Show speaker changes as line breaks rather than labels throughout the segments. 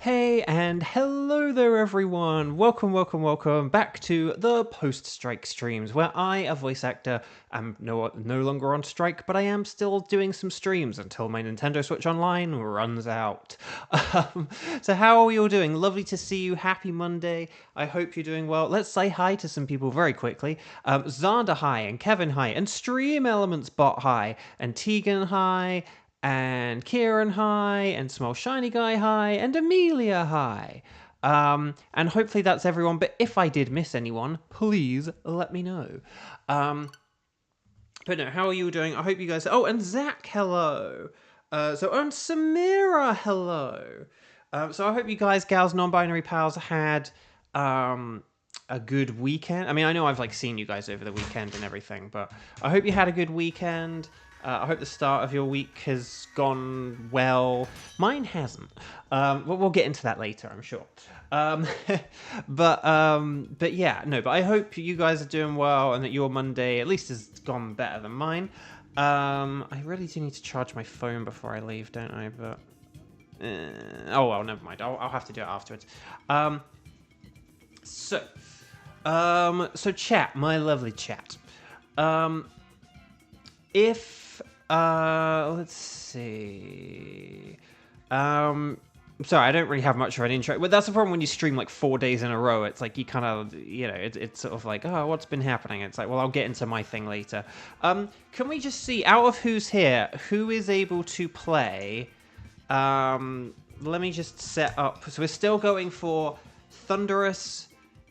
Hey and hello there everyone! Welcome back to the post-strike streams where I, a voice actor, am no longer on strike, but I am still doing some streams until my Nintendo Switch Online runs out. So how are we all doing? Lovely to see you. Happy Monday. I hope you're doing well. Let's say hi to some people very quickly. Xander hi, and Kevin hi, and Stream Elements Bot hi, and Tegan hi, and Kieran hi, and Small Shiny Guy hi, and Amelia hi. And hopefully that's everyone, but if I did miss anyone, please let me know. But no, how are you doing? I hope you guys... Oh, and Zach, hello. And Samira, hello. So I hope you guys, gals, non-binary pals, had a good weekend. I mean, I know I've seen you guys over the weekend and everything, but I hope you had a good weekend. I hope the start of your week has gone well. Mine hasn't. We'll get into that later, I'm sure. But yeah, no. But I hope you guys are doing well and that your Monday at least has gone better than mine. I really do need to charge my phone before I leave, don't I? But oh well, never mind. I'll have to do it afterwards. So chat, my lovely chat. Let's see. Sorry, I don't really have much of an intro. But that's the problem when you stream 4 days in a row. It's you kind of, it's sort of oh, what's been happening? It's well, I'll get into my thing later. Can we just see, out of who's here, who is able to play? Let me just set up. So we're still going for Thunderous,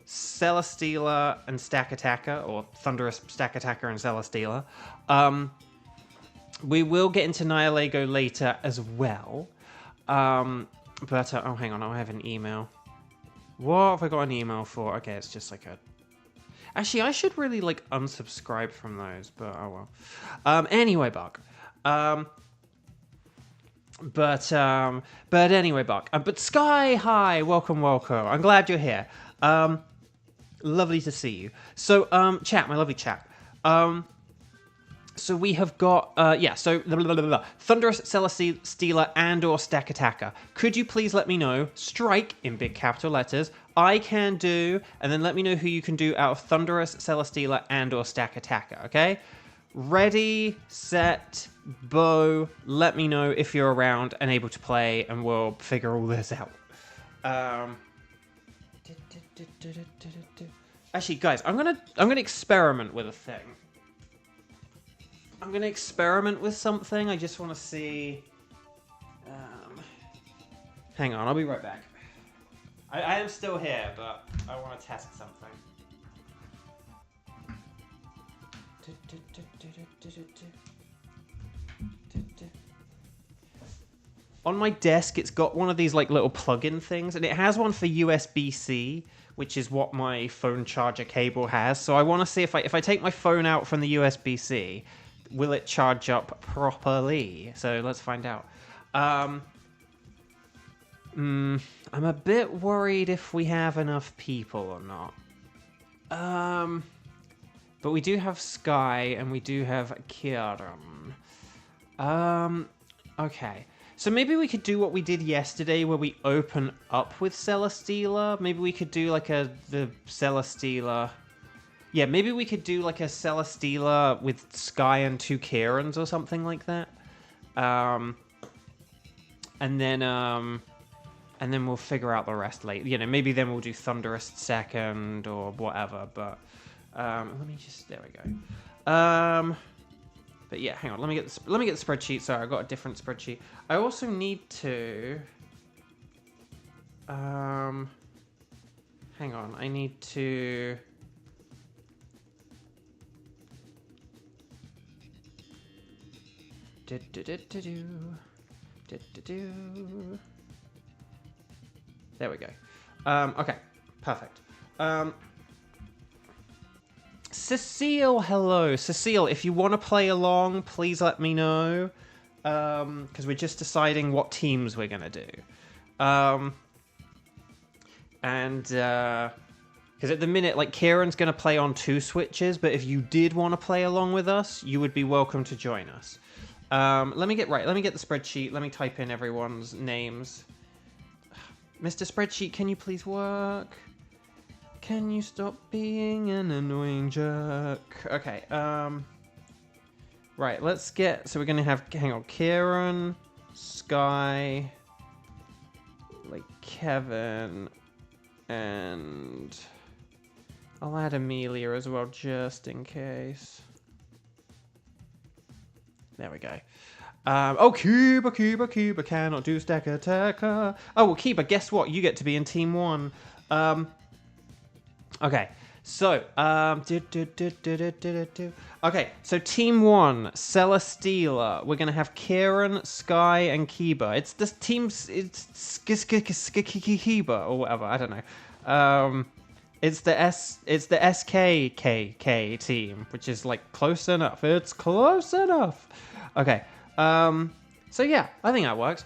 Celesteela, and Stack Attacker, or Thunderous, Stack Attacker, and Celesteela. We will get into Nihilego later as well. But, oh, hang on, I have an email. What have I got an email for? Okay, it's just a... Actually, I should really, unsubscribe from those, but oh well. Anyway, Buck. But anyway, Buck. But Sky, hi, welcome. I'm glad you're here. Lovely to see you. So, chat, my lovely chat. So we have got, Thunderous, Celesteela, and or Stack Attacker. Could you please let me know, strike in big capital letters, I can do, and then let me know who you can do out of Thunderous, Celesteela, and or Stack Attacker, okay? Ready, set, bow, let me know if you're around and able to play, and we'll figure all this out. Actually, guys, I'm gonna experiment with a thing. I'm going to experiment with something. I just want to see... Hang on, I'll be right back. I am still here, but I want to test something. On my desk, it's got one of these little plug-in things, and it has one for USB-C, which is what my phone charger cable has. So I want to see if I take my phone out from the USB-C... will it charge up properly? So let's find out. I'm a bit worried if we have enough people or not. But we do have Sky and we do have Kieran. Okay. So maybe we could do what we did yesterday where we open up with Celesteela. Maybe we could do the Celesteela... Yeah, maybe we could do a Celesteela with Sky and 2 Kierans or something like that. And then we'll figure out the rest later. Maybe then we'll do Thunderous second or whatever. But let me just... There we go. But yeah, hang on. Let me get the spreadsheet. Sorry, I got a different spreadsheet. I also need to... hang on. I need to... There we go. Okay, perfect. Cecile, hello. Cecile, if you want to play along, please let me know. Because we're just deciding what teams we're going to do. Because at the minute, Kieran's going to play on 2 switches, but if you did want to play along with us, you would be welcome to join us. Let me get the spreadsheet. Let me type in everyone's names. Mr. Spreadsheet, can you please work? Can you stop being an annoying jerk? Okay, right, let's get... So we're going to have... Hang on. Kieran, Sky, like Kevin, and... I'll add Amelia as well, just in case. There we go. Oh, Kiba cannot do stack attacker. Oh, well, Kiba, guess what? You get to be in Team 1. Okay, so, okay, so Team 1, Celesteela. We're going to have Kieran, Sky, and Kiba. It's this team's... It's Kiba, or whatever, I don't know. It's the SKKK team, which is, like, close enough. It's close enough. Okay, so yeah, I think that works.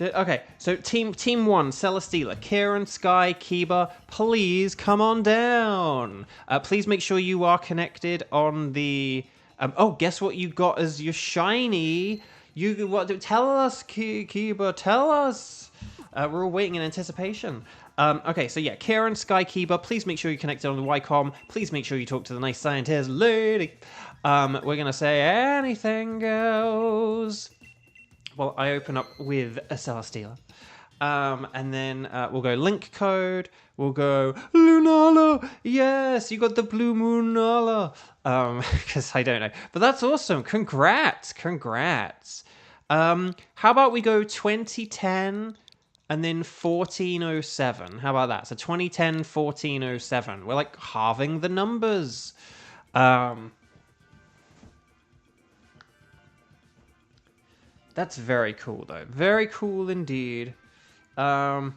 Okay, so team 1, Celesteela, Kieran, Sky, Kiba, please come on down. Please make sure you are connected on the... oh, guess what you got as your shiny? Tell us, Kiba, tell us. We're all waiting in anticipation. Okay, so yeah, Kieran, Sky, Kiba, please make sure you're connected on the YCOM. Please make sure you talk to the nice scientist lady. We're going to say anything goes. Well, I open up with a Celesteela. And then we'll go link code. We'll go Lunala. Yes, you got the blue Moonala. Because I don't know. But that's awesome. Congrats. How about we go 2010 and then 1407? How about that? So 2010, 1407. We're like halving the numbers. That's very cool, though. Very cool indeed. Oh,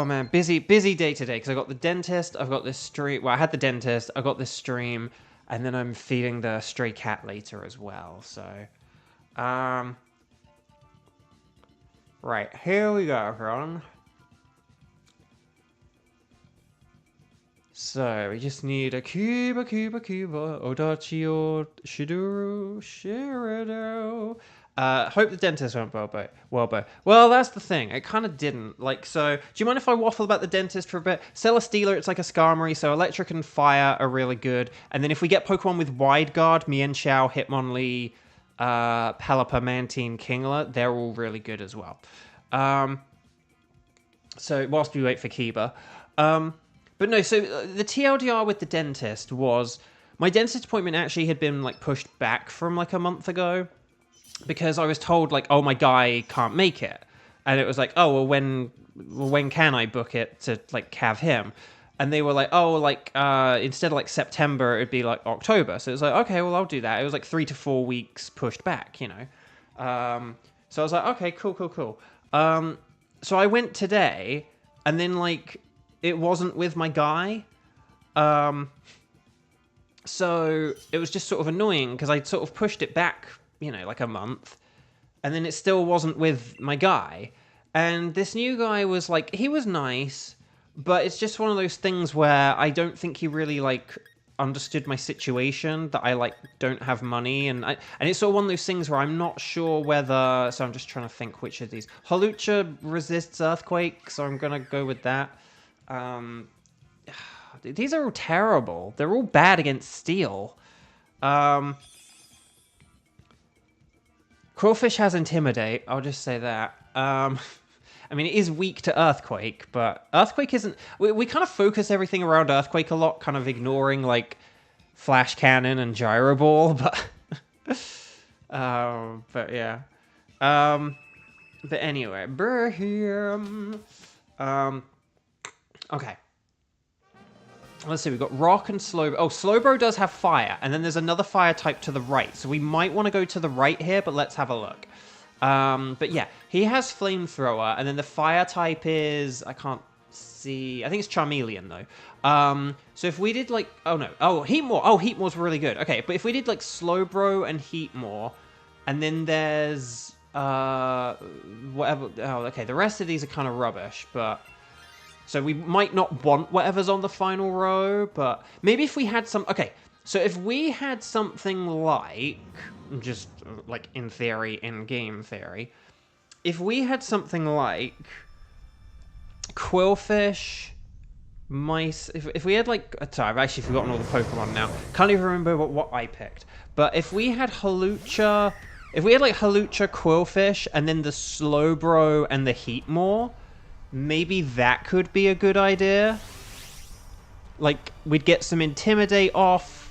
man. Busy day today, because I got the dentist, I've got this stream... Well, I had the dentist, I got this stream, and then I'm feeding the stray cat later as well, so... Right, here we go, everyone. So, we just need a Kiba, Odachi, or Shirido. Hope the dentist went well. Well, that's the thing. It kind of didn't. Like, so, do you mind if I waffle about the dentist for a bit? Celesteela, it's like a Skarmory, so electric and fire are really good. And then if we get Pokemon with Wide Guard, Mienshao, Hitmonlee, Pelipper, Mantine, Kingler, they're all really good as well. So, whilst we wait for Kiba. But no, so the TLDR with the dentist was... My dentist appointment actually had been, like, pushed back from, like, a month ago. Because I was told, like, oh, my guy can't make it. And it was like, oh, well, when can I book it to, like, have him? And they were like, oh, like, instead of, like, September, it'd be, like, October. So it was like, okay, well, I'll do that. It was, like, 3 to 4 weeks pushed back, you know. So I was like, okay, cool. So I went today, and then, like... It wasn't with my guy. So it was just sort of annoying because I sort of pushed it back, you know, like a month. And then it still wasn't with my guy. And this new guy was like, he was nice, but it's just one of those things where I don't think he really like understood my situation, that I like don't have money. And it's sort of one of those things where I'm not sure whether, so I'm just trying to think which of these. Holucha resists Earthquake, so I'm going to go with that. These are all terrible. They're all bad against Steel. Crawfish has Intimidate. I'll just say that. I mean, it is weak to Earthquake, but Earthquake isn't... We kind of focus everything around Earthquake a lot, kind of ignoring, like, Flash Cannon and Gyro Ball, but... but yeah. But anyway, okay. Let's see, we've got Rock and Slowbro. Oh, Slowbro does have Fire, and then there's another Fire type to the right. So we might want to go to the right here, but let's have a look. But yeah, he has Flamethrower, and then the Fire type is... I can't see... I think it's Charmeleon, though. So if we did, like... Oh, no. Oh, Heatmore. Oh, Heatmore's really good. Okay, but if we did, like, Slowbro and Heatmore, and then there's... whatever... Oh, okay, the rest of these are kind of rubbish, but... So we might not want whatever's on the final row, but maybe if we had some... Okay, So if we had something like, just like in theory, in game theory, if we had something like Quillfish, Mice, if we had like, sorry, I've actually forgotten all the Pokemon now. Can't even remember what I picked. But if we had Hawlucha, if we had like Hawlucha, Quillfish, and then the Slowbro and the Heatmore, maybe that could be a good idea. Like, we'd get some Intimidate off,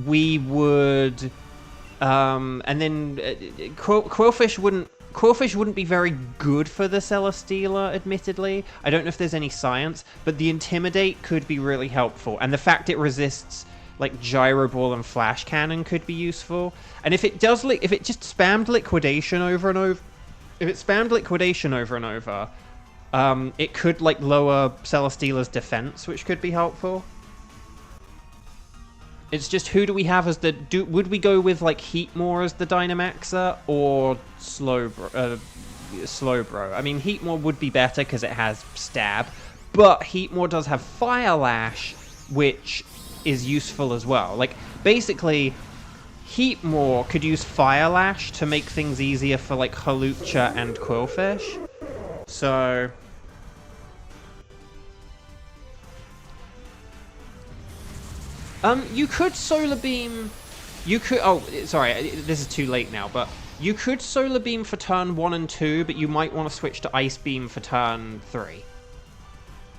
we would, and then Quillfish wouldn't be very good for the Celesteela, admittedly. I don't know if there's any science, but the Intimidate could be really helpful. And the fact it resists, like, Gyro Ball and Flash Cannon could be useful. And if it does, if it just spammed Liquidation over and over, it could, like, lower Celesteela's defense, which could be helpful. It's just, who do we have as the... would we go with, like, Heatmore as the Dynamaxer, or Slowbro? I mean, Heatmore would be better because it has Stab, but Heatmore does have Fire Lash, which is useful as well. Like, basically, Heatmore could use Fire Lash to make things easier for, like, Hawlucha and Quillfish. So... you could Solar Beam... You could... Oh, sorry, this is too late now, but... You could Solar Beam for turn 1 and 2, but you might want to switch to Ice Beam for turn 3.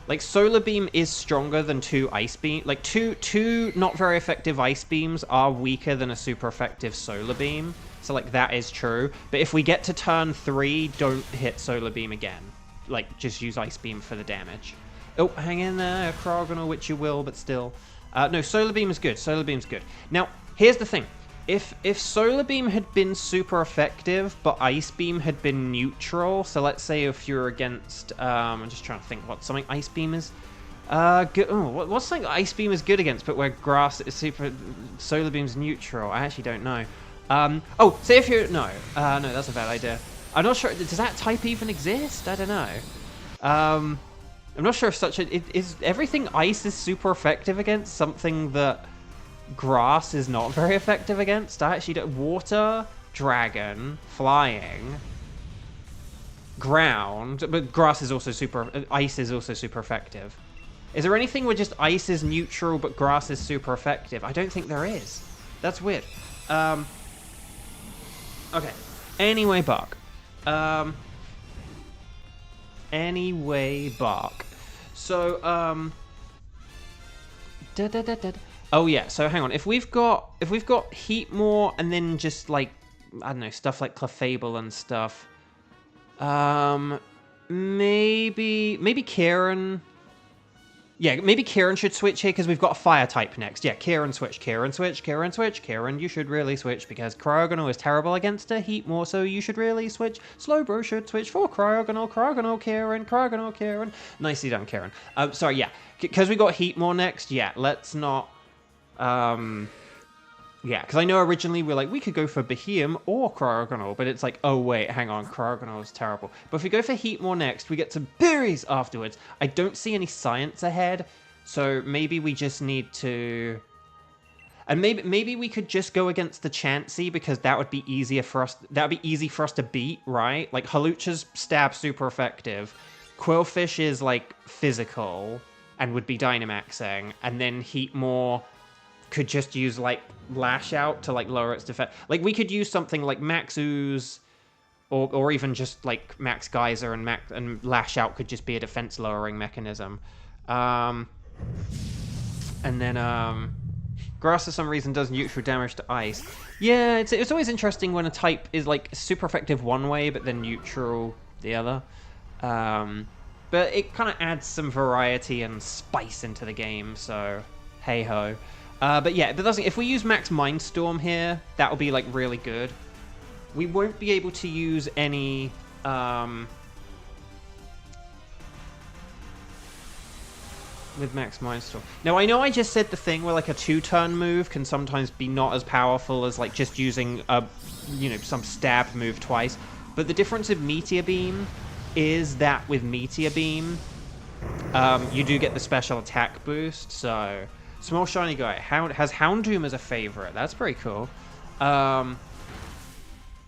Like, Solar Beam is stronger than 2 Ice Beam... Like, two not very effective Ice Beams are weaker than a super effective Solar Beam. So, like, that is true. But if we get to turn 3, don't hit Solar Beam again. Like, just use Ice Beam for the damage. Oh, hang in there, Cryogonal, which you will, but still... no, Solar Beam is good. Solar Beam's good. Now, here's the thing. If Solar Beam had been super effective, but Ice Beam had been neutral, so let's say if you're against... I'm just trying to think what something Ice Beam is... good. Oh, what's something Ice Beam is good against, but where Grass is super... Solar Beam's neutral? I actually don't know. Oh, say if you're... No, that's a bad idea. I'm not sure... Does that type even exist? I don't know. I'm not sure if such a... Is everything Ice is super effective against something that Grass is not very effective against? I actually don't... Water, Dragon, Flying, Ground, but Grass is also super... Ice is also super effective. Is there anything where just Ice is neutral but Grass is super effective? I don't think there is. That's weird. Okay. Anyway, Buck. Anyway, Bark. So, oh yeah, so hang on. If we've got Heatmore and then just like, I don't know, stuff like Clefable and stuff. Maybe Kieran. Yeah, maybe Kieran should switch here because we've got a fire type next. Yeah, Kieran switch. Kieran, you should really switch because Cryogonal is terrible against a Heatmore, so you should really switch. Slowbro should switch for Cryogonal, Kieran. Nicely done, Kieran. Sorry, yeah, because we got Heatmore next, yeah, let's not... Yeah, because I know originally we were like, we could go for Behemoth or Cryogonal, but it's like, oh wait, hang on, Cryogonal is terrible. But if we go for Heatmore next, we get some berries afterwards. I don't see any science ahead, so maybe we just need to... And maybe we could just go against the Chansey, because that would be easier for us, that would be easy for us to beat, right? Like, Hawlucha's stab super effective, Quillfish is, like, physical, and would be Dynamaxing, and then Heatmore could just use, like, Lash Out to, like, lower its defense. Like, we could use something like Max Ooze, or even just, like, Max Geyser, and Lash Out could just be a defense-lowering mechanism. And then, Grass, for some reason, does neutral damage to Ice. Yeah, it's always interesting when a type is, like, super effective one way, but then neutral the other. But it kind of adds some variety and spice into the game, so hey-ho. But yeah, if we use Max Mindstorm here, that will be, like, really good. We won't be able to use any... with Max Mindstorm. Now, I know I just said the thing where, like, a 2-turn move can sometimes be not as powerful as, like, just using, some stab move twice. But the difference with Meteor Beam is that with Meteor Beam, you do get the special attack boost, so Small shiny guy. Has Houndoom as a favorite. That's pretty cool.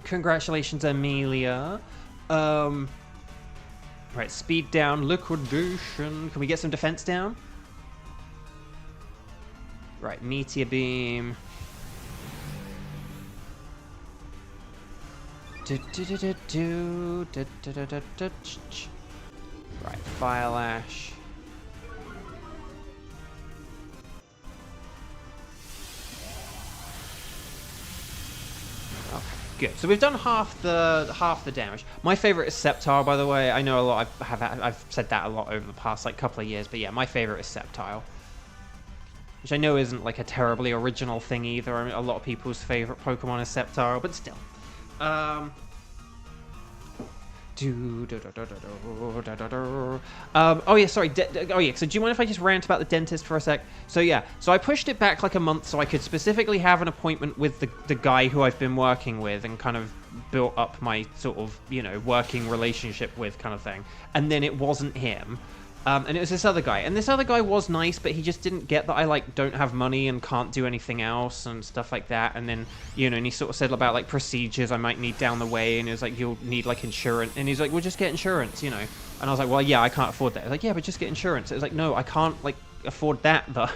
Congratulations, Amelia. Right, speed down, liquidation. Can we get some defense down? Right, meteor beam. Right, fire lash. Good. So we've done half the damage. My favorite is Sceptile, by the way. I know a lot. I've said that a lot over the past like couple of years, but yeah, my favorite is Sceptile, which I know isn't like a terribly original thing either. I mean, a lot of people's favorite Pokemon is Sceptile, but still. Oh yeah, sorry. Oh yeah. So do you mind if I just rant about the dentist for a sec? So yeah. So I pushed it back like a month so I could specifically have an appointment with the guy who I've been working with and kind of built up my sort of, you know, working relationship with kind of thing. And then it wasn't him. And it was this other guy. And this other guy was nice, but he just didn't get that I, like, don't have money and can't do anything else and stuff like that. And then, you know, and he sort of said about, like, procedures I might need down the way. And he was like, you'll need, like, insurance. And he's like, well, just get insurance, you know. And I was like, well, yeah, I can't afford that. I was like, yeah, but just get insurance. It was like, no, I can't, like, afford that, though.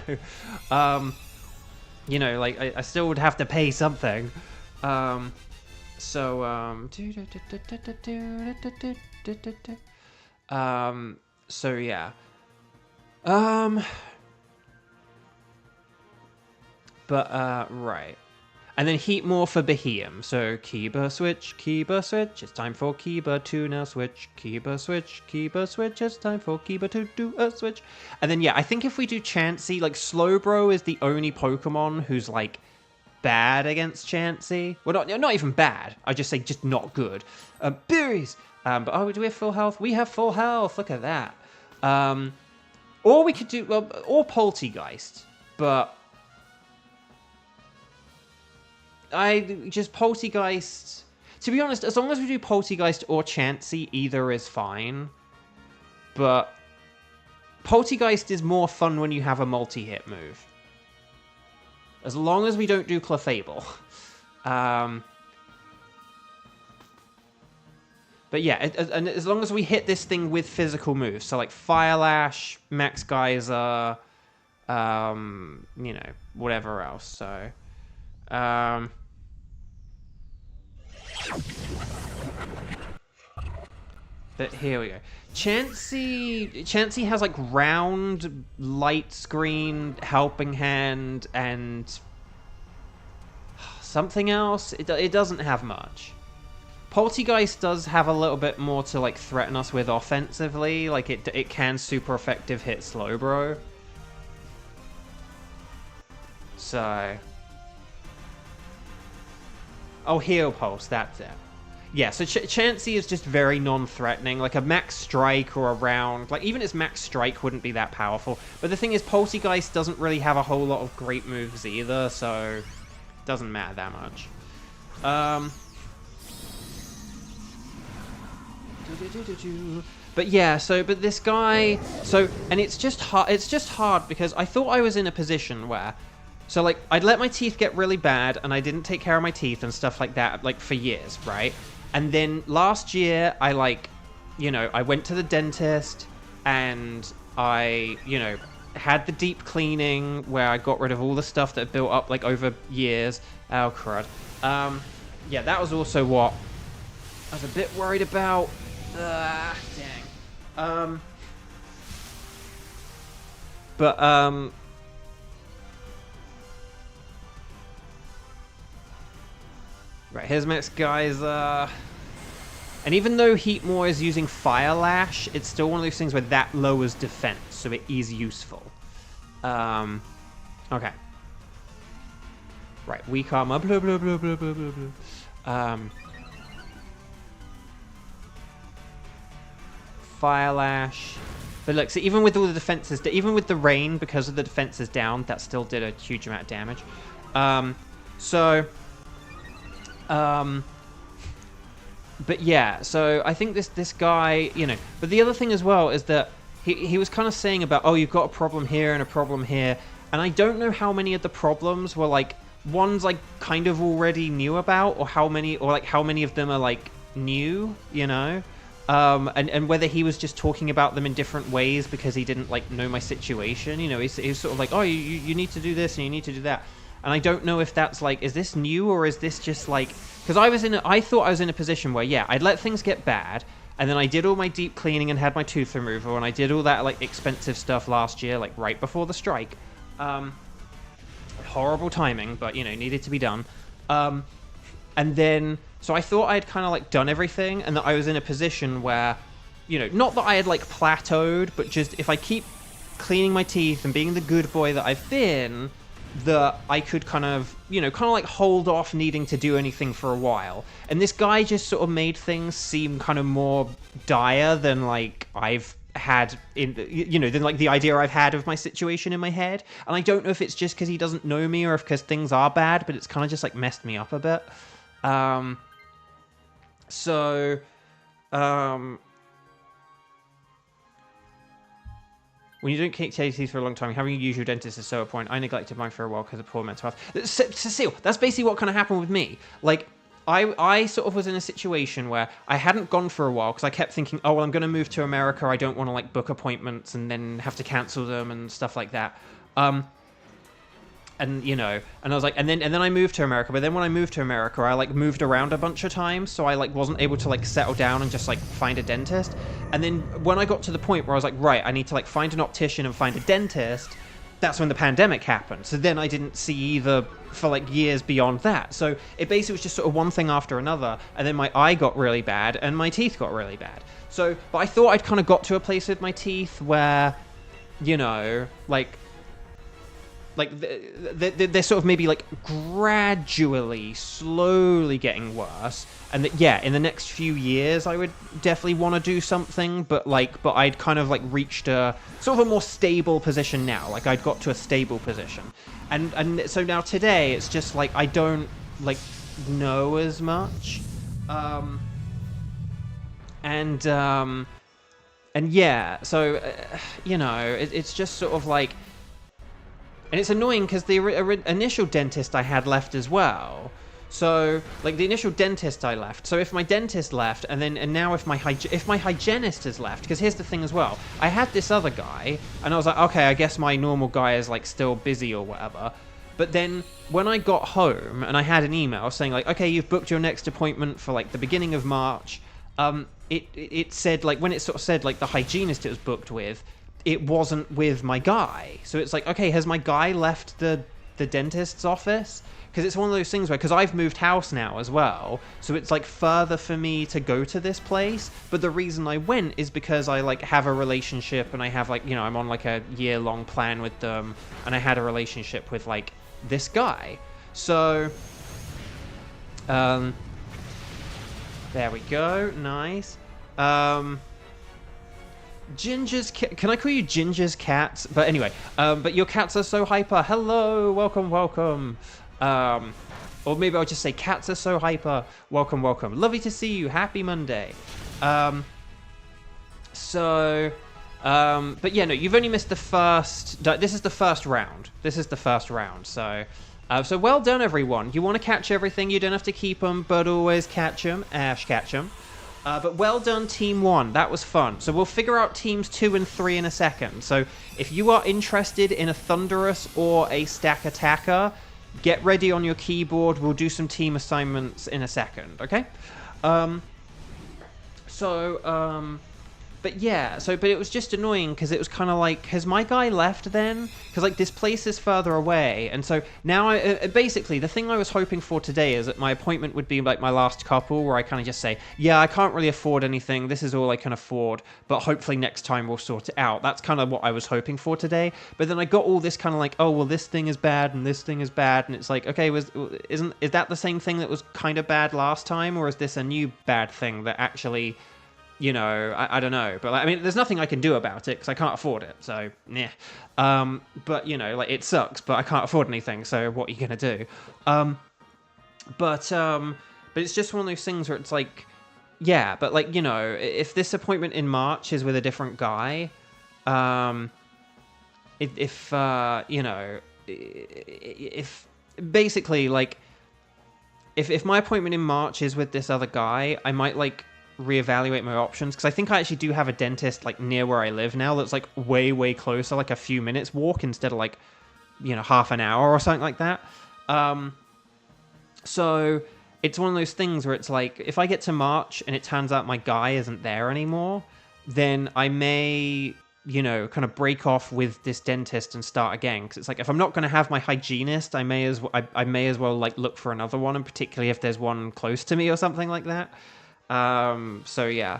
You know, like, I still would have to pay something. So yeah. Right. And then Heatmore for Beheeyem. So Kiba switch, it's time for Kiba to now switch. Kiba switch, it's time for Kiba to do a switch. And then yeah, I think if we do Chansey, like Slowbro is the only Pokemon who's like bad against Chansey. Well, not even bad. I just say just not good. Berries. But oh, do we have full health? We have full health. Look at that. Or we could do, well, or Poltegeist, but Poltegeist, to be honest, as long as we do Poltegeist or Chansey, either is fine, but Poltegeist is more fun when you have a multi-hit move. As long as we don't do Clefable. But yeah, and as long as we hit this thing with physical moves, so like Fire Lash, Max Geyser, you know, whatever else. So, but here we go. Chansey has like round, light screen, helping hand, and something else. It doesn't have much. Poltegeist does have a little bit more to like threaten us with offensively. Like it can super effective hit Slowbro. So, oh, Heal Pulse, that's it. Yeah, so Chansey is just very non-threatening. Like a Max Strike or a round, like even its Max Strike wouldn't be that powerful. But the thing is, Poltegeist doesn't really have a whole lot of great moves either, so it doesn't matter that much. But yeah, but this guy, and it's just hard because I thought I was in a position where, so like I'd let my teeth get really bad and I didn't take care of my teeth and stuff like that, like for years, right? And then last year I like, you know, I went to the dentist and I, you know, had the deep cleaning where I got rid of all the stuff that had built up like over years. Oh crud. Yeah, that was also what I was a bit worried about. Dang. Right, here's Max Geyser. And even though Heatmore is using Fire Lash, it's still one of those things where that lowers defense, so it is useful. Okay. Right, Weak Armor, blah, blah, blah, blah, blah, blah, blah. Fire Lash. But look, so even with all the defenses, even with the rain, because of the defenses down, that still did a huge amount of damage. But yeah, so I think this guy, you know, but the other thing as well is that he was kind of saying about, oh, you've got a problem here and a problem here. And I don't know how many of the problems were like ones I kind of already knew about, or how many of them are like new, you know. And whether he was just talking about them in different ways because he didn't like know my situation, you know. He's sort of like, oh, you need to do this and you need to do that, and I don't know if that's like, is this new or is this just like, because I thought I was in a position where, yeah, I'd let things get bad, and then I did all my deep cleaning and had my tooth removal, and I did all that like expensive stuff last year, like right before the strike. Horrible timing, but you know, needed to be done. And then, so I thought I'd kind of like done everything, and that I was in a position where, you know, not that I had like plateaued, but just if I keep cleaning my teeth and being the good boy that I've been, that I could kind of, you know, kind of like hold off needing to do anything for a while. And this guy just sort of made things seem kind of more dire than like I've had in, you know, than like the idea I've had of my situation in my head. And I don't know if it's just because he doesn't know me or if because things are bad, but it's kind of just like messed me up a bit. When you don't keep teeth for a long time, having a usual dentist is so a point. I neglected mine for a while because of poor mental health. Cecile, that's basically what kind of happened with me. Like, I sort of was in a situation where I hadn't gone for a while because I kept thinking, oh, well, I'm going to move to America. I don't want to, like, book appointments and then have to cancel them and stuff like that. And, you know, and I was like, and then I moved to America. But then when I moved to America, I, like, moved around a bunch of times. So I, like, wasn't able to, like, settle down and just, like, find a dentist. And then when I got to the point where I was like, right, I need to, like, find an optician and find a dentist, that's when the pandemic happened. So then I didn't see either for, like, years beyond that. So it basically was just sort of one thing after another. And then my eye got really bad and my teeth got really bad. So, but I thought I'd kind of got to a place with my teeth where, you know, like they're sort of maybe like gradually, slowly getting worse, and that, yeah, in the next few years I would definitely want to do something, but I'd kind of like reached a sort of a more stable position now. Like I'd got to a stable position, and so now today it's just like I don't like know as much, and yeah, so you know, it's just sort of like. And it's annoying because the initial dentist I had left as well. So, like, the initial dentist I left. So if my dentist left, and now if my hygienist has left, because here's the thing as well. I had this other guy, and I was like, okay, I guess my normal guy is, like, still busy or whatever. But then when I got home, and I had an email saying, like, okay, you've booked your next appointment for, like, the beginning of March, it said, like, when it sort of said, like, the hygienist it was booked with, it wasn't with my guy. So it's like, okay, has my guy left the dentist's office? Because it's one of those things where, because I've moved house now as well, so it's like further for me to go to this place. But the reason I went is because I like have a relationship, and I have like, you know, I'm on like a year-long plan with them, and I had a relationship with like this guy. So, there we go, nice. Ginger's can I call you Ginger's cats? But anyway, but your cats are so hyper. Hello, welcome. Or maybe I'll just say cats are so hyper. Welcome. Lovely to see you. Happy Monday. But yeah, no, you've only missed the first. This is the first round. So, so well done, everyone. You want to catch everything. You don't have to keep them, but always catch them. Catch them. But well done, Team 1. That was fun. So we'll figure out Teams 2 and 3 in a second. So if you are interested in a Thunderous or a Stack Attacker, get ready on your keyboard. We'll do some team assignments in a second, okay? But yeah, but it was just annoying because it was kind of like, has my guy left then? Because like this place is further away, and so now basically the thing I was hoping for today is that my appointment would be like my last couple, where I kind of just say, yeah, I can't really afford anything. This is all I can afford, but hopefully next time we'll sort it out. That's kind of what I was hoping for today. But then I got all this kind of like, oh well, this thing is bad and this thing is bad, and it's like, okay, is that the same thing that was kind of bad last time, or is this a new bad thing that actually? You know, I don't know, but like, I mean, there's nothing I can do about it because I can't afford it. So, yeah. But you know, like it sucks, but I can't afford anything. So, what are you gonna do? But it's just one of those things where it's like, yeah, but like you know, if this appointment in March is with a different guy, if you know, if basically like if my appointment in March is with this other guy, I might like reevaluate my options, because I think I actually do have a dentist like near where I live now that's like way closer, like a few minutes walk instead of like, you know, half an hour or something like that. So it's one of those things where it's like, if I get to March and it turns out my guy isn't there anymore, then I may, you know, kind of break off with this dentist and start again. Because it's like, if I'm not going to have my hygienist, I may as well like look for another one, and particularly if there's one close to me or something like that. So yeah.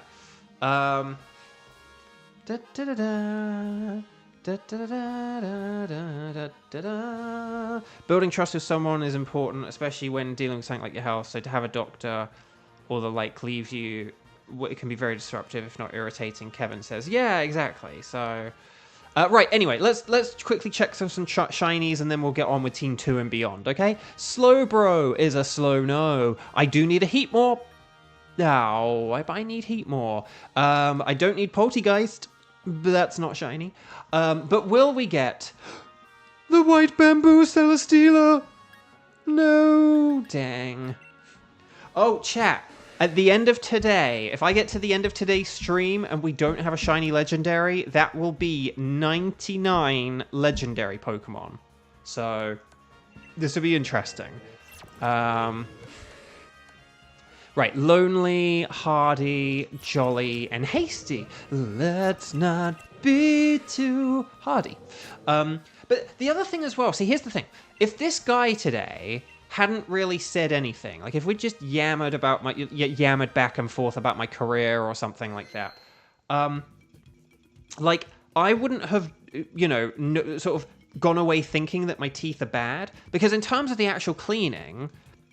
Building trust with someone is important, especially when dealing with something like your health. So to have a doctor or the like leave you, it can be very disruptive, if not irritating. Kevin says, yeah, exactly. So, right. Anyway, let's quickly check some shinies, and then we'll get on with Team 2 and beyond. Okay. Slowbro is a slow no. I do need a heat more. No, I need heat more. I don't need Poltergeist. But that's not shiny. But will we get the white bamboo Celesteela? No, dang. Oh, chat. At the end of today, if I get to the end of today's stream and we don't have a shiny legendary, that will be 99 legendary Pokemon. So, this will be interesting. Right, lonely, hardy, jolly, and hasty. Let's not be too hardy. But the other thing as well, see, here's the thing. If this guy today hadn't really said anything, like if we just yammered back and forth about my career or something like that, like, I wouldn't have, you know, sort of gone away thinking that my teeth are bad. Because in terms of the actual cleaning,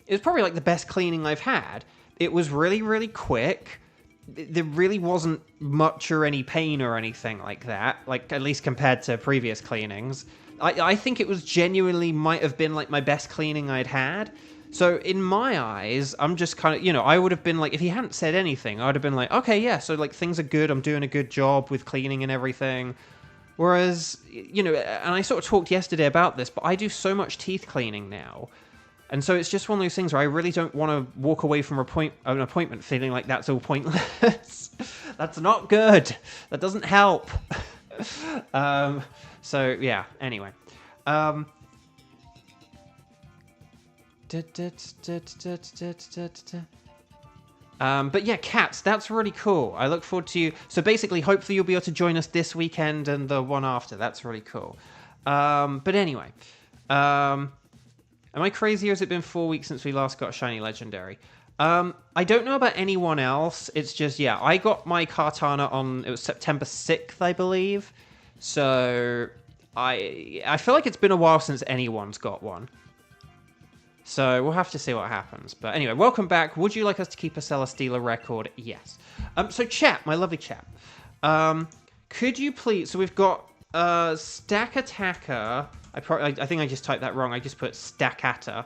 it was probably like the best cleaning I've had. It was really quick. There really wasn't much or any pain or anything like that, like at least compared to previous cleanings. I think it was genuinely might have been like my best cleaning I'd had. So in my eyes, I'm just kind of, you know, I would have been like, if he hadn't said anything, I would have been like, okay, yeah, so like things are good. I'm doing a good job with cleaning and everything. Whereas, you know, and I sort of talked yesterday about this, but I do so much teeth cleaning now. And so it's just one of those things where I really don't want to walk away from an appointment feeling like that's all pointless. That's not good. That doesn't help. So, yeah, anyway. But yeah, cats, that's really cool. I look forward to you. So basically, hopefully you'll be able to join us this weekend and the one after. That's really cool. But anyway. Am I crazy, or has it been 4 weeks since we last got a shiny legendary? I don't know about anyone else. It's just, yeah, I got my Kartana on, it was September 6th, I believe. So I feel like it's been a while since anyone's got one. So we'll have to see what happens. But anyway, welcome back. Would you like us to keep a Celesteela record? Yes. So chat, my lovely chat. Could you please, so we've got Stack Attacker. I think I just typed that wrong. I just put Stackata.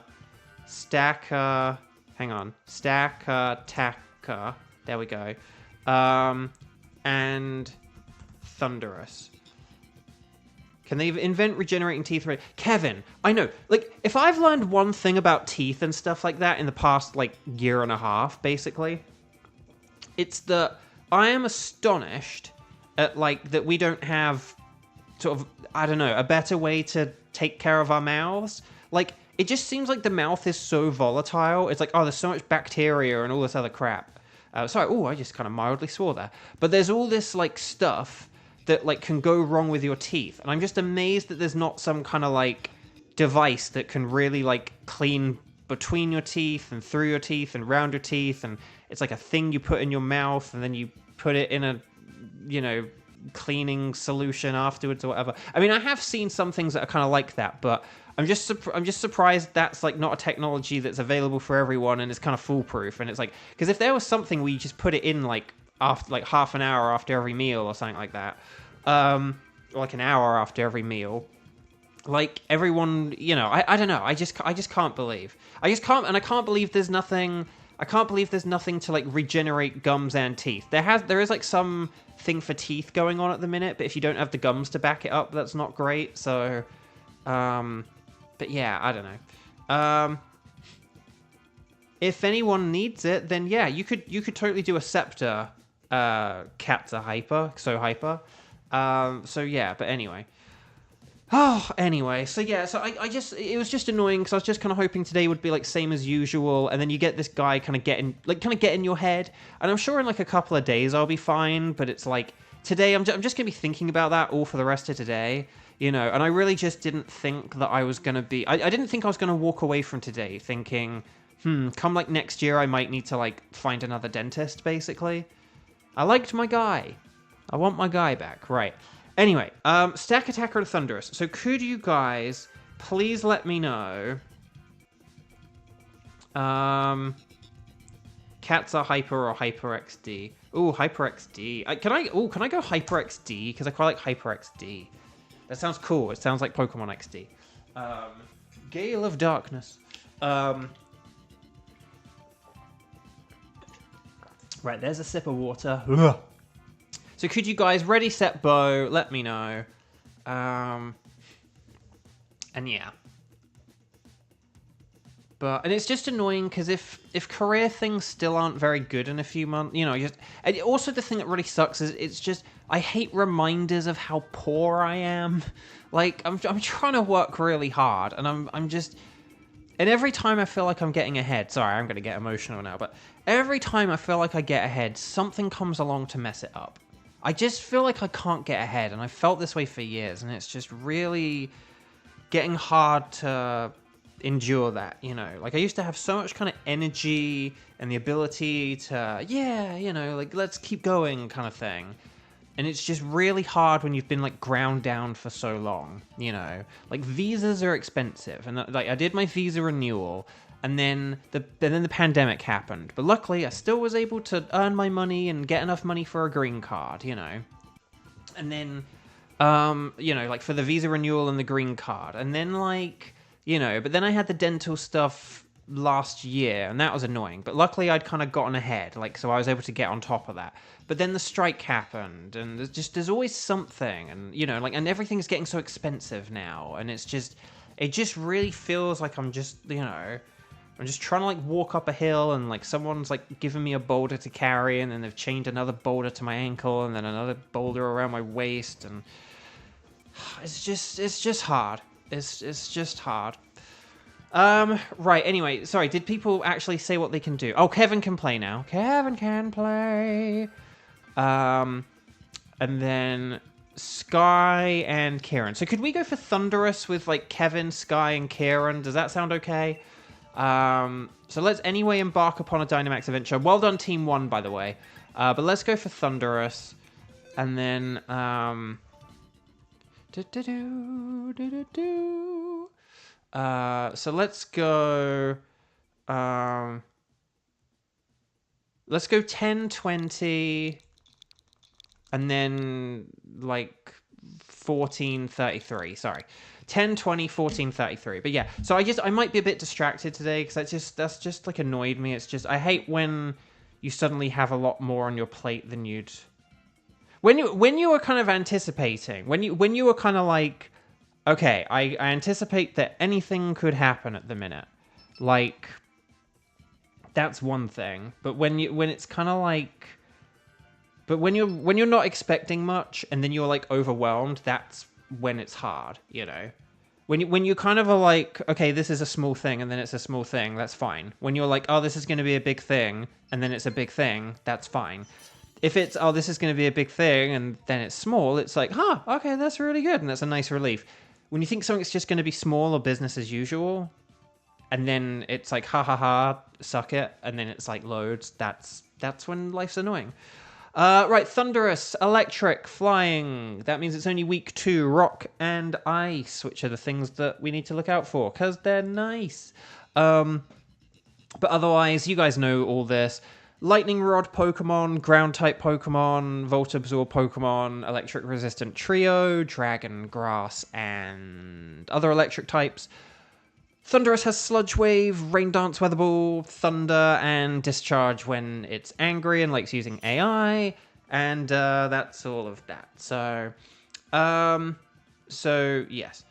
Hang on. Stackatacker. There we go. And Thunderous. Can they invent regenerating teeth? Kevin, I know. Like, if I've learned one thing about teeth and stuff like that in the past, like, year and a half, basically, it's that I am astonished at, like, that we don't have sort of, I don't know, a better way to take care of our mouths. Like, it just seems like the mouth is so volatile. It's like, oh, there's so much bacteria and all this other crap. Sorry, oh, I just kind of mildly swore there. But there's all this, like, stuff that, like, can go wrong with your teeth. And I'm just amazed that there's not some kind of, like, device that can really, like, clean between your teeth and through your teeth and round your teeth. And it's like a thing you put in your mouth and then you put it in a, you know, cleaning solution afterwards or whatever. I mean, I have seen some things that are kind of like that, but I'm just surprised that's like not a technology that's available for everyone and it's kind of foolproof. And it's like, because if there was something where you just put it in like after like half an hour after every meal or something like that, or like an hour after every meal, like everyone, you know, I don't know, I just can't believe, I can't believe there's nothing. I can't believe there's nothing to, like, regenerate gums and teeth. There is, like, some thing for teeth going on at the minute, but if you don't have the gums to back it up, that's not great, so... but yeah, I don't know. If anyone needs it, then yeah, you could totally do a scepter, cats are hyper, so hyper. So yeah, but anyway. Oh, anyway, so yeah, so I just, it was just annoying because I was just kind of hoping today would be like same as usual, and then you get this guy kind of get in your head, and I'm sure in like a couple of days I'll be fine, but it's like, today I'm just going to be thinking about that all for the rest of today, you know, and I really just didn't think that I was going to be, I didn't think I was going to walk away from today thinking, come like next year I might need to like find another dentist, basically. I liked my guy. I want my guy back, right. Anyway, Stack Attacker and Thunderous. So could you guys please let me know... cats are hyper or hyper XD? Ooh, hyper XD. Can I go hyper XD? Because I quite like hyper XD. That sounds cool. It sounds like Pokemon XD. Gale of Darkness. Right, there's a sip of water. Ugh. So could you guys ready, set, bow, let me know. And yeah. And it's just annoying because if career things still aren't very good in a few months, you know, and also the thing that really sucks is it's just, I hate reminders of how poor I am. Like, I'm trying to work really hard, and I'm just, and every time I feel like I'm getting ahead, sorry, I'm going to get emotional now, but every time I feel like I get ahead, something comes along to mess it up. I just feel like I can't get ahead, and I've felt this way for years, and it's just really getting hard to endure that, you know? Like, I used to have so much kind of energy and the ability to, yeah, you know, like, let's keep going kind of thing. And it's just really hard when you've been, like, ground down for so long, you know? Like, visas are expensive, and, like, I did my visa renewal, and then the pandemic happened. But luckily, I still was able to earn my money and get enough money for a green card, you know? And then, you know, like, for the visa renewal and the green card. And then, like, you know, but then I had the dental stuff last year, and that was annoying. But luckily, I'd kind of gotten ahead, like, so I was able to get on top of that. But then the strike happened, and there's always something. And, you know, like, and everything's getting so expensive now. And it's just, it just really feels like I'm just, you know... I'm just trying to, like, walk up a hill, and, like, someone's, like, giving me a boulder to carry, and then they've chained another boulder to my ankle, and then another boulder around my waist, and it's just hard. It's just hard. Right, anyway, sorry, did people actually say what they can do? Oh, Kevin can play now. Kevin can play. And then Sky and Kieran. So could we go for Thunderous with, like, Kevin, Sky, and Kieran? Does that sound okay? So let's anyway embark upon a Dynamax adventure. Well done, Team 1, by the way. But let's go for Thunderous. And then, so let's go, 10, 20, and then, like, 14, 33, sorry. 10, 20, 14, 33. But yeah, so I might be a bit distracted today because that's just like annoyed me. It's just, I hate when you suddenly have a lot more on your plate than you'd... When you were kind of anticipating, when you were kind of like, okay, I anticipate that anything could happen at the minute. Like, that's one thing. But when it's kind of like... But when you're not expecting much and then you're like overwhelmed, that's when it's hard, you know? When you kind of are like, okay, this is a small thing, and then it's a small thing, that's fine. When you're like, oh, this is going to be a big thing, and then it's a big thing, that's fine. If it's, oh, this is going to be a big thing, and then it's small, it's like, huh, okay, that's really good, and that's a nice relief. When you think something's just going to be small or business as usual, and then it's like, ha ha ha, suck it, and then it's like loads, that's when life's annoying. Right, Thunderous, Electric, Flying. That means it's only week 2. Rock and Ice, which are the things that we need to look out for, because they're nice. But otherwise, you guys know all this. Lightning Rod Pokemon, Ground-type Pokemon, Volt-Absorb Pokemon, Electric-resistant Trio, Dragon, Grass, and other electric types. Thunderous has Sludge Wave, Rain Dance, Weather Ball, Thunder, and Discharge when it's angry and likes using AI, and that's all of that. So, yes.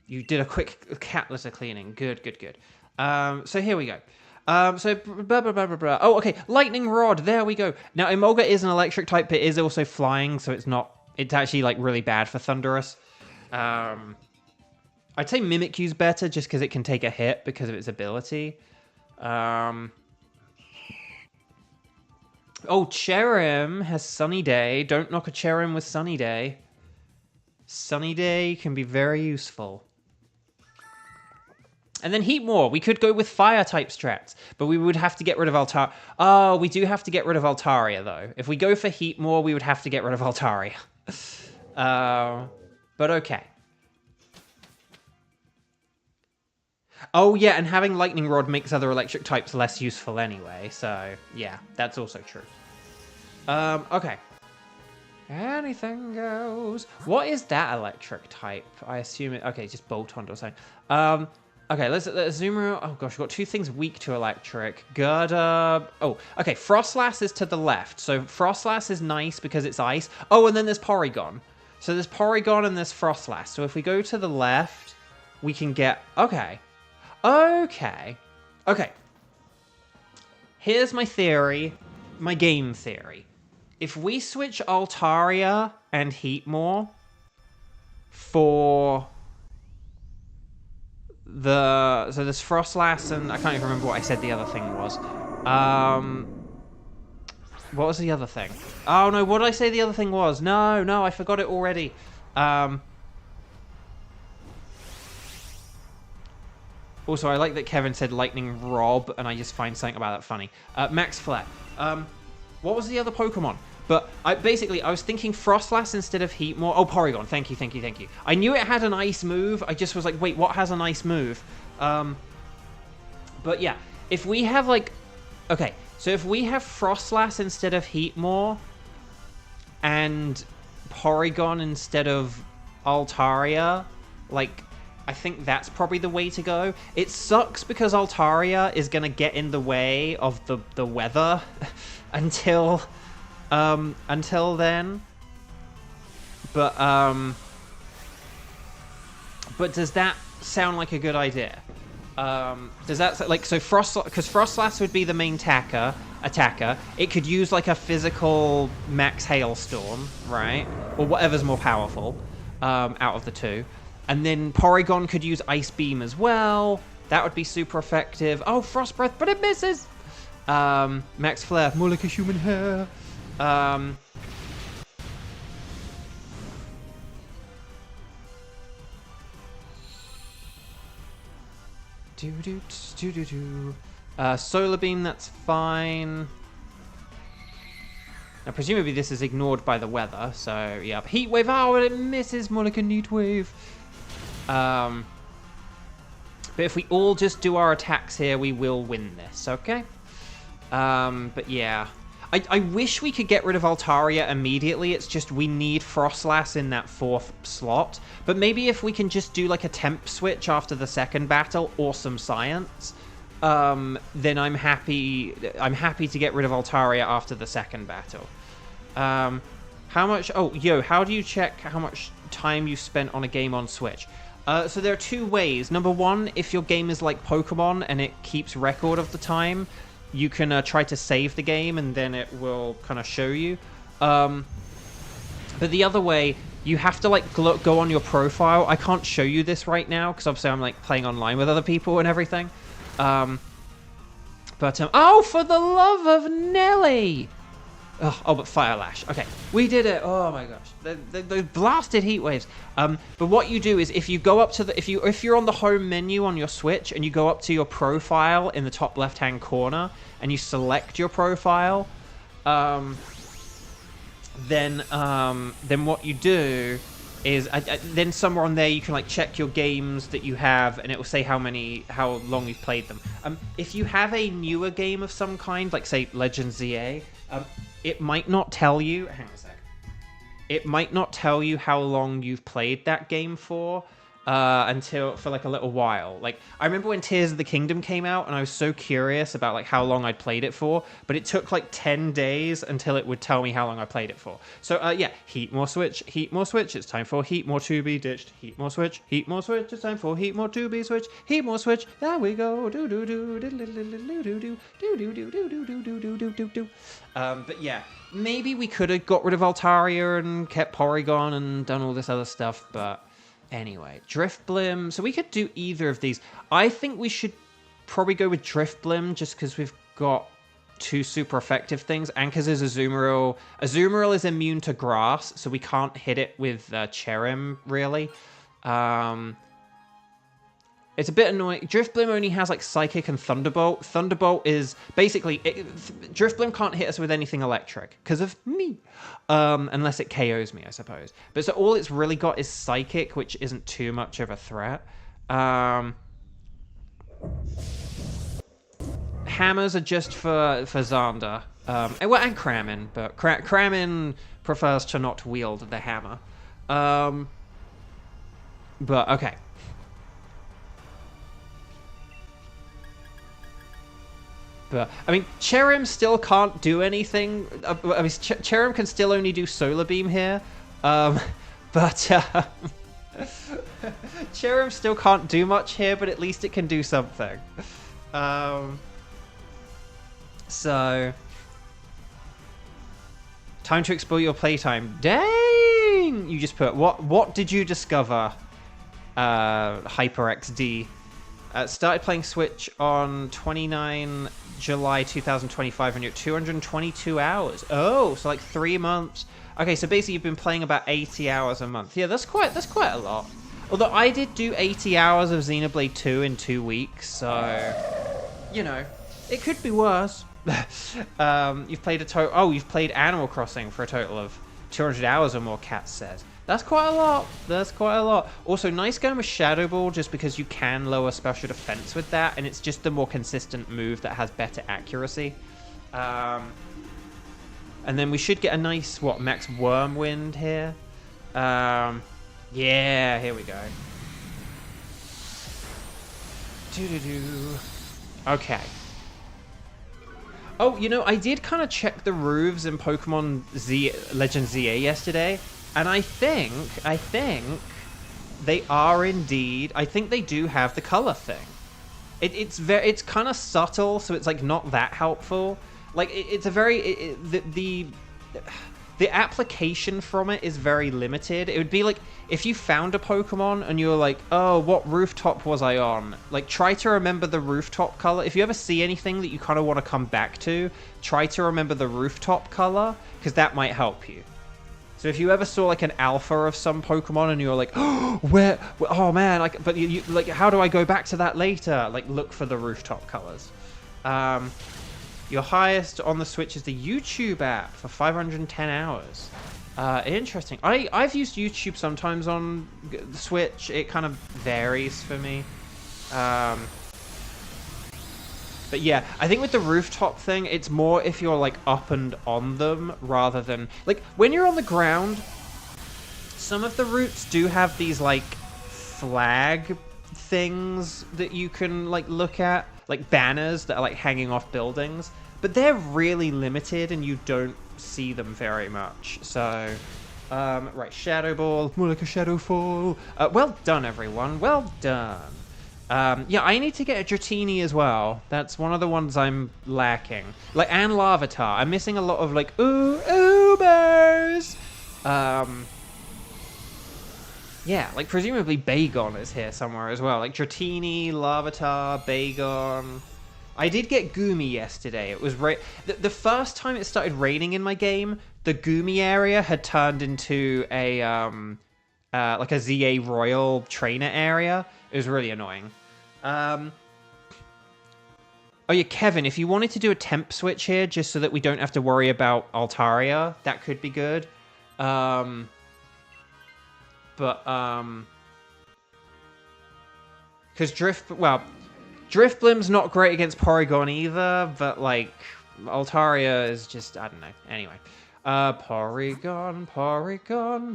You did a quick cat litter cleaning. Good, good, good. So here we go. Oh, okay. Lightning Rod. There we go. Now, Emolga is an electric type, but it is also flying, so it's not... It's actually, like, really bad for Thunderous. I'd say Mimikyu's better just because it can take a hit because of its ability. Oh, Cherrim has Sunny Day. Don't knock a Cherrim with Sunny Day. Sunny Day can be very useful. And then Heatmore. We could go with Fire-type strats, but we would have to get rid of Altaria. Oh, we do have to get rid of Altaria, though. If we go for Heatmore, we would have to get rid of Altaria. But okay. Oh, yeah, and having Lightning Rod makes other electric types less useful anyway, so, yeah, that's also true. Okay. Anything goes. What is that electric type? I assume it... Okay, just Boltund or something. Okay, let's zoom out. Oh, gosh, we've got two things weak to electric. Gerda... Oh, okay, Frostlass is to the left, so Frostlass is nice because it's ice. Oh, and then there's Porygon. So there's Porygon and there's Frostlass. So if we go to the left, we can get... Okay. Okay. Okay. Here's my theory. My game theory. If we switch Altaria and Heatmore for the... So there's Frostlass and... I can't even remember what I said the other thing was. What was the other thing? Oh, no, what did I say the other thing was? No, I forgot it already. Also, I like that Kevin said Lightning Rob, and I just find something about that funny. Max Flare. What was the other Pokemon? But I was thinking Frostlass instead of Heatmore. Oh, Porygon. Thank you. I knew it had an ice move. I just was like, wait, what has an ice move? But yeah, if we have like... Okay, so if we have Frostlass instead of Heatmore, and Porygon instead of Altaria, like... I think that's probably the way to go. It sucks because Altaria is going to get in the way of the weather until then. But does that sound like a good idea? Does that like so because Frostlass would be the main attacker. It could use like a physical max hailstorm, right? Or whatever's more powerful out of the two. And then Porygon could use Ice Beam as well. That would be super effective. Oh, Frost Breath, but it misses. Max Flare, more like a human hair. Solar Beam, that's fine. Now, presumably this is ignored by the weather, so, yeah. Heat Wave, oh, it misses, more like a Neat Wave. But if we all just do our attacks here, we will win this, okay? But yeah. I wish we could get rid of Altaria immediately, it's just we need Frostlass in that 4th slot. But maybe if we can just do like a temp switch after the second battle, or some science, then I'm happy to get rid of Altaria after the second battle. How much... Oh, how do you check how much time you spent on a game on Switch? So there are two ways. Number one, if your game is like Pokemon and it keeps record of the time, you can try to save the game and then it will kind of show you. But the other way, you have to like go on your profile. I can't show you this right now because obviously I'm like playing online with other people and everything. Oh, for the love of Nelly! Oh, but Fire Lash. Okay, we did it. Oh my gosh, those blasted heat waves. But what you do is if you go up to the if you're on the home menu on your Switch and you go up to your profile in the top left-hand corner and you select your profile, then what you do is then somewhere on there you can like check your games that you have and it will say how long you've played them. If you have a newer game of some kind, like say Legends ZA, it might not tell you... Hang on a sec. It might not tell you how long you've played that game for. until for like a little while. Like I remember when Tears of the Kingdom came out, and I was so curious about like how long I'd played it for, but it took like 10 days until it would tell me how long I played it for. So yeah, heat more switch, it's time for heat more to be ditched, heat more switch, it's time for heat more to be switched, heat more switch, there we go, do do do do do do do do do do do do do do do do do do. But yeah, maybe we could have got rid of Altaria and kept Porygon and done all this other stuff, but anyway, Driftblim. So we could do either of these. I think we should probably go with Driftblim just because we've got two super effective things. And because there's Azumarill. Azumarill is immune to grass, so we can't hit it with Cherrim, really. It's a bit annoying. Driftblim only has like Psychic and Thunderbolt. Thunderbolt is basically... Driftblim can't hit us with anything electric because of me. Unless it KOs me, I suppose. But so all it's really got is Psychic, which isn't too much of a threat. Hammers are just for Xander. And Kramen, but Kramen prefers to not wield the hammer. But, okay. But, I mean, Cherrim still can't do anything. I mean, Cherrim can still only do Solar Beam here. Cherrim still can't do much here, but at least it can do something. So... Time to explore your playtime. Dang! You just put, what did you discover? HyperXD. Started playing Switch on 29 July 2025 and you're at 222 hours. Oh, so like 3 months. Okay, so basically you've been playing about 80 hours a month. Yeah, that's quite a lot. Although I did do 80 hours of Xenoblade 2 in 2 weeks, so you know, it could be worse. You've played you've played Animal Crossing for a total of 200 hours or more, Kat says. That's quite a lot. That's quite a lot. Also, nice going with Shadow Ball just because you can lower special defense with that, and it's just the more consistent move that has better accuracy. And then we should get a nice, max Wormwind here. Yeah, here we go. Okay. Oh, you know, I did kind of check the roofs in Pokemon Legend ZA yesterday. And I think they are indeed. I think they do have the color thing. It's kind of subtle, so it's like not that helpful. Like it's a very the application from it is very limited. It would be like if you found a Pokemon and you were like, oh, what rooftop was I on? Like try to remember the rooftop color. If you ever see anything that you kind of want to come back to, try to remember the rooftop color because that might help you. So if you ever saw like an alpha of some Pokemon and you're like, oh, where? Oh man, like, but you like, how do I go back to that later? Like, look for the rooftop colors. Your highest on the Switch is the YouTube app for 510 hours. Interesting. I've used YouTube sometimes on the Switch. It kind of varies for me. But yeah, I think with the rooftop thing, it's more if you're like up and on them rather than like when you're on the ground. Some of the routes do have these like flag things that you can like look at, like banners that are like hanging off buildings, but they're really limited and you don't see them very much. So, right, Shadow Ball, more like a Shadow Fall. Well done, everyone. Well done. Yeah, I need to get a Dratini as well. That's one of the ones I'm lacking. Like, and Larvitar. I'm missing a lot of, like, Ubers! Yeah, like, presumably Bagon is here somewhere as well. Like, Dratini, Larvitar, Bagon. I did get Goomy yesterday. It was the first time it started raining in my game, the Goomy area had turned into a, like a ZA Royal trainer area. It was really annoying. Oh yeah, Kevin, if you wanted to do a temp switch here, just so that we don't have to worry about Altaria, that could be good. But, because Driftblim's not great against Porygon either, but, like, Altaria is just, I don't know. Anyway. Porygon,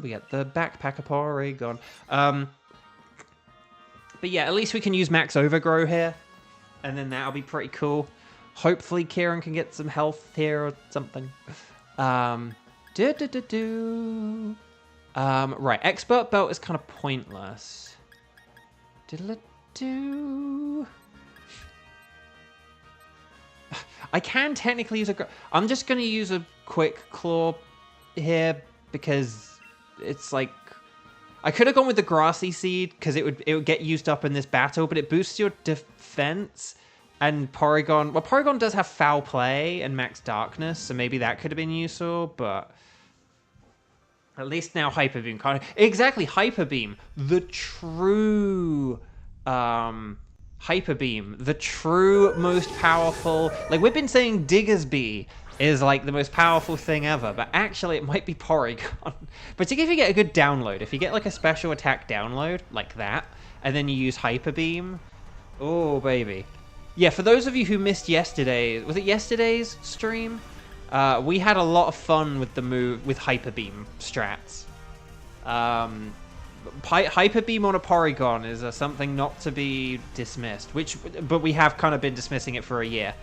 we get the backpack of Porygon. But yeah, at least we can use Max Overgrow here. And then that'll be pretty cool. Hopefully Kieran can get some health here or something. Right, Expert Belt is kind of pointless. I can technically use a... I'm just going to use a quick claw here because it's like... I could have gone with the Grassy Seed because it would get used up in this battle, but it boosts your defense. And Porygon... Well, Porygon does have Foul Play and Max Darkness, so maybe that could have been useful, but... At least now Hyper Beam kind of... Exactly, Hyper Beam. The true... Hyper Beam. The true most powerful... Like, we've been saying Diggersby is, like, the most powerful thing ever, but actually it might be Porygon. Particularly if you get a good download. If you get, like, a special attack download, like that, and then you use Hyper Beam... Oh, baby. Yeah, for those of you who missed yesterday's... Was it yesterday's stream? We had a lot of fun with the move with Hyper Beam strats. Hyper Beam on a Porygon is something not to be dismissed. But we have kind of been dismissing it for a year.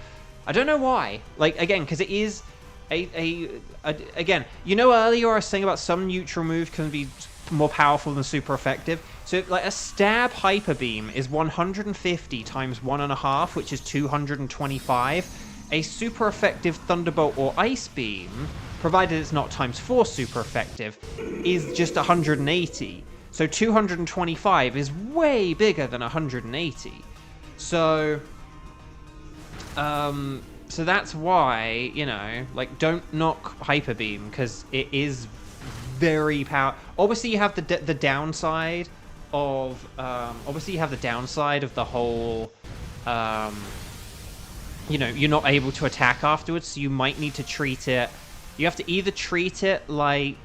I don't know why. Like, again, because it is again, you know, earlier I was saying about some neutral moves can be more powerful than super effective. So, like, a stab Hyper Beam is 150 times 1.5, which is 225. A super effective Thunderbolt or Ice Beam, provided it's not times 4 super effective, is just 180. So 225 is way bigger than 180. So that's why, you know, like, don't knock Hyper Beam because it is very powerful. Obviously, you have the downside of the whole. You know, you're not able to attack afterwards, so you might need to treat it. You have to either treat it like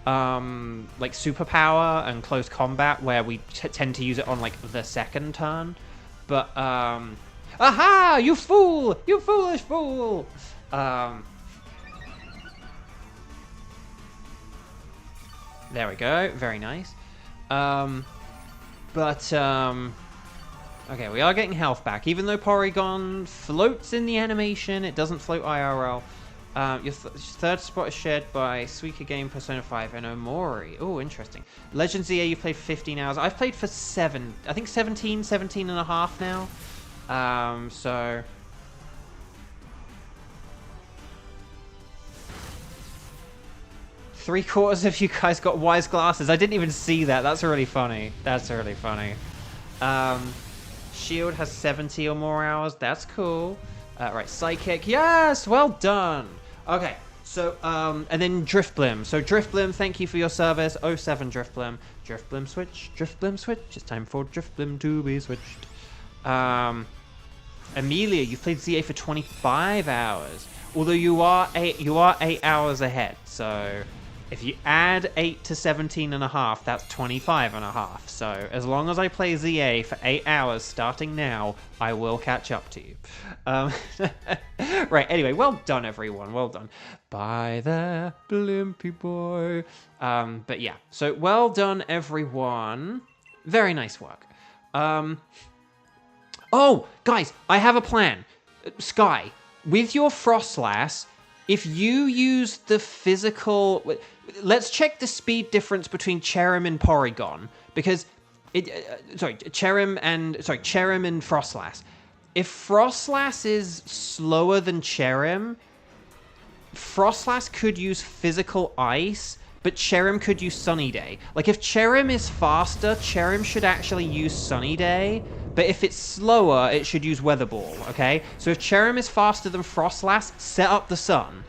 superpower and close combat, where we tend to use it on, like, the second turn. But, aha! You fool! You foolish fool! There we go. Very nice. Okay, we are getting health back. Even though Porygon floats in the animation, it doesn't float IRL. Your third spot is shared by Suika Game, Persona 5, and Omori. Oh, interesting. Legends EA, you played 15 hours. I've played for 17 and a half now. So... Three-quarters of you guys got wise glasses. I didn't even see that. That's really funny. That's really funny. Shield has 70 or more hours. That's cool. Right, Psychic. Yes! Well done! Okay, so, and then Driftblim. So, Driftblim, thank you for your service. 07 Driftblim. Driftblim switch. Driftblim switch. It's time for Driftblim to be switched. Amelia, you've played ZA for 25 hours. Although you are 8 hours ahead. So, if you add 8 to 17 and a half, that's 25 and a half. So, as long as I play ZA for 8 hours starting now, I will catch up to you. Right, anyway, well done, everyone. Well done. Bye there, Blimpy boy. But yeah, so well done, everyone. Very nice work. Oh, guys, I have a plan. Sky, with your Frostlass, if you use the physical... Let's check the speed difference between Cherrim and Porygon, because... Cherrim and Frostlass. If Frostlass is slower than Cherrim, Frostlass could use Physical Ice, but Cherrim could use Sunny Day. Like, if Cherrim is faster, Cherrim should actually use Sunny Day, but if it's slower, it should use Weather Ball, okay? So if Cherrim is faster than Frostlass, set up the Sun.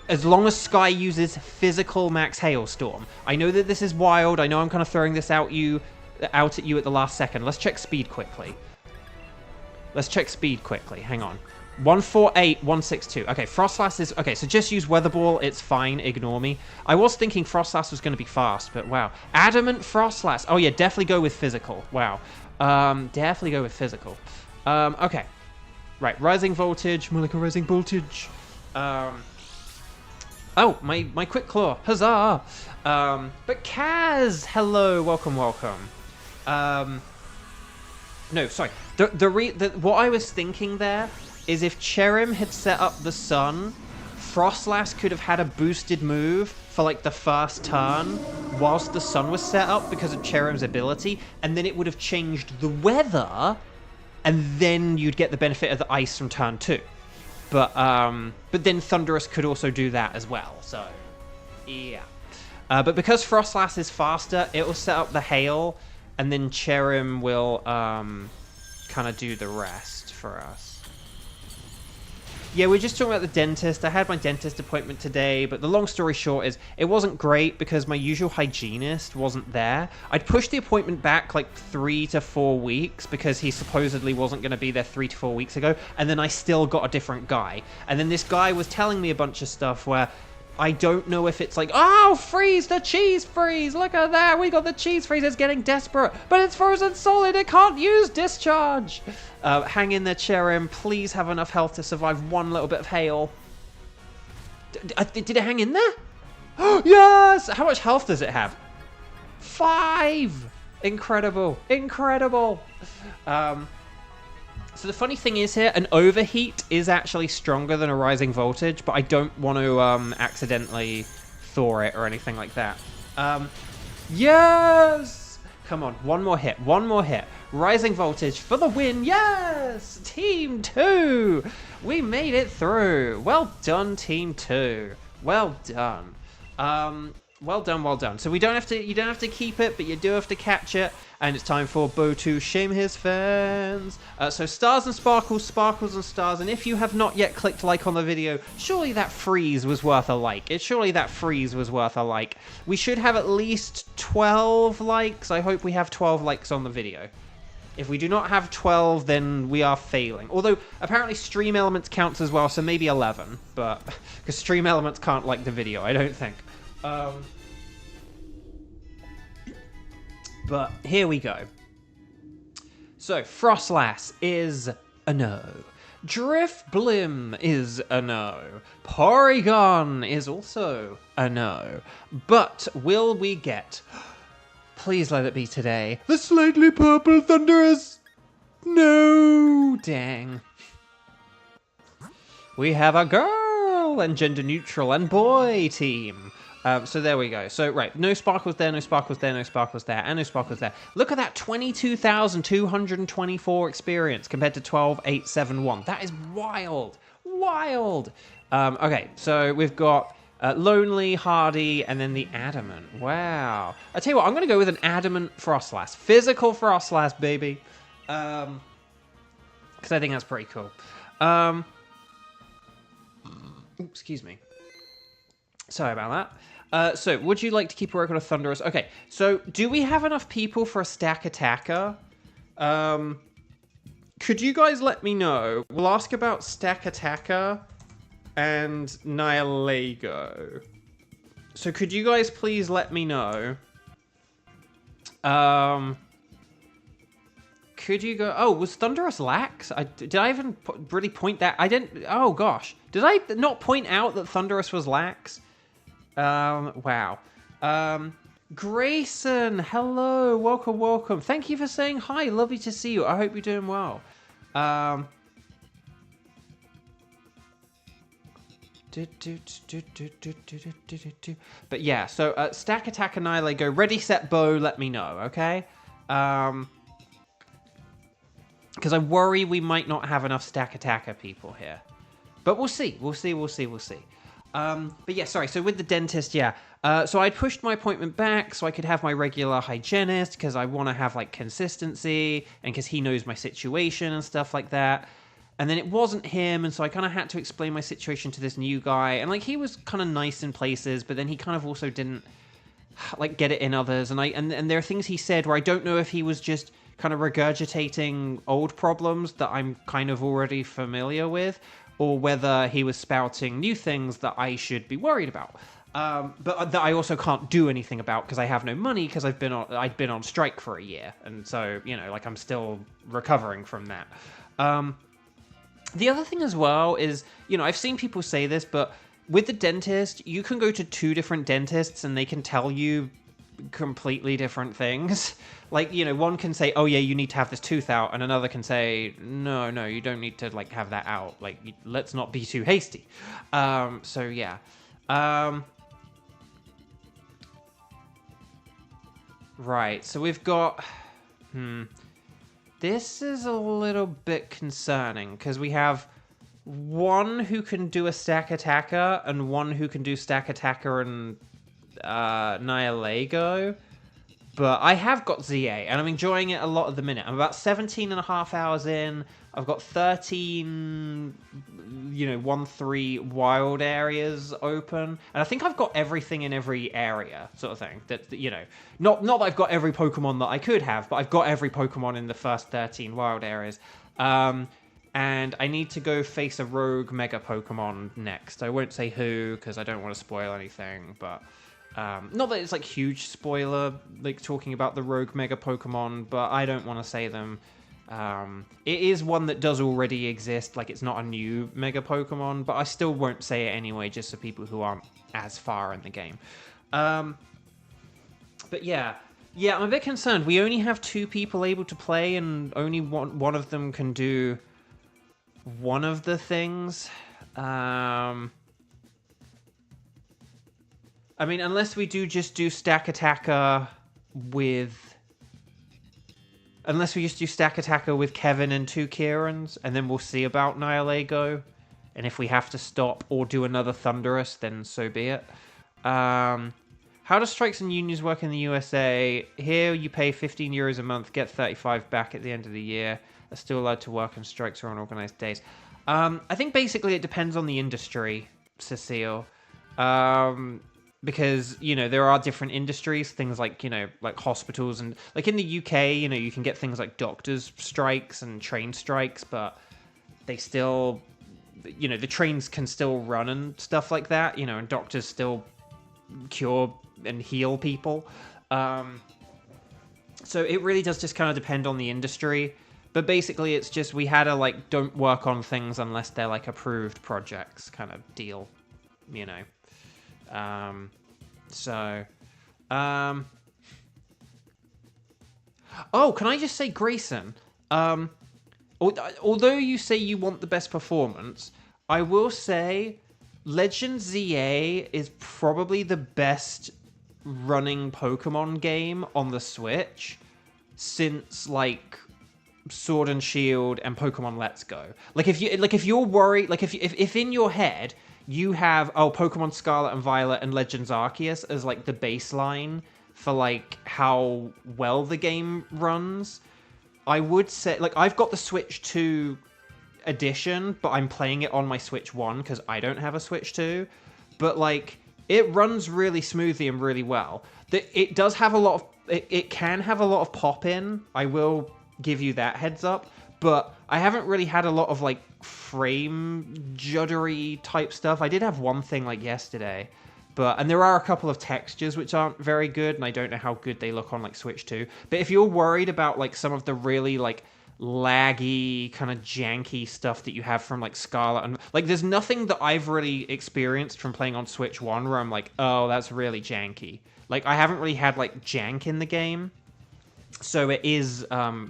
As long as Sky uses Physical Max Hailstorm. I know that this is wild. I know I'm kind of throwing this out at you at the last second. Let's check speed quickly. Hang on. 148, 162. Okay, Frostlass is... Okay, so just use Weather Ball. It's fine. Ignore me. I was thinking Frostlass was going to be fast, but wow. Adamant Frostlass. Oh, yeah, definitely go with Physical. Wow. Definitely go with Physical. Okay. Right, Rising Voltage. More like a Rising Voltage. Oh, my Quick Claw. Huzzah! But Kaz! Hello, welcome. No, sorry. What I was thinking there is if Cherim had set up the sun, Frostlass could have had a boosted move for like the first turn whilst the sun was set up because of Cherim's ability, and then it would have changed the weather, and then you'd get the benefit of the ice from turn 2. But then Thunderous could also do that as well, so yeah. But because Frostlass is faster, it will set up the hail, and then Cherim will kind of do the rest for us. Yeah, we're just talking about the dentist. I had my dentist appointment today, but the long story short is it wasn't great because my usual hygienist wasn't there. I'd pushed the appointment back like 3 to 4 weeks because he supposedly wasn't going to be there 3 to 4 weeks ago, and then I still got a different guy. And then this guy was telling me a bunch of stuff where I don't know if it's like, oh, freeze, the cheese freeze, look at that, we got the cheese freeze, it's getting desperate, but it's frozen solid, it can't use discharge. Hang in there, Cherim, please have enough health to survive one little bit of hail. Did it hang in there? Yes! How much health does it have? 5! Incredible, incredible. So the funny thing is here, an overheat is actually stronger than a rising voltage, but I don't want to accidentally Thor it or anything like that. Yes! Come on, one more hit, one more hit. Rising voltage for the win, yes! Team 2! We made it through. Well done, Team 2. Well done. Well done, well done. So you don't have to keep it, but you do have to catch it. And it's time for Bo to shame his fans. So stars and sparkles, sparkles and stars. And if you have not yet clicked like on the video, surely that freeze was worth a like. Surely that freeze was worth a like. We should have at least 12 likes. I hope we have 12 likes on the video. If we do not have 12, then we are failing. Although, apparently Stream Elements counts as well, so maybe 11. But, because Stream Elements can't like the video, I don't think. But here we go. So, Frostlass is a no. Driftblim is a no. Porygon is also a no. But will we get... Please let it be today. The slightly purple Thunderous. No, dang. We have a girl and gender neutral and boy team. So there we go. So, right, no sparkles there, no sparkles there, no sparkles there, and no sparkles there. Look at that, 22,224 experience compared to 12,871. That is wild. Wild. Okay, so we've got Lonely, Hardy, and then the Adamant. Wow. I tell you what, I'm going to go with an Adamant Frostlass. Physical Frostlass, baby. Because I think that's pretty cool. Excuse me. Sorry about that. So, would you like to keep a record of Thunderous? Okay, so do we have enough people for a stack attacker? Could you guys let me know? We'll ask about stack attacker and Nihilego. So could you guys please let me know? Could you go... Oh, was Thunderous lax? Did I even really point that? I didn't... Oh, gosh. Did I not point out that Thunderous was lax? Wow. Grayson, hello. Welcome, welcome. Thank you for saying hi. Lovely to see you. I hope you're doing well. But yeah, so stack attack annihilate, go ready set bow, let me know, okay? Because I worry we might not have enough stack attacker people here. But we'll see, we'll see. But yeah, sorry, so with the dentist, yeah. So I pushed my appointment back so I could have my regular hygienist because I want to have like consistency and because he knows my situation and stuff like that. And then it wasn't him, and so I kind of had to explain my situation to this new guy. And, like, he was kind of nice in places, but then he kind of also didn't, like, get it in others. And there are things he said where I don't know if he was just kind of regurgitating old problems that I'm kind of already familiar with, or whether he was spouting new things that I should be worried about. But that I also can't do anything about because I have no money because I'd been on strike for a year. And so, you know, like, I'm still recovering from that. The other thing as well is, you know, I've seen people say this, but with the dentist, you can go to 2 different dentists and they can tell you completely different things. Like, you know, one can say, oh yeah, you need to have this tooth out, and another can say, no, you don't need to, like, have that out. Like, let's not be too hasty. So yeah. Right, so we've got... This is a little bit concerning, because we have one who can do a stack attacker, and one who can do stack attacker and Nihilego. But I have got ZA, and I'm enjoying it a lot at the minute. I'm about 17 and a half hours in. I've got 13, 1-3 wild areas open. And I think I've got everything in every area, sort of thing. That, not that I've got every Pokemon that I could have, but I've got every Pokemon in the first 13 wild areas. And I need to go face a rogue Mega Pokemon next. I won't say who, because I don't want to spoil anything, but... not that it's like huge spoiler, like talking about the rogue Mega Pokemon, but I don't want to say them. It is one that does already exist, like it's not a new Mega Pokemon, but I still won't say it anyway, just for people who aren't as far in the game. But yeah, I'm a bit concerned. We only have 2 people able to play, and only one of them can do one of the things. I mean, unless we just do stack attacker with... Unless we just do stack attacker with Kevin and 2 Kierans, and then we'll see about Nihilego. And if we have to stop or do another Thunderous, then so be it. How do strikes and unions work in the USA? Here you pay €15 a month, get 35 back at the end of the year. Are still allowed to work on strikes or on organized days. I think basically it depends on the industry, Cecile. Because, there are different industries, things like, like hospitals, and like in the UK, you can get things like doctors' strikes and train strikes, but they still, the trains can still run and stuff like that, and doctors still cure and heal people. So it really does just kind of depend on the industry. But basically it's just we had a, don't work on things unless they're, approved projects kind of deal, Oh, can I just say, Grayson, although you say you want the best performance, I will say Legend ZA is probably the best running Pokemon game on the Switch since, Sword and Shield and Pokemon Let's Go. If you're worried, if in your head you have Pokemon Scarlet and Violet and Legends Arceus as the baseline for how well the game runs, I would say I've got the Switch 2 edition, but I'm playing it on my Switch 1 because I don't have a Switch 2. But it runs really smoothly and really well. It does have a lot of it can have a lot of pop in. I will give you that heads up, but I haven't really had a lot of frame juddery type stuff. I did have one thing yesterday, and there are a couple of textures which aren't very good, and I don't know how good they look on Switch 2. But if you're worried about some of the really laggy kind of janky stuff that you have from Scarlet and there's nothing that I've really experienced from playing on Switch 1 where I'm oh, that's really janky. I haven't really had jank in the game. So it is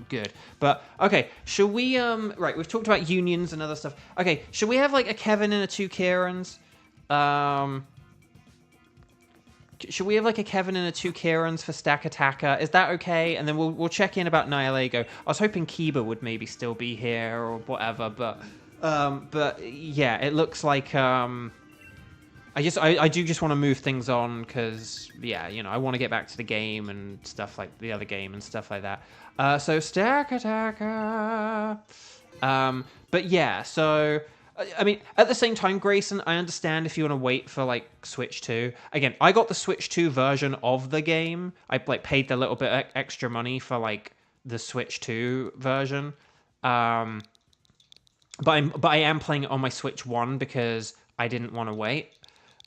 good. But, okay, shall we... right, we've talked about unions and other stuff. Okay, shall we have, a Kevin and a 2 Kierans? Should we have, a Kevin and a 2 Kierans for stack attacker? Is that okay? And then we'll check in about Nihilego. I was hoping Kiba would maybe still be here or whatever, but yeah, it looks like... I do just want to move things on because, yeah, I want to get back to the game and stuff the other game and stuff like that. So, stack attacker. But yeah, so, I mean, at the same time, Grayson, I understand if you want to wait for, Switch 2. Again, I got the Switch 2 version of the game. I, paid the little bit extra money for, the Switch 2 version. But I am playing it on my Switch 1 because I didn't want to wait.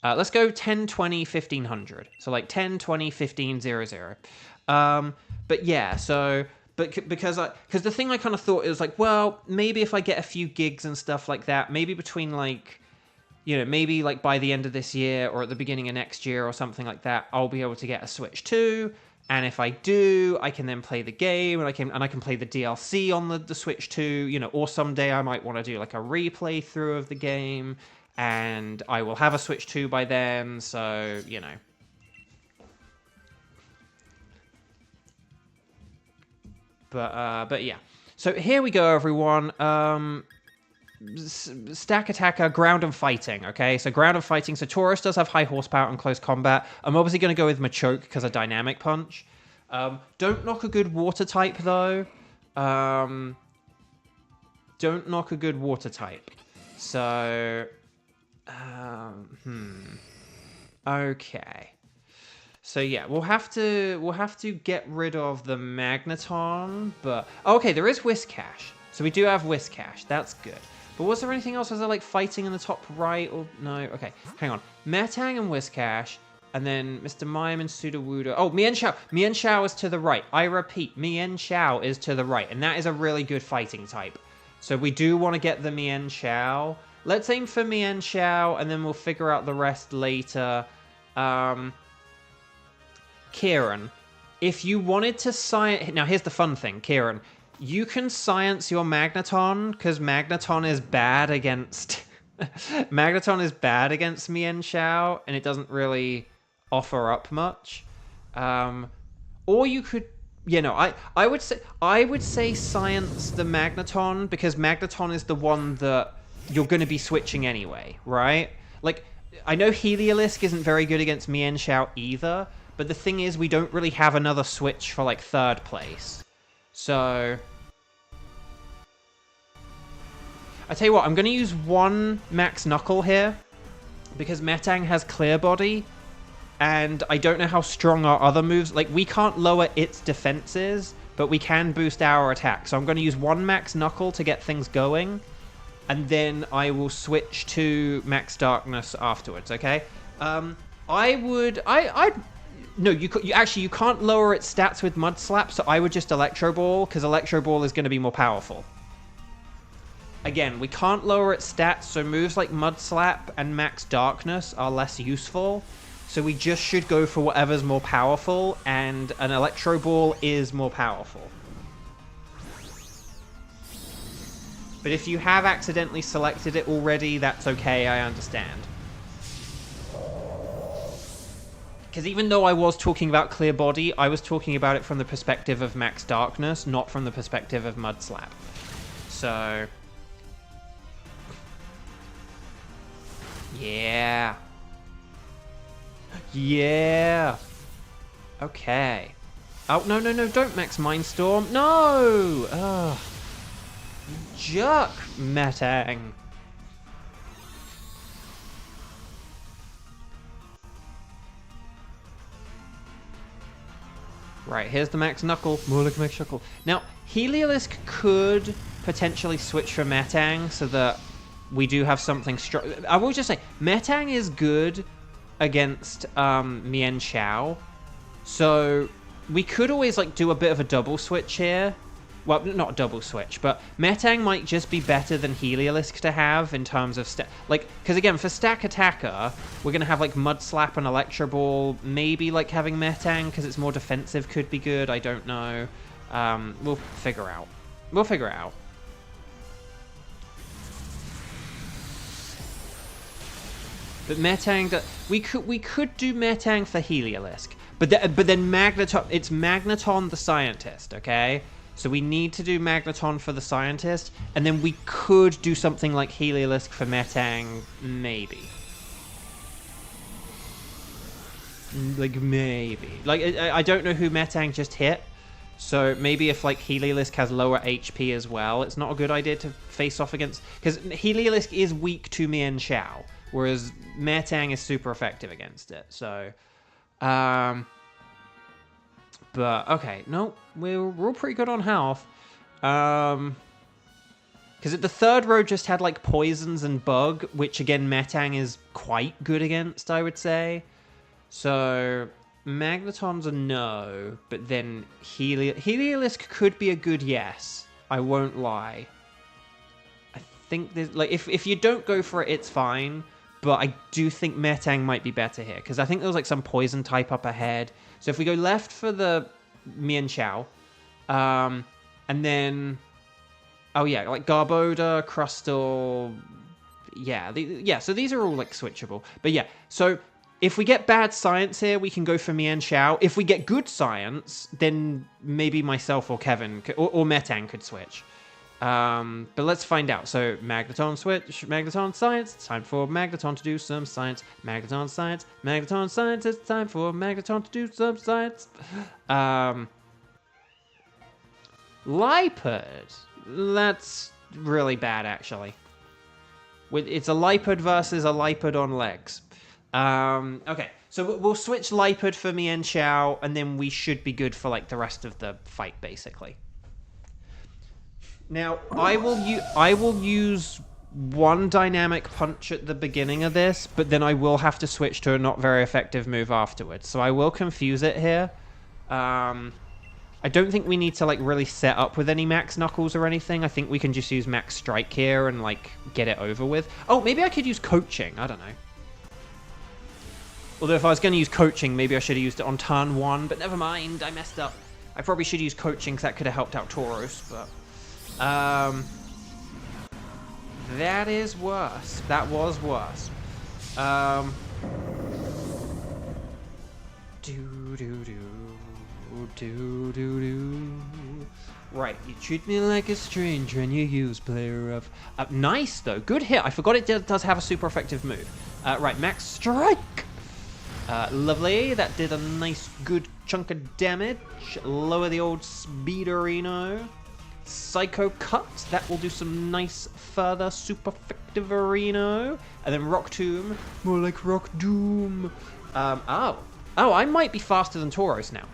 Let's go 10, 20, 1500. So 10, 20, 15, 00. But yeah, so because the thing I kind of thought is well, maybe if I get a few gigs and stuff like that, maybe between you know, maybe like by the end of this year or at the beginning of next year or something like that, I'll be able to get a Switch 2. And if I do, I can then play the game, and I can play the DLC on the Switch 2, you know, or someday I might want to do like a replay through of the game, and I will have a Switch 2 by then, so, you know. But yeah. So here we go, everyone. Stack Attacker, Ground and Fighting, okay? So Ground and Fighting. So Taurus does have high horsepower and close combat. I'm obviously going to go with Machoke because of Dynamic Punch. Don't knock a good Water type, though. Don't knock a good Water type. So... Okay. So yeah, we'll have to get rid of the Magneton, but... Okay, there is Whiscash. So we do have Whiscash. That's good. But was there anything else? Was there like fighting in the top right? Or no? Okay, hang on. Metang and Whiscash, and then Mr. Mime and Sudowoodo. Oh, Mienshao. Mienshao is to the right. I repeat, Mienshao is to the right, and that is a really good fighting type. So we do want to get the Mienshao. Let's aim for Mienshao, and then we'll figure out the rest later. Kieran, if you wanted to science... Now, here's the fun thing, Kieran. You can science your Magneton, because Magneton is bad against... Magneton is bad against Mienshao, and it doesn't really offer up much. Or you could... You know, I would say science the Magneton, because Magneton is the one that you're going to be switching anyway, right? Like, I know Heliolisk isn't very good against Mienshao either, but the thing is, we don't really have another switch for, like, third place. So... I tell you what, I'm going to use one Max Knuckle here, because Metang has Clear Body, and I don't know how strong our other moves... Like, we can't lower its defenses, but we can boost our attack. So I'm going to use one Max Knuckle to get things going, and then I will switch to Max Darkness afterwards, okay? No, you can't lower its stats with Mud Slap, so I would just Electro Ball, because Electro Ball is going to be more powerful. Again, we can't lower its stats, so moves like Mud Slap and Max Darkness are less useful. So we just should go for whatever's more powerful, and an Electro Ball is more powerful. But if you have accidentally selected it already, that's okay, I understand. Because even though I was talking about Clear Body, I was talking about it from the perspective of Max Darkness, not from the perspective of Mud Slap. So... Yeah. Yeah. Okay. Oh, no, don't Max Mindstorm. No! Ugh. Jerk, Metang. Right, here's the Max Knuckle. More like Max Knuckle. Now, Heliolisk could potentially switch for Metang so that we do have something strong. I will just say, Metang is good against Mienshao. So we could always like do a bit of a double switch here. Well, not double switch, but Metang might just be better than Heliolisk to have in terms of... because again, for Stack Attacker, we're going to have like Mud Slap and Electro Ball. Maybe like having Metang, because it's more defensive, could be good. I don't know. We'll figure out. We'll figure it out. But Metang... We could do Metang for Heliolisk. But then Magneton... It's Magneton the Scientist, okay? So we need to do Magneton for the Scientist, and then we could do something like Heliolisk for Metang, maybe. Like, maybe. Like, I don't know who Metang just hit, so maybe if, like, Heliolisk has lower HP as well, it's not a good idea to face off against... Because Heliolisk is weak to Mienshao, whereas Metang is super effective against it, so... But, okay, no, we're all pretty good on health. Because the third row just had, like, Poisons and Bug, which, again, Metang is quite good against, I would say. So, Magneton's a no, but then Heliolisk could be a good yes. I won't lie. I think there's, like, if you don't go for it, it's fine. but I do think Metang might be better here, because I think there was like some poison type up ahead. So if we go left for the Mian Xiao, and then, oh yeah, like Garbodor, Crustle, yeah, so these are all like switchable. But yeah, so if we get bad science here, we can go for Mian Xiao. If we get good science, then maybe myself or Kevin or Metang could switch. But let's find out. So Magneton switch, Magneton science. It's time for Magneton to do some science. Magneton science, Magneton science. It's time for Magneton to do some science. Lipid. That's really bad, actually. It's a Lipid versus a Lipid on legs. Okay, so we'll switch Lipid for Mian Xiao, and then we should be good for like the rest of the fight, basically. Now, I will use one dynamic punch at the beginning of this, but then I will have to switch to a not very effective move afterwards. So I will confuse it here. I don't think we need to like really set up with any Max Knuckles or anything. I think we can just use Max Strike here and like get it over with. Oh, maybe I could use Coaching. I don't know. Although if I was going to use Coaching, maybe I should have used it on turn 1, but never mind. I messed up. I probably should use Coaching because that could have helped out Tauros, but... that is worse. That was worse. Right, you treat me like a stranger and you use player of... nice, though. Good hit. I forgot it does have a super effective move. Right, Max Strike. Lovely. That did a nice, good chunk of damage. Lower the old Speederino. Psycho Cut. That will do some nice further super effective-arino. And then Rock Tomb. More like Rock Doom. Oh, I might be faster than Tauros now.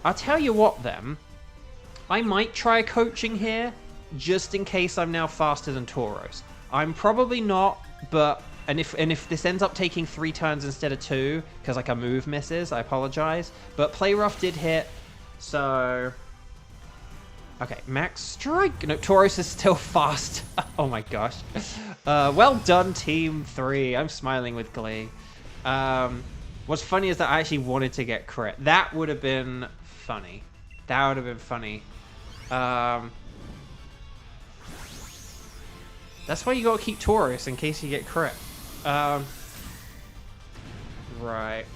I'll tell you what, then. I might try Coaching here, just in case I'm now faster than Tauros. I'm probably not, but... And if this ends up taking 3 turns instead of 2, because like a move misses, I apologize. But Play Rough did hit, so... Okay, Max Strike. No, Tauros is still fast. Oh my gosh. Well done, Team 3. I'm smiling with glee. What's funny is that I actually wanted to get crit. That would have been funny. That would have been funny. That's why you gotta keep Tauros in case you get crit. Right.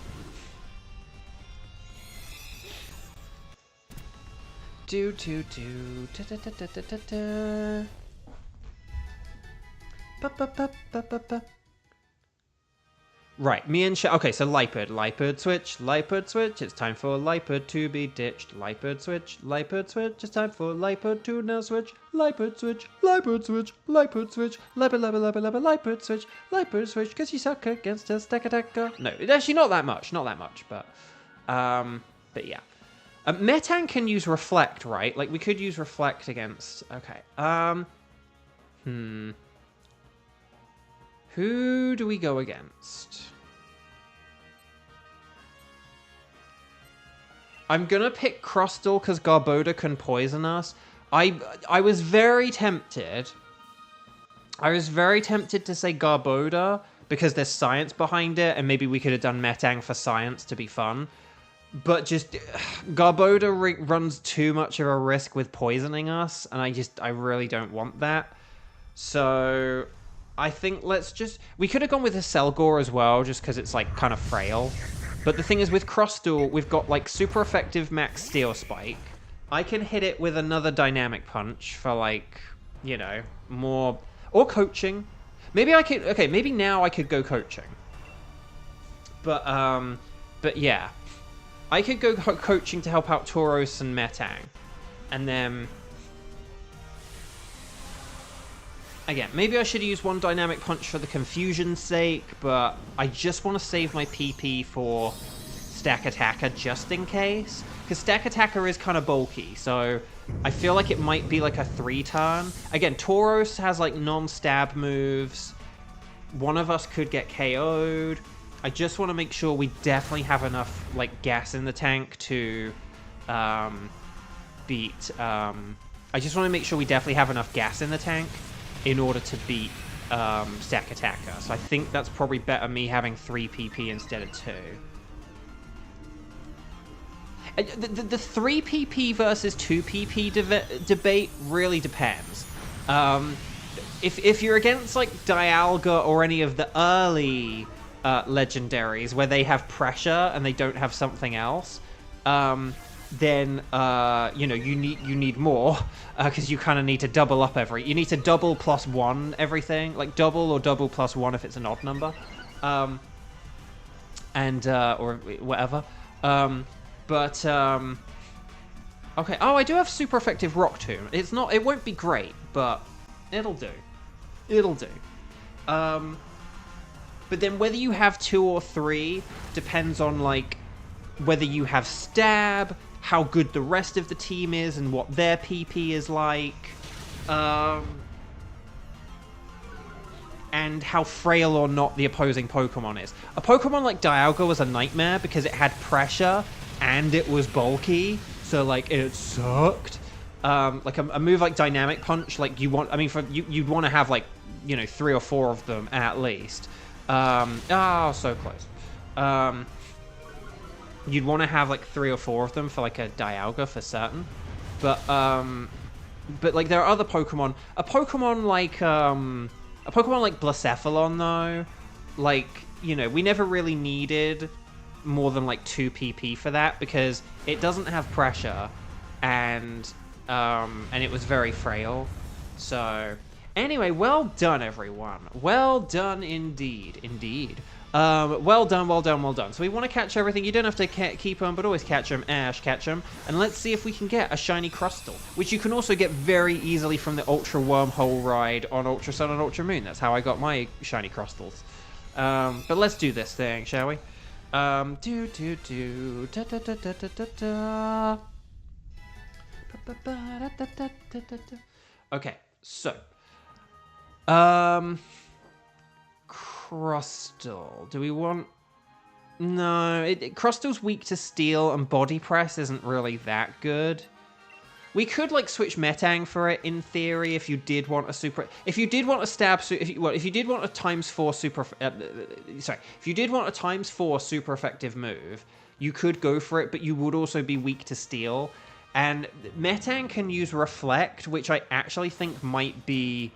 Do da da da da da da. Ba ba ba ba ba ba. Right, Mian Xiao. Okay, so Lipid switch, Lipid switch. It's time for Lipid to be ditched. Lipid switch, Lipid switch. It's time for Lipid to now switch. Lipid switch, Lipid switch, Lipid switch, Lipid switch, Lipid switch. Because you suck against a stack attacker. No, it's actually not that much, but yeah. Metang can use Reflect, right? Like we could use Reflect against. Okay. Who do we go against? I'm gonna pick Crustle because Garbodor can poison us. I was very tempted. I was very tempted to say Garbodor because there's science behind it, and maybe we could have done Metang for science to be fun. But just Garbodor runs too much of a risk with poisoning us, and I really don't want that. So I think we could have gone with a Selgor as well, just because it's like kind of frail. But the thing is, with Crustle, we've got like super effective Max Steel Spike. I can hit it with another Dynamic Punch for like, you know, more, or Coaching. Maybe I could. Okay, maybe now I could go Coaching. But yeah, I could go Coaching to help out Tauros and Metang, and then. Again, maybe I should use one Dynamic Punch for the confusion's sake, but I just want to save my PP for Stack Attacker just in case. Because Stack Attacker is kind of bulky, so I feel like it might be like a 3-turn. Again, Tauros has like non-stab moves. One of us could get KO'd. I just want to make sure we definitely have enough like gas in the tank to beat... I just want to make sure we definitely have enough gas in the tank in order to beat stack attacker. So I think that's probably better me having 3 PP instead of 2. The 3 PP versus 2 PP debate really depends. If you're against like Dialga or any of the early legendaries where they have pressure and they don't have something else, then you know, you need more because you kind of need to double up you need to double plus 1 everything, like double or double plus 1 if it's an odd number, and or whatever. Okay. Oh, I do have super effective Rock Tomb. It won't be great, but it'll do. It'll do. But then whether you have 2 or 3 depends on like whether you have stab, how good the rest of the team is, and what their PP is like, and how frail or not the opposing Pokemon is. A Pokemon like Dialga was a nightmare because it had pressure and it was bulky, so like it sucked. Like a move like Dynamic Punch, like you'd want to have like, you know, 3 or 4 of them at least. So close. You'd want to have like 3 or 4 of them for like a Dialga for certain, but like there are other Pokemon. A Pokemon like Blacephalon though, like, you know, we never really needed more than like 2 PP for that because it doesn't have pressure, and it was very frail. So anyway, well done everyone. Well done indeed. Well done. So we want to catch everything. You don't have to keep them, but always catch them. Ash, catch them. And let's see if we can get a shiny Crustle, which you can also get very easily from the Ultra Wormhole ride on Ultra Sun and Ultra Moon. That's how I got my shiny Crustals. But let's do this thing, shall we? Okay, so. Crustle. Do we want... No, Crustal's weak to Steel, and Body Press isn't really that good. We could, like, switch Metang for it, in theory, if you did want a super... If you did want a stab... If you did want a ×4 super... if you did want a ×4 super effective move, you could go for it, but you would also be weak to Steel. And Metang can use Reflect, which I actually think might be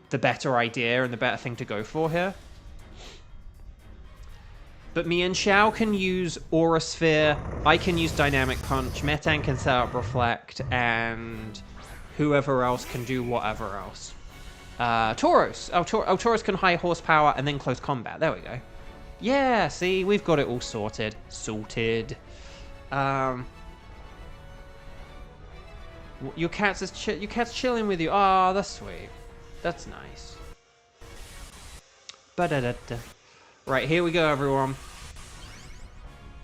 the better idea and the better thing to go for here. But me and Xiao can use Aura Sphere, I can use Dynamic Punch, Metang can set up Reflect, and whoever else can do whatever else. Tauros! Tauros can high horsepower and then close combat. There we go. Yeah, see, we've got it all sorted. Your cat's chilling with you. Oh, that's sweet. That's nice. Ba-da-da-da. Right, here we go, everyone.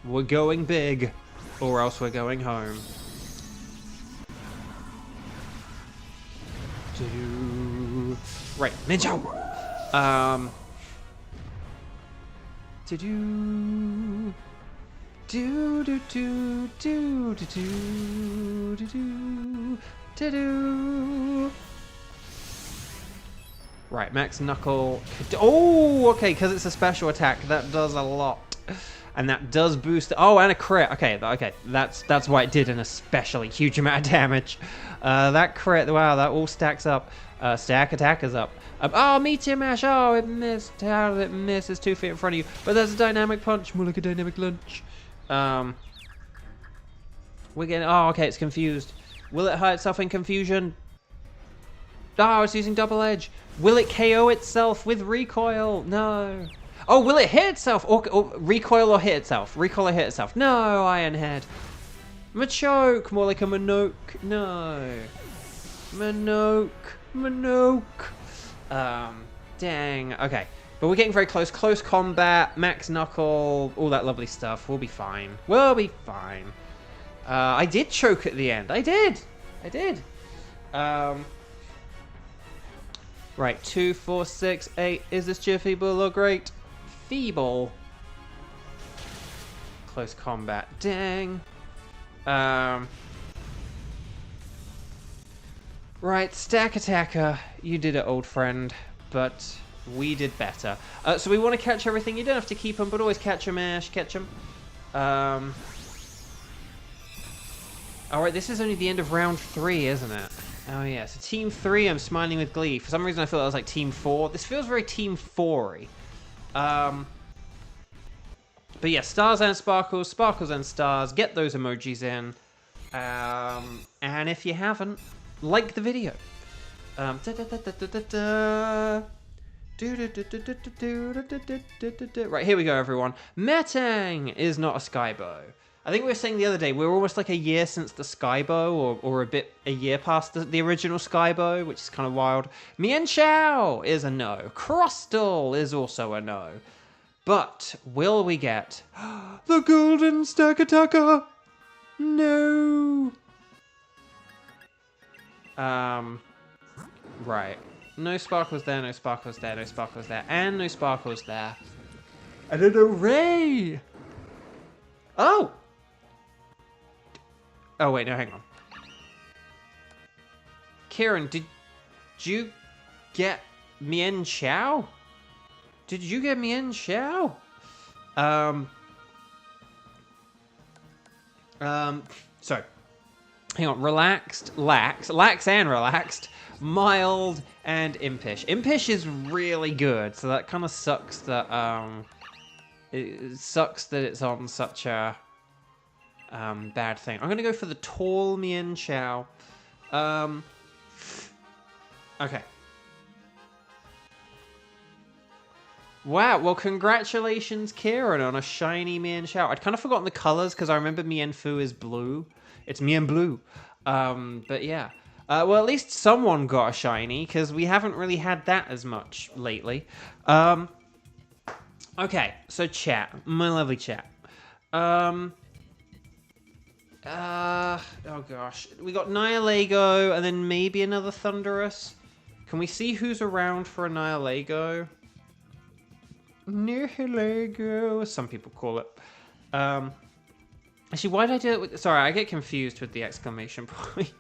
We're going big, or else we're going home. Right, Ninja! Right, Max Knuckle. Oh, okay, because it's a special attack. That does a lot. And that does boost... Oh, and a crit. Okay, that's why it did an especially huge amount of damage. That crit, wow, that all stacks up. Stack attack is up. Oh, Meteor Mash. Oh, it missed. How did it miss? It's 2 feet in front of you. But there's a Dynamic Punch. More like a Dynamic Lunch. We're getting... Oh, okay, it's confused. Will it hurt itself in confusion? Oh, it's using Double Edge. Will it KO itself with Recoil? No. Oh, will it hit itself? Or Recoil or hit itself? Recoil or hit itself? No, Iron Head. Machoke. More like a Manoke. No. Manoke. Dang. Okay. But we're getting very close. Close combat, Max Knuckle, all that lovely stuff. We'll be fine. We'll be fine. I did choke at the end. I did. Right, 2, 4, 6, 8. Is this cheer feeble or great? Feeble. Close combat. Dang. Right, Stack Attacker. You did it, old friend. but we did better. So we want to catch everything. You don't have to keep them, but always catch them, Ash. Catch them. Alright, this is only the end of round 3, isn't it? Oh yeah, so Team 3, I'm smiling with glee. For some reason I feel that was like Team 4. This feels very Team 4-y. But yeah, stars and sparkles, sparkles and stars. Get those emojis in. And if you haven't, like the video. Right, here we go, everyone. Metang is not a Skybow. I think we were saying the other day, we're almost like a year since the Skybow, or a year past the original Skybow, which is kind of wild. Mienshao is a no. Crustal is also a no. But will we get the golden stack attacker? No. Right. No sparkles there, no sparkles there, no sparkles there, and no sparkles there. And an array! Oh! Oh, wait, no, hang on. Kieran, did you get Mienshao? Did you get Mienshao? Sorry. Hang on, relaxed, lax and relaxed, mild, and impish. Impish is really good, so that kind of sucks that, it sucks that it's on such a, bad thing. I'm gonna go for the tall Mienshao. Okay. Wow, well, congratulations, Kieran, on a shiny Mienshao. I'd kind of forgotten the colors, because I remember Mienfoo is blue. It's Mien Blue. But yeah. Well, at least someone got a shiny, because we haven't really had that as much lately. Okay, so chat. My lovely chat. Oh gosh. We got Nihilego, and then maybe another Thunderous. Can we see who's around for a Nihilego? Nihilego, as some people call it. Actually, why did I do it with... Sorry, I get confused with the exclamation point.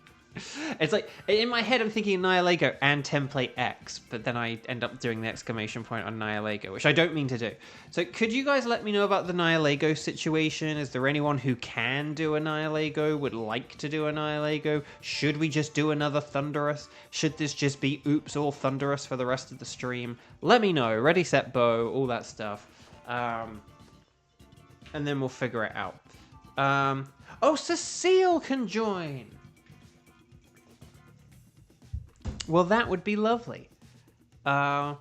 It's like, in my head I'm thinking Nihilego and Template X, but then I end up doing the exclamation point on Nihilego, which I don't mean to do. So could you guys let me know about the Nihilego situation? Is there anyone who can do a Nihilego, would like to do a Nihilego? Should we just do another Thunderous? Should this just be oops, all Thunderous for the rest of the stream? Let me know. Ready, set, bow, all that stuff. And then we'll figure it out. Oh, Cecile can join! Well, that would be lovely. Okay,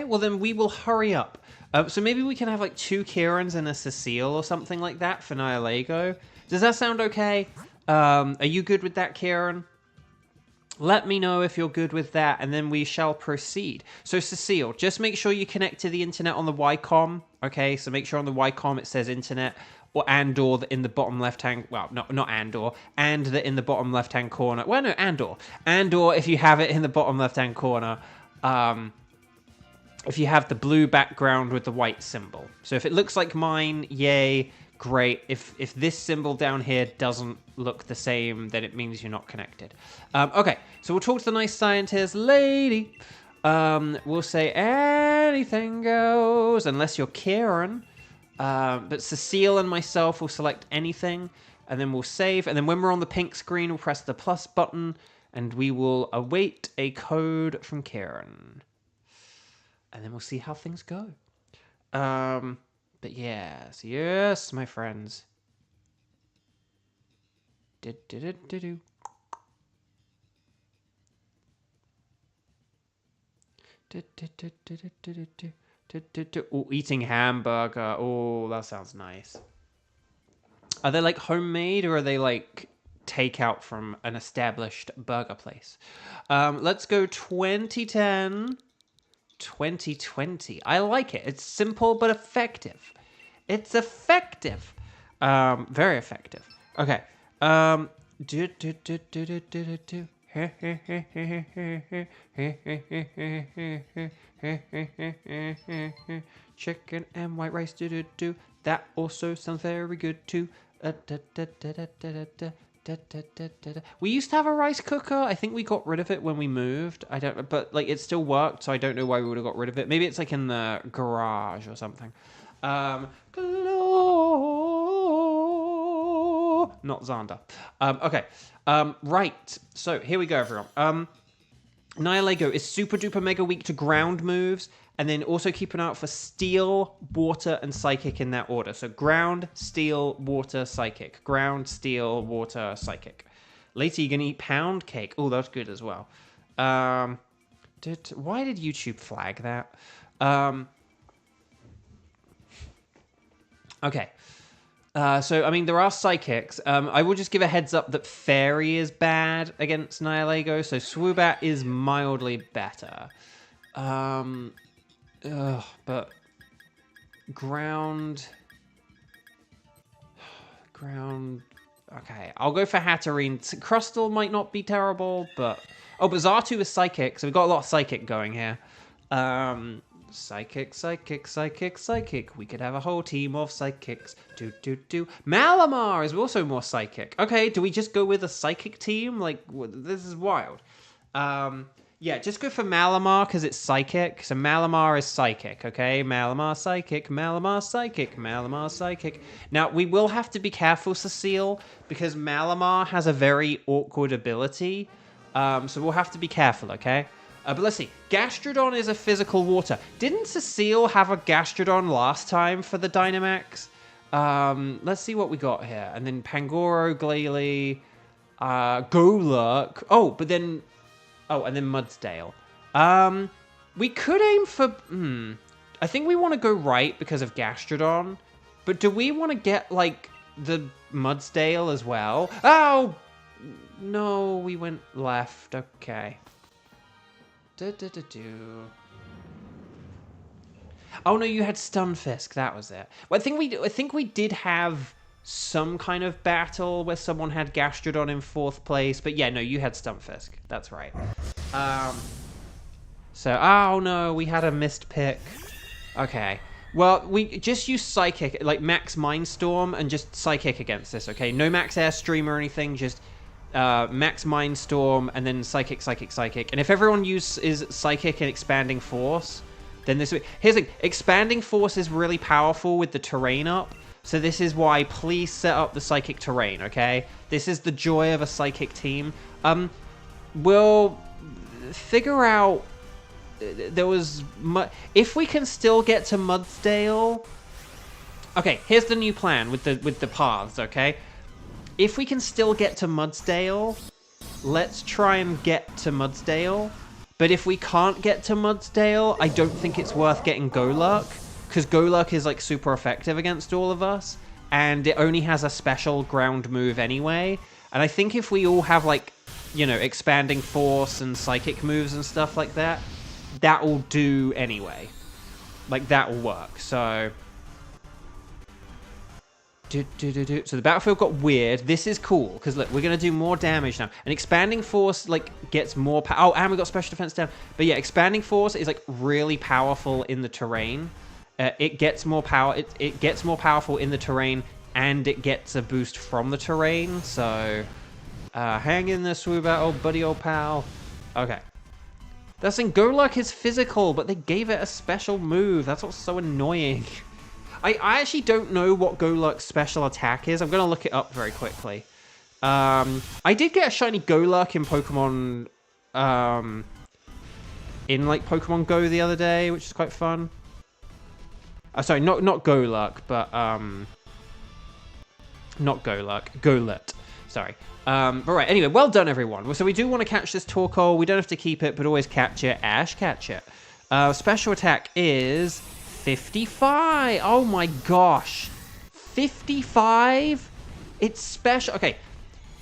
well then we will hurry up. So maybe we can have like 2 Kierans and a Cecile or something like that for Nihilego. Does that sound okay? Are you good with that, Kieran? Let me know if you're good with that, and then we shall proceed. So Cecile, just make sure you connect to the internet on the Ycom. Okay, so make sure on the Ycom it says internet. Or and/or in the bottom left-hand... Well, not and/or. And that in the bottom left-hand corner. Well, no, and/or. And/or if you have it in the bottom left-hand corner. If you have the blue background with the white symbol. So if it looks like mine, yay, great. If this symbol down here doesn't look the same, then it means you're not connected. Okay, so we'll talk to the nice scientist lady. We'll say anything goes, unless you're Kieran. But Cecile and myself will select anything, and then we'll save. And then when we're on the pink screen, we'll press the plus button, and we will await a code from Kieran. And then we'll see how things go. But yes, my friends. Do. Oh, eating hamburger. Oh, that sounds nice. Are they like homemade, or are they like takeout from an established burger place? Let's go 2010, 2020. I like it. It's simple but effective. It's effective. Very effective. Okay. Chicken and white rice, That also sounds very good too. We used to have a rice cooker. I think we got rid of it when we moved. I don't know, but like it still worked, so I don't know why we would have got rid of it. Maybe it's like in the garage or something. Not Xander. Okay. Right. So here we go, everyone. Nihilego is super duper mega weak to ground moves, and then also keep an eye out for steel, water, and psychic in that order. So ground, steel, water, psychic. Ground, steel, water, psychic. Later, you're gonna eat pound cake. Oh, that's good as well. Why did YouTube flag that? Okay. So, I mean, there are psychics. I will just give a heads up that Fairy is bad against Nihilego, so Swoobat is mildly better. But Ground... Okay, I'll go for Hatterene. Crustle might not be terrible, but... Oh, but Xatu is psychic, so we've got a lot of psychic going here. Psychic. We could have a whole team of psychics. Malamar is also more psychic. Okay, do we just go with a psychic team? Like, this is wild. Yeah, just go for Malamar because it's psychic. So Malamar is psychic, okay? Malamar psychic. Now, we will have to be careful, Cecile, because Malamar has a very awkward ability. So we'll have to be careful, okay? But let's see. Gastrodon is a physical water. Didn't Cecile have a Gastrodon last time for the Dynamax? Let's see what we got here. And then Pangoro, Glalie, Golurk. Oh, but then... Oh, and then Mudsdale. We could aim for... I think we want to go right because of Gastrodon. But do we want to get, like, the Mudsdale as well? Oh! No, we went left. Okay. Oh no, you had Stunfisk. That was it. Well, I think we did have some kind of battle where someone had Gastrodon in 4th place, but yeah, no, you had Stunfisk. That's right. So, oh no, we had a missed pick. Okay. Well, we just use Psychic, like Max Mindstorm, and just Psychic against this, okay? No Max Airstream or anything, just Max Mindstorm, and then Psychic. And if everyone is Psychic and Expanding Force, then this... Here's the thing. Expanding Force is really powerful with the terrain up, so this is why please set up the Psychic terrain, okay? This is the joy of a Psychic team. We'll figure out... There was... If we can still get to Mudsdale... Okay, here's the new plan with the paths, okay? If we can still get to Mudsdale, let's try and get to Mudsdale. But if we can't get to Mudsdale, I don't think it's worth getting Golurk, because Golurk is, like, super effective against all of us, and it only has a special ground move anyway. And I think if we all have, like, you know, Expanding Force and Psychic moves and stuff like that, that will do anyway. Like, that will work, so... So the battlefield got weird. This is cool, because look, we're going to do more damage now. And Expanding Force, like, gets more power. Oh, and we got Special Defense down. But yeah, Expanding Force is, like, really powerful in the terrain. It gets more power. It gets more powerful in the terrain, and it gets a boost from the terrain. So, hang in there, Swoobat, old buddy, old pal. Okay. That's in Golurk is physical, but they gave it a special move. That's what's so annoying. I actually don't know what Golurk's special attack is. I'm going to look it up very quickly. I did get a shiny Golurk in Pokemon... in, like, Pokemon Go the other day, which is quite fun. Sorry, not Golurk, but... not Golurk. Golett. Sorry. But right, anyway, well done, everyone. So we do want to catch this Torkoal. We don't have to keep it, but always catch it. Ash, catch it. Special attack is... 55! Oh my gosh. 55? It's special. Okay,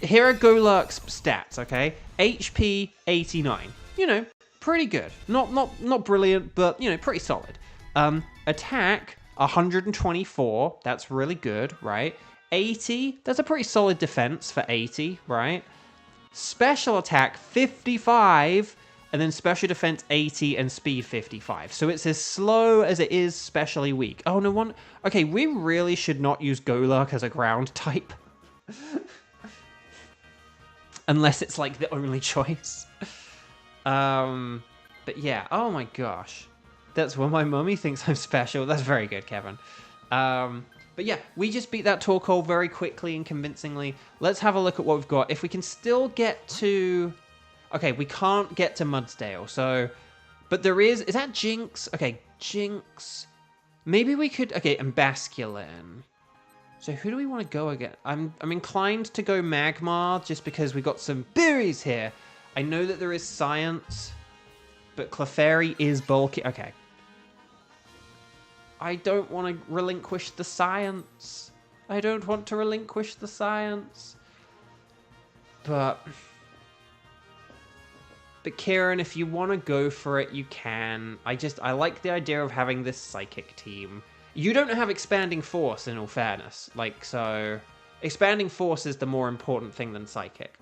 here are Golurk's stats, okay? HP 89. You know, pretty good. Not brilliant, but, you know, pretty solid. Attack 124. That's really good, right? 80. That's a pretty solid defense for 80, right? Special attack 55. And then special defense 80 and speed 55. So it's as slow as it is specially weak. Oh, no one... Okay, we really should not use Golurk as a ground type. unless it's like the only choice. But yeah, oh my gosh. That's when my mummy thinks I'm special. That's very good, Kevin. But yeah, we just beat that Torkoal very quickly and convincingly. Let's have a look at what we've got. If we can still get to... Okay, we can't get to Mudsdale, so... But there is... Is that Jinx? Okay, Jinx. Maybe we could... Okay, and Basculin. So who do we want to go again? I'm inclined to go Magmar, just because we got some berries here. I know that there is Science, but Clefairy is bulky. Okay. I don't want to relinquish the Science. I don't want to relinquish the Science. But Kieran, if you want to go for it, you can. I like the idea of having this Psychic team. You don't have Expanding Force, in all fairness. Like, so... Expanding Force is the more important thing than Psychic.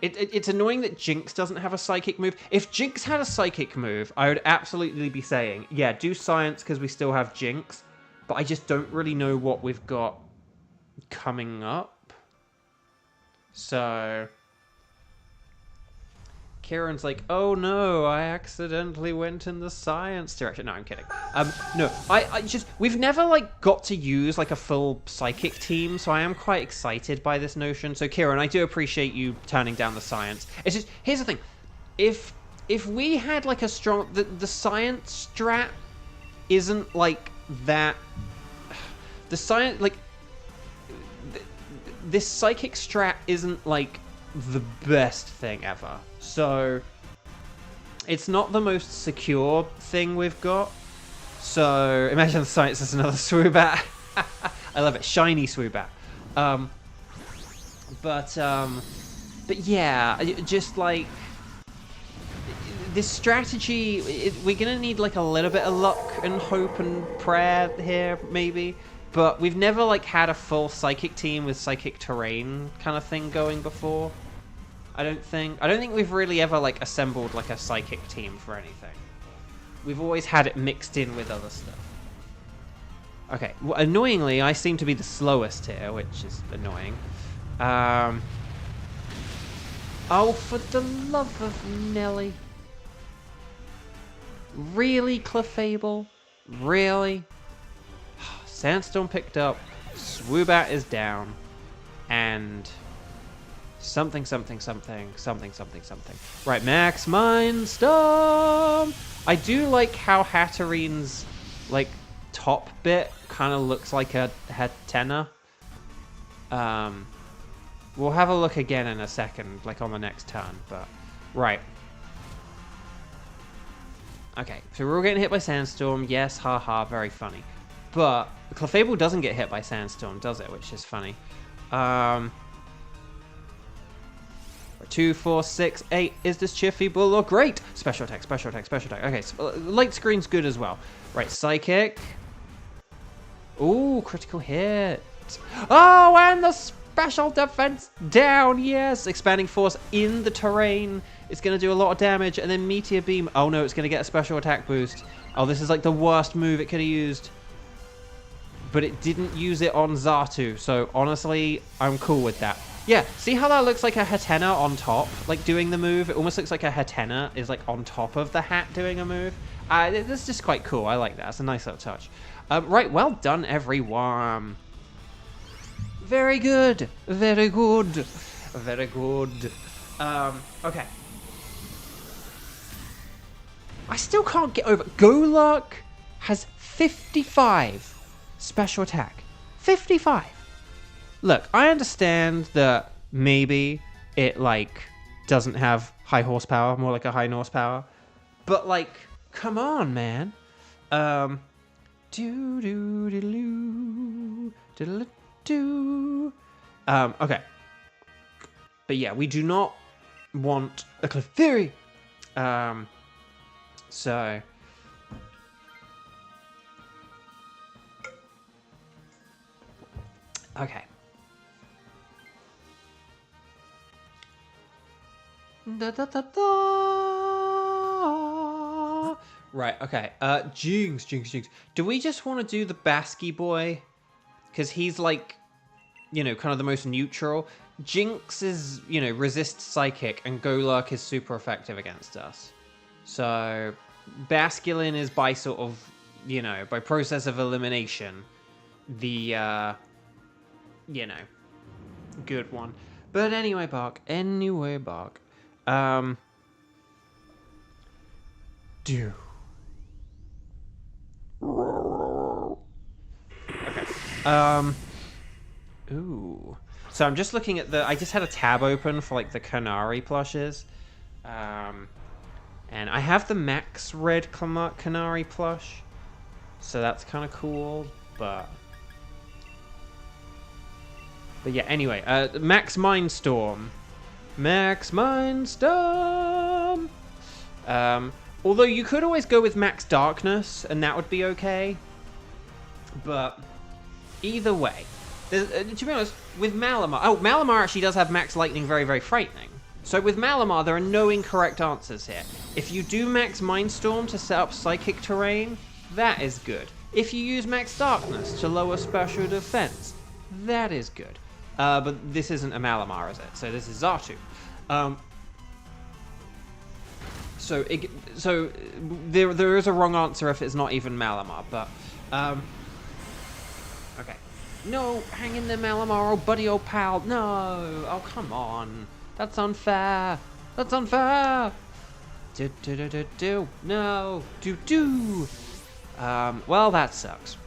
It's annoying that Jinx doesn't have a Psychic move. If Jinx had a Psychic move, I would absolutely be saying, yeah, do Science because we still have Jinx. But I just don't really know what we've got coming up. So... Kieran's like, oh no, I accidentally went in the Science direction. No, I'm kidding. No, we've never, like, got to use, like, a full Psychic team, so I am quite excited by this notion. So, Kieran, I do appreciate you turning down the Science. It's just, here's the thing. If we had, like, a strong... The Science strat isn't, like, that... The Science, like... This Psychic strat isn't, like, the best thing ever. So, it's not the most secure thing we've got. So, imagine the Science is another Swoobat. I love it. Shiny Swoobat. But yeah, just like... This strategy, we're going to need like a little bit of luck and hope and prayer here, maybe. But we've never like had a full Psychic team with Psychic terrain kind of thing going before. I don't think we've really ever like assembled like a Psychic team for anything. We've always had it mixed in with other stuff. Okay, well, annoyingly, I seem to be the slowest here, which is annoying. Oh, for the love of Nelly. Really, Clefable? Really? Sandstorm picked up, Swoobat is down, and something. Right, Max Mindstorm! I do like how Hatterene's, like, top bit kind of looks like a Hatena. We'll have a look again in a second, like on the next turn, but... Right. Okay, so we're all getting hit by Sandstorm. Yes, haha, very funny. But Clefable doesn't get hit by Sandstorm, does it? Which is funny. 2, 4, 6, 8. Is this cheerfeeble or great? Special attack. Okay, so light screen's good as well. Right, Psychic. Ooh, critical hit. Oh, and the special defense down. Yes, Expanding Force in the terrain. It's going to do a lot of damage. And then Meteor Beam. Oh no, it's going to get a special attack boost. Oh, this is like the worst move it could have used. But it didn't use it on Xatu, so honestly, I'm cool with that. Yeah, see how that looks like a Hatena on top, like doing the move? It almost looks like a Hatena is like on top of the hat doing a move. This is just quite cool. I like that. It's a nice little touch. Right, well done, everyone. Very good. Very good. Very good. Okay. I still can't get over... Golurk has 55 special attack. 55. Look, I understand that maybe it, like, doesn't have high horsepower, more like a high horsepower. But, like, come on, man. Okay. But yeah, we do not want a Clefairy. So... Okay. Right, okay. Jinx. Do we just want to do the Basky boy? Because he's like... you know, kind of the most neutral. Jinx is, you know, resists Psychic, and Golurk is super effective against us. So, Basculin is by sort of, you know, by process of elimination, the, you know, good one. But anyway, Bark. Do. Okay. Ooh. So I'm just looking at I just had a tab open for, like, the Canary plushes. And I have the Max Red Canary plush. So that's kind of cool, but yeah, anyway. Max Mindstorm. Although you could always go with Max Darkness, and that would be okay. But either way, to be honest, with Malamar... Oh, Malamar actually does have Max Lightning very, very frightening. So with Malamar, there are no incorrect answers here. If you do Max Mindstorm to set up Psychic terrain, that is good. If you use Max Darkness to lower special defense, that is good. But this isn't a Malamar, is it? So this is Xatu. So there is a wrong answer if it's not even Malamar, but... Okay. No, hang in there, Malamar, oh buddy, oh pal. No! Oh, come on. That's unfair. That's unfair! No! Well, that sucks.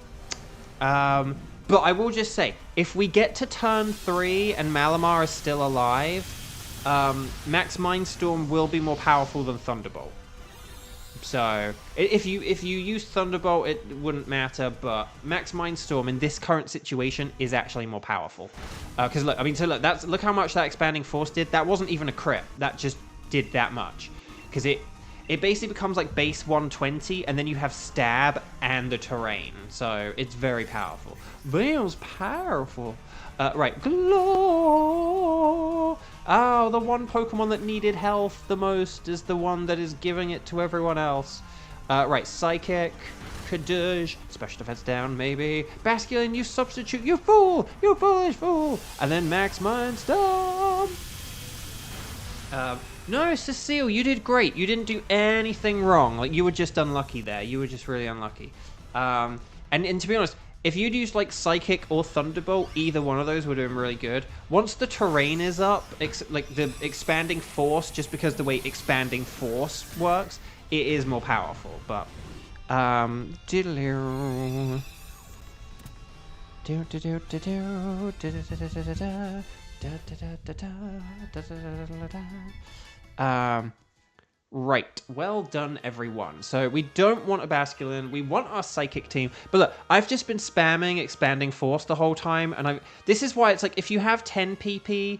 But I will just say, if we get to turn 3 and Malamar is still alive, Max Mindstorm will be more powerful than Thunderbolt. So, if you use Thunderbolt, it wouldn't matter, but Max Mindstorm in this current situation is actually more powerful. Because look, I mean, so look how much that Expanding Force did. That wasn't even a crit. That just did that much. Because it basically becomes like base 120, and then you have Stab and the Terrain. So, it's very powerful. Very powerful. Right. Glow! Oh, the one Pokemon that needed health the most is the one that is giving it to everyone else. Right, Psychic, Kadoosh, Special Defense down, maybe. Basculin, you substitute, you fool! You foolish fool! And then Max Mindstorm! No, Cecile, you did great. You didn't do anything wrong. Like, you were just unlucky there. You were just really unlucky. And to be honest, if you'd used, like, Psychic or Thunderbolt, either one of those would have been really good. Once the terrain is up, like, the Expanding Force, just because the way Expanding Force works, it is more powerful, but... Right, well done everyone. So we don't want a Basculin, we want our Psychic team. But look, I've just been spamming Expanding Force the whole time, and this is why it's like, if you have 10 PP,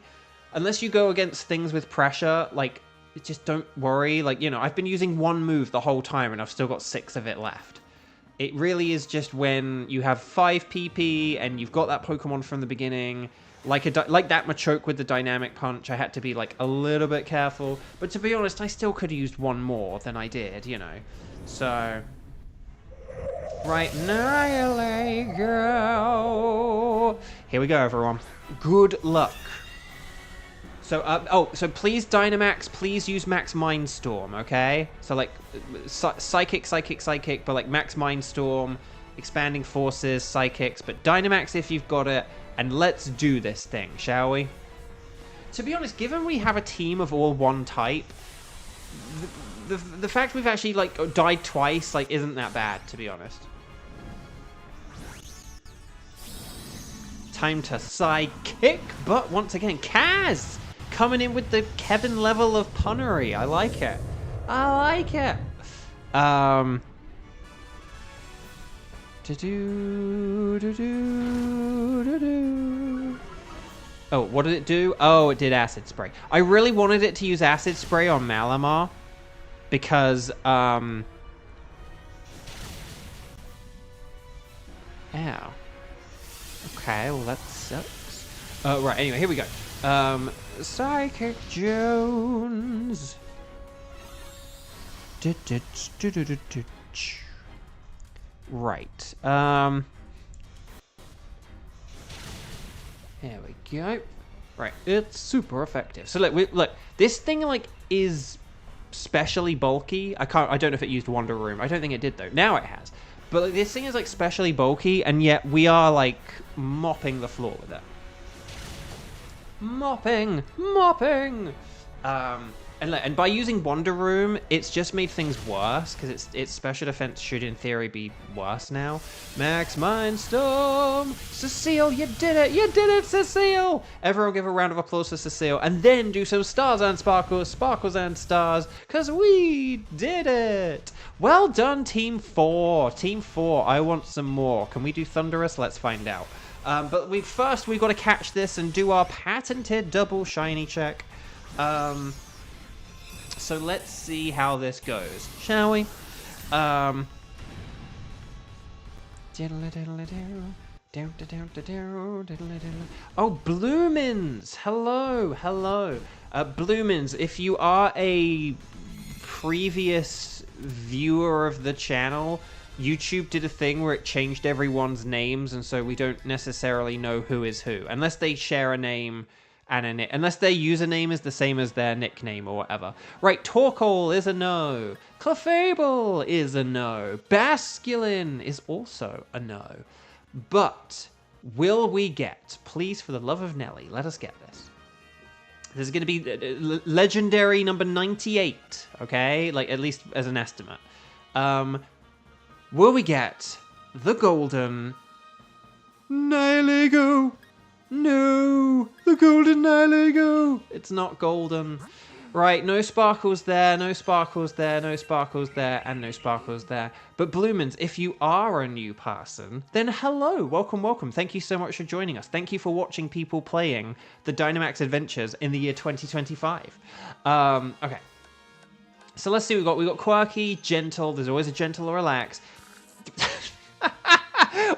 unless you go against things with pressure, like, just don't worry. Like, you know, I've been using one move the whole time, and I've still got 6 of it left. It really is just when you have 5 PP, and you've got that Pokemon from the beginning... Like that Machoke with the Dynamic Punch, I had to be, like, a little bit careful. But to be honest, I still could have used one more than I did, you know. So... Right, Annihilate, go! Here we go, everyone. Good luck. So, so please, Dynamax, please use Max Mindstorm, okay? So, like, Psychic, but, like, Max Mindstorm, Expanding Forces, Psychics, but Dynamax if you've got it. And let's do this thing, shall we? To be honest, given we have a team of all one type, the fact we've actually, like, died twice, like, isn't that bad, to be honest. Time to Psychic, but once again, Kaz! Coming in with the Kevin level of punnery. I like it. I like it. Oh, what did it do? Oh, it did Acid Spray. I really wanted it to use Acid Spray on Malamar because, Ow. Okay, well that sucks. Right, anyway, here we go. Psychic Jones. Right. There we go. Right, it's super effective. So look, this thing like is specially bulky. I don't know if it used Wonder Room. I don't think it did though. Now it has. But like, this thing is like specially bulky, and yet we are like mopping the floor with it. Mopping. And by using Wonder Room, it's just made things worse, because its special defense should, in theory, be worse now. Max Mindstorm! Cecile, you did it! You did it, Cecile! Everyone give a round of applause for Cecile, and then do some stars and sparkles, sparkles and stars, because we did it! Well done, Team 4. Team 4, I want some more. Can we do Thunderous? Let's find out. But we've got to catch this and do our patented double shiny check. So let's see how this goes, shall we? Oh, Bloomins! Hello. Bloomins, if you are a previous viewer of the channel, YouTube did a thing where it changed everyone's names, and so we don't necessarily know who is who, unless they share a name and unless their username is the same as their nickname or whatever. Right, Torkoal is a no. Clefable is a no. Basculin is also a no. But will we get, please for the love of Nelly, let us get this. This is going to be legendary number 98, okay? Like, at least as an estimate. Will we get the golden Nihilego? No, the golden Nihilego. It's not golden. Right, no sparkles there, no sparkles there, no sparkles there, and no sparkles there. But Bloomins, if you are a new person, then hello, welcome. Thank you so much for joining us. Thank you for watching people playing the Dynamax Adventures in the year 2025. Okay. So let's see what we've got. Quirky, gentle. There's always a gentle or relax.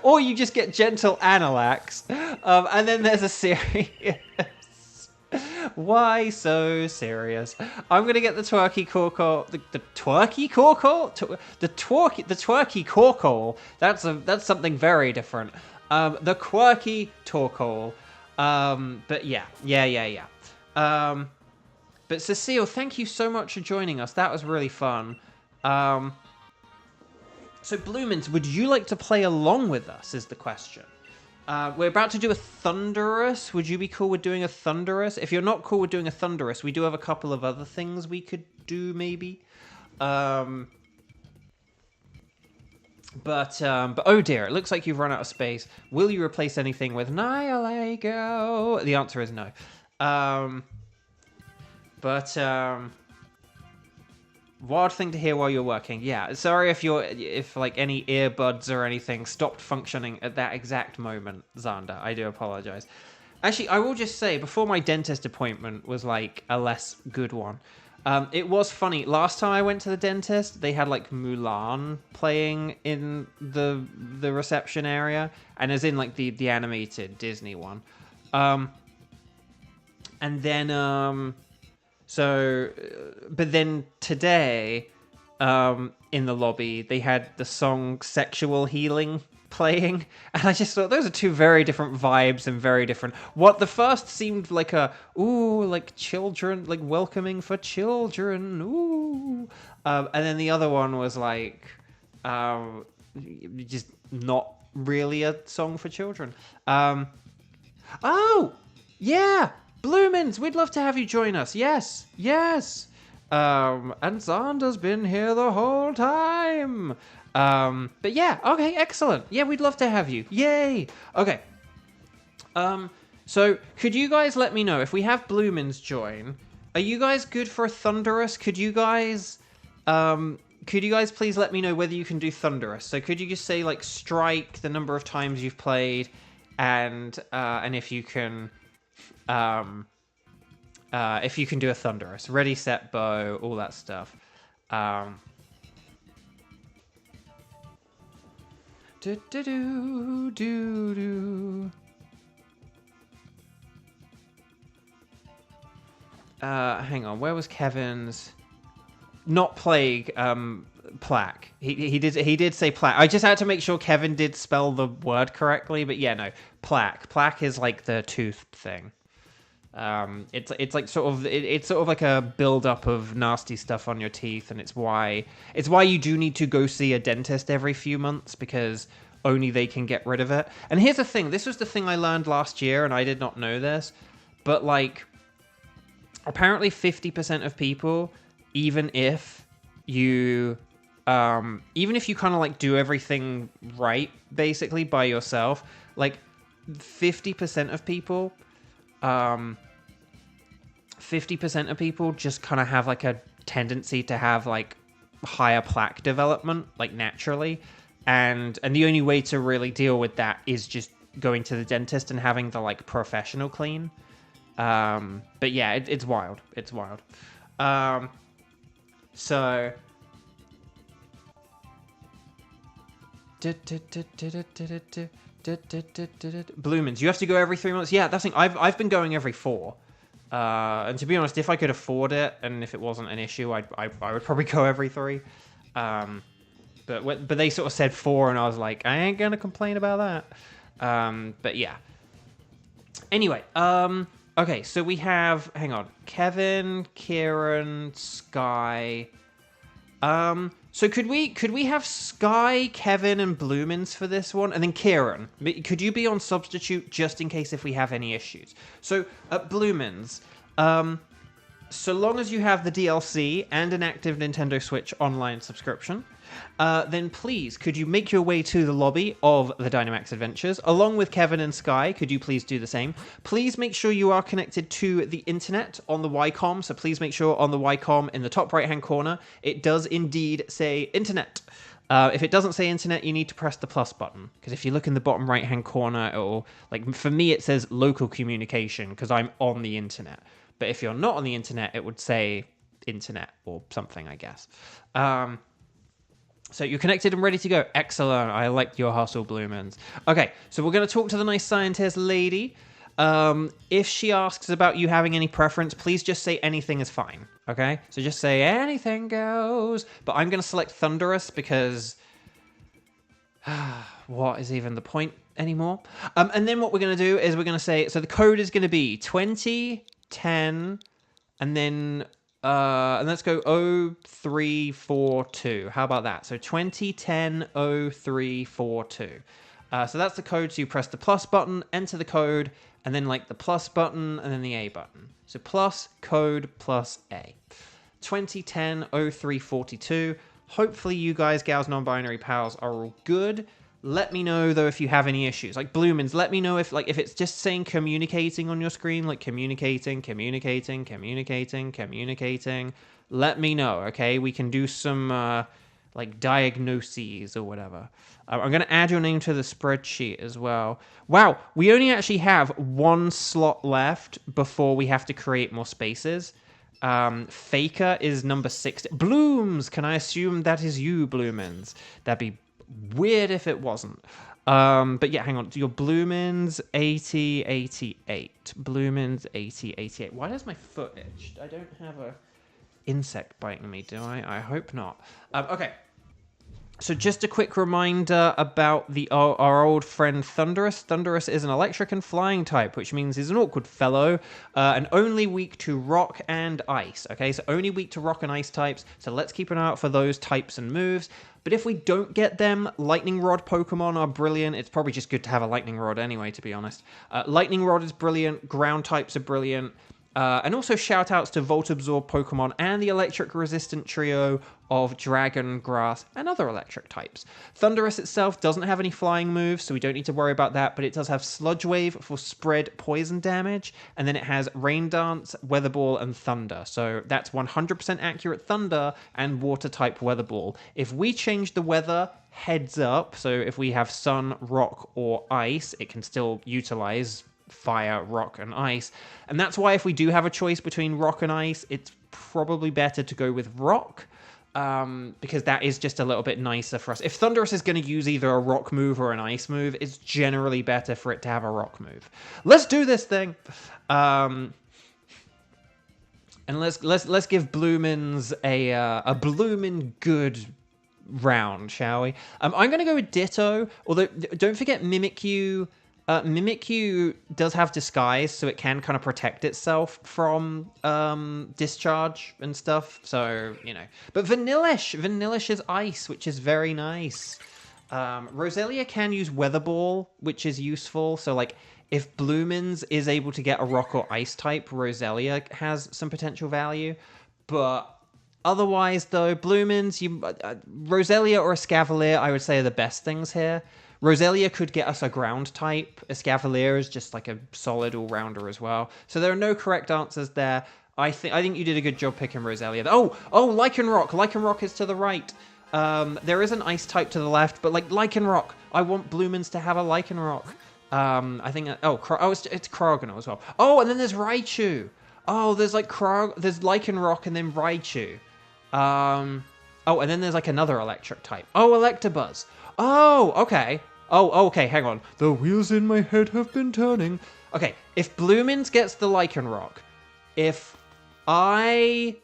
Or you just get gentle and relax. And then there's a serious. Why so serious? I'm going to get the Twerky Corkle. The Twerky Corkle? The Twerky Corkle. That's something very different. The Quirky Torkoal. But yeah. But Cecile, thank you so much for joining us. That was really fun. So Bloomins, would you like to play along with us is the question. We're about to do a Thunderous. Would you be cool with doing a Thunderous? If you're not cool with doing a Thunderous, we do have a couple of other things we could do, maybe. But oh dear, it looks like you've run out of space. Will you replace anything with Nihilego? The answer is no. Wild thing to hear while you're working. Yeah, sorry if like any earbuds or anything stopped functioning at that exact moment, Xander. I do apologize. Actually, I will just say, before my dentist appointment was like a less good one, it was funny. Last time I went to the dentist, they had like Mulan playing in the reception area, and as in like the animated Disney one. And then but then today, in the lobby, they had the song Sexual Healing playing, and I just thought those are two very different vibes and very different. What the first seemed like like children, like welcoming for children, and then the other one was like, just not really a song for children. Oh, yeah! Bloomins, we'd love to have you join us. Yes. And Xander's been here the whole time. But yeah, okay, excellent. Yeah, we'd love to have you. Yay. Okay. So could you guys let me know if we have Bloomins join? Are you guys good for a Thunderous? Could you guys please let me know whether you can do Thunderous? So could you just say like strike the number of times you've played, and if you can. If you can do a Thunderous, ready, set, bow, all that stuff. Hang on, where was Kevin's? Not Plague. plaque. He did say plaque. I just had to make sure Kevin did spell the word correctly, but yeah, no, plaque. Plaque is like the tooth thing. It's like sort of it's sort of like a build up of nasty stuff on your teeth, and it's why you do need to go see a dentist every few months, because only they can get rid of it. And here's the thing: this was the thing I learned last year, and I did not know this, but like apparently 50% of people, even if you kind of like do everything right basically by yourself, like 50% of people 50% of people just kind of have like a tendency to have like higher plaque development, like naturally, and the only way to really deal with that is just going to the dentist and having the like professional clean. But yeah, it's wild. It's wild. So Bloomins, you have to go every 3 months. Yeah, that's the thing. I've been going every 4. And to be honest, if I could afford it and if it wasn't an issue, I would probably go every 3. But they sort of said 4, and I was like, I ain't gonna complain about that. But yeah. Anyway, okay, so we have, hang on, Kevin, Kieran, Sky. So could we have Sky, Kevin, and Bloomins for this one, and then Kieran? Could you be on substitute just in case if we have any issues? So Bloomins, so long as you have the DLC and an active Nintendo Switch Online subscription, then please, could you make your way to the lobby of the Dynamax Adventures, along with Kevin and Sky? Could you please do the same? Please make sure you are connected to the internet on the Ycom, so please make sure on the Ycom in the top right-hand corner, it does indeed say internet. If it doesn't say internet, you need to press the plus button, because if you look in the bottom right-hand corner, it'll, like, for me it says local communication, because I'm on the internet. But if you're not on the internet, it would say internet or something, I guess. So you're connected and ready to go. Excellent. I like your hustle, Bloomins. Okay, so we're going to talk to the nice scientist lady. If she asks about you having any preference, please just say anything is fine. Okay? So just say anything goes. But I'm going to select Thunderous because what is even the point anymore? And then what we're going to do is we're going to say, so the code is going to be 2010 and then and let's go 0342. How about that? So 2010 0342. So that's the code. So you press the plus button, enter the code, and then like the plus button, and then the A button. So plus code plus A. 2010 0342. Hopefully you guys, gals, non-binary pals are all good. Let me know though if you have any issues. Like Bloomins, let me know if it's just saying communicating on your screen, like communicating. Let me know, okay? We can do some like diagnoses or whatever. I'm going to add your name to the spreadsheet as well. Wow, we only actually have 1 slot left before we have to create more spaces. Faker is number 6. Blooms, can I assume that is you, Bloomins? That'd be weird if it wasn't. But yeah, hang on. Your Bloomins 8088. Bloomins 8088. Why does my foot itch? I don't have a insect biting me, do I? I hope not. Okay. So just a quick reminder about our old friend Thunderous. Thunderous is an electric and flying type, which means he's an awkward fellow, and only weak to rock and ice. Okay, so only weak to rock and ice types, so let's keep an eye out for those types and moves. But if we don't get them, Lightning Rod Pokemon are brilliant. It's probably just good to have a Lightning Rod anyway, to be honest. Lightning Rod is brilliant, ground types are brilliant. And also shout-outs to Volt Absorb Pokemon and the electric-resistant trio of Dragon, Grass, and other electric types. Thunderous itself doesn't have any flying moves, so we don't need to worry about that, but it does have Sludge Wave for spread poison damage, and then it has Rain Dance, Weather Ball, and Thunder. So that's 100% accurate Thunder and Water-type Weather Ball. If we change the weather, heads up, so if we have Sun, Rock, or Ice, it can still utilize fire, rock, and ice. And that's why if we do have a choice between rock and ice, it's probably better to go with rock, because that is just a little bit nicer for us. If Thunderous is going to use either a rock move or an ice move, it's generally better for it to have a rock move. Let's do this thing! And let's give Bloomins a Bloomin' good round, shall we? I'm going to go with Ditto, although don't forget Mimikyu. Mimikyu does have disguise, so it can kind of protect itself from discharge and stuff. So, you know. But Vanillish is ice, which is very nice. Roselia can use Weather Ball, which is useful. So, like, if Bloomins is able to get a rock or ice type, Roselia has some potential value. But otherwise, though, Bloomins, Roselia or Escavalier, I would say, are the best things here. Roselia could get us a ground type. Escavalier is just like a solid all-rounder as well. So there are no correct answers there. I think you did a good job picking Roselia. Oh, Lycanroc. Lycanroc is to the right. There is an ice type to the left, but like Lycanroc, I want Bloomins to have a Lycanroc. I think it's Cryogonal as well. Oh, and then there's Raichu. Oh, there's like there's Lycanroc and then Raichu. Oh, and then there's like another electric type. Oh, Electabuzz. Oh, okay. Oh, okay, hang on. The wheels in my head have been turning. Okay, if Bloomins gets the Lycanroc, if I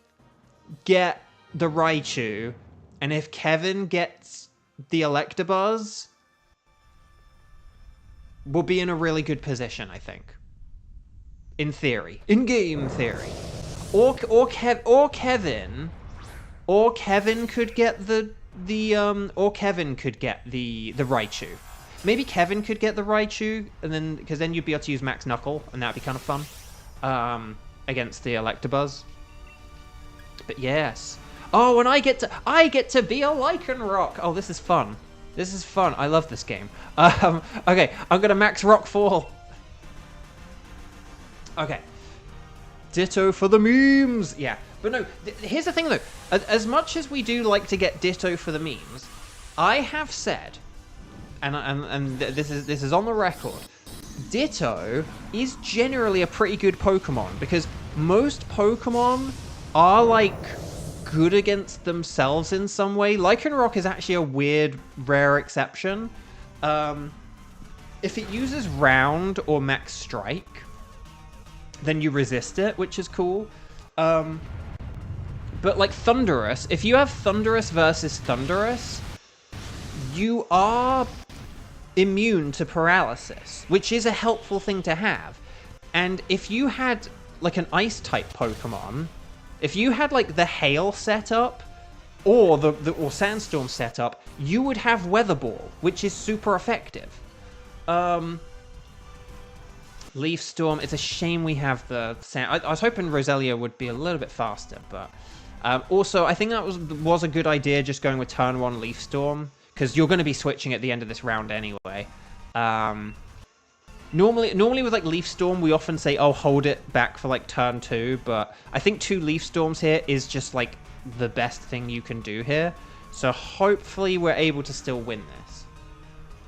get the Raichu, and if Kevin gets the Electabuzz, we'll be in a really good position, I think. In theory. In game theory. Or Kevin could get the Raichu. Maybe Kevin could get the Raichu, and then because then you'd be able to use Max Knuckle, and that'd be kind of fun against the Electabuzz. But yes. Oh, and I get to be a Lycanroc. Oh, this is fun. This is fun. I love this game. Okay, I'm gonna Max Rockfall. Okay. Ditto for the memes. Yeah. But no, here's the thing though. As much as we do like to get Ditto for the memes, I have said, and this is on the record, Ditto is generally a pretty good Pokemon because most Pokemon are like good against themselves in some way. Lycanroc is actually a weird, rare exception. If it uses Round or Max Strike, then you resist it, which is cool. But like Thundurus, if you have Thundurus versus Thundurus, you are immune to paralysis, which is a helpful thing to have. And if you had like an ice type Pokemon, if you had like the Hail setup or or Sandstorm setup, you would have Weather Ball, which is super effective. Leaf Storm, it's a shame we have the sand. I was hoping Roselia would be a little bit faster, but also I think that was a good idea, just going with turn 1 Leaf Storm, because you're going to be switching at the end of this round anyway. Normally with like Leaf Storm, we often say, oh, hold it back for like turn 2, but I think 2 Leaf Storms here is just like the best thing you can do here. So hopefully we're able to still win this.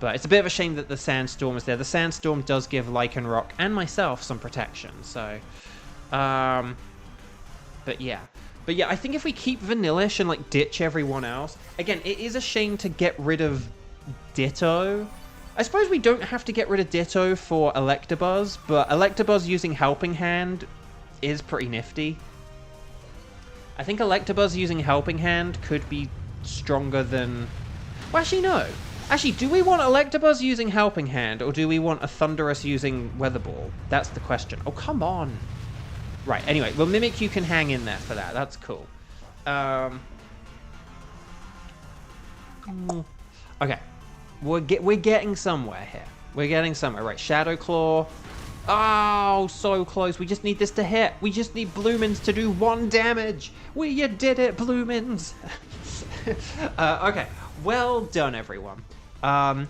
But it's a bit of a shame that the Sandstorm is there. The Sandstorm does give Lycanroc and myself some protection, so... But yeah. But yeah, I think if we keep Vanillish and like ditch everyone else... Again, it is a shame to get rid of Ditto. I suppose we don't have to get rid of Ditto for Electabuzz, but Electabuzz using Helping Hand is pretty nifty. I think Electabuzz using Helping Hand could be stronger than... Well, actually, no. Actually, do we want Electabuzz using Helping Hand, or do we want a Thundurus using Weather Ball? That's the question. Oh, come on. Right, anyway, well, Mimikyu can hang in there for that. That's cool. Okay. We're getting somewhere here. We're getting somewhere. Right, Shadow Claw. Oh, so close. We just need this to hit. We just need Bloomins to do 1 damage. You did it, Bloomins. Okay. Well done, everyone. No.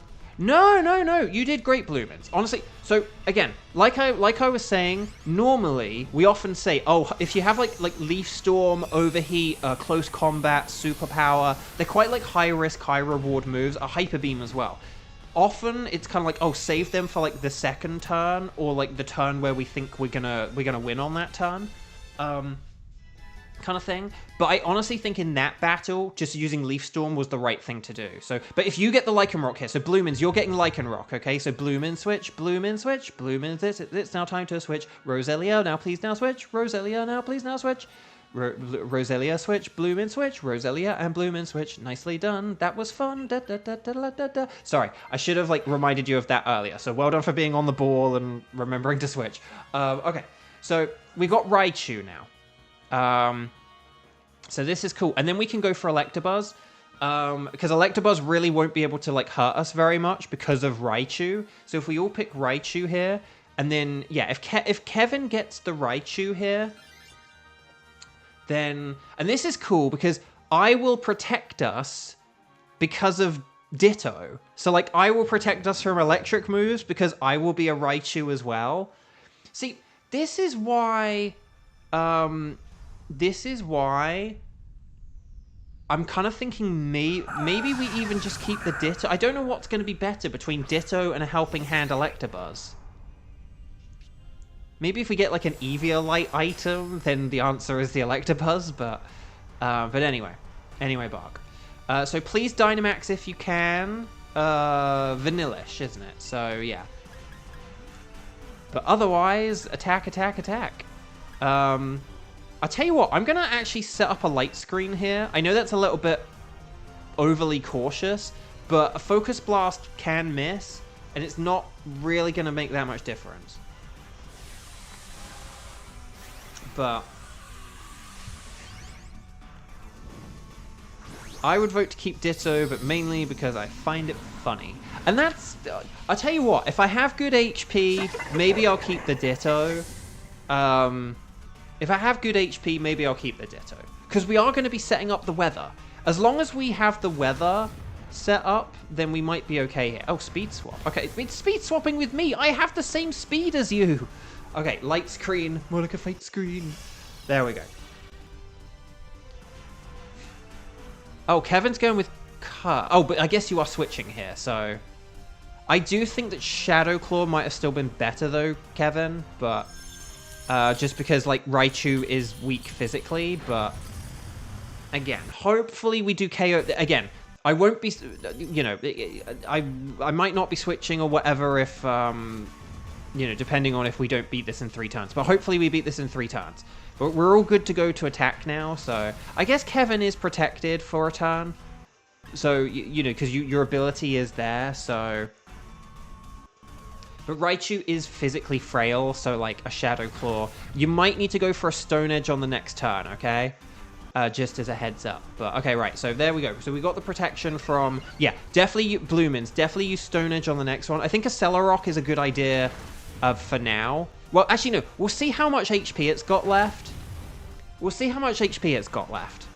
You did great, Bloomins. Honestly, so again, like I was saying, normally we often say, oh, if you have like Leaf Storm, Overheat, Close Combat, Superpower, they're quite like high risk, high reward moves. A Hyper Beam as well. Often it's kind of like, oh, save them for like the second turn or like the turn where we think we're gonna win on that turn. Kind of thing. But I honestly think in that battle, just using Leaf Storm was the right thing to do. So, but if you get the Lycanroc here, so Bloomins, you're getting Lycanroc, okay? So Bloomin switch, it's now time to switch. Roselia, now please now switch. Roselia, now please now switch. Roselia switch, Bloomin switch, Roselia and Bloomin switch. Nicely done. That was fun. Da, da, da, da, da, da, da. Sorry, I should have like reminded you of that earlier. So well done for being on the ball and remembering to switch. Okay, so we got Raichu now. So this is cool, and then we can go for Electabuzz. Because Electabuzz really won't be able to like hurt us very much because of Raichu. So if we all pick Raichu here, and then yeah, if Kevin gets the Raichu here, then and this is cool because I will protect us because of Ditto. So like I will protect us from electric moves because I will be a Raichu as well. See, this is why I'm kind of thinking maybe we even just keep the Ditto. I don't know what's going to be better between Ditto and a Helping Hand Electabuzz. Maybe if we get like an Eviolite item, then the answer is the Electabuzz, but anyway, Bark. So please Dynamax if you can. Vanillish, isn't it? So yeah. But otherwise, attack. I'll tell you what, I'm going to actually set up a light screen here. I know that's a little bit overly cautious, but a Focus Blast can miss, and it's not really going to make that much difference. But I would vote to keep Ditto, but mainly because I find it funny. And that's... I'll tell you what, if I have good HP, maybe I'll keep the Ditto. If I have good HP, maybe I'll keep the Ditto. Because we are going to be setting up the weather. As long as we have the weather set up, then we might be okay here. Oh, speed swap. Okay, it's speed swapping with me. I have the same speed as you. Okay, light screen. More like a fake screen. There we go. Oh, Kevin's going with car. Oh, but I guess you are switching here, so... I do think that Shadow Claw might have still been better, though, Kevin, but... just because, like, Raichu is weak physically, but... Again, hopefully we do KO... Again, I won't be... You know, I might not be switching or whatever if... You know, depending on if we don't beat this in 3 turns. But hopefully we beat this in 3 turns. But we're all good to go to attack now, so... I guess Kevin is protected for a turn. So, you know, because your ability is there, so... But Raichu is physically frail, so, like, a Shadow Claw. You might need to go for a Stone Edge on the next turn, okay? Just as a heads up. But, okay, right, so there we go. So we got the protection from... Yeah, definitely Bloomins. Definitely use Stone Edge on the next one. I think a Celerock is a good idea for now. Well, actually, no. We'll see how much HP it's got left. We'll see how much HP it's got left.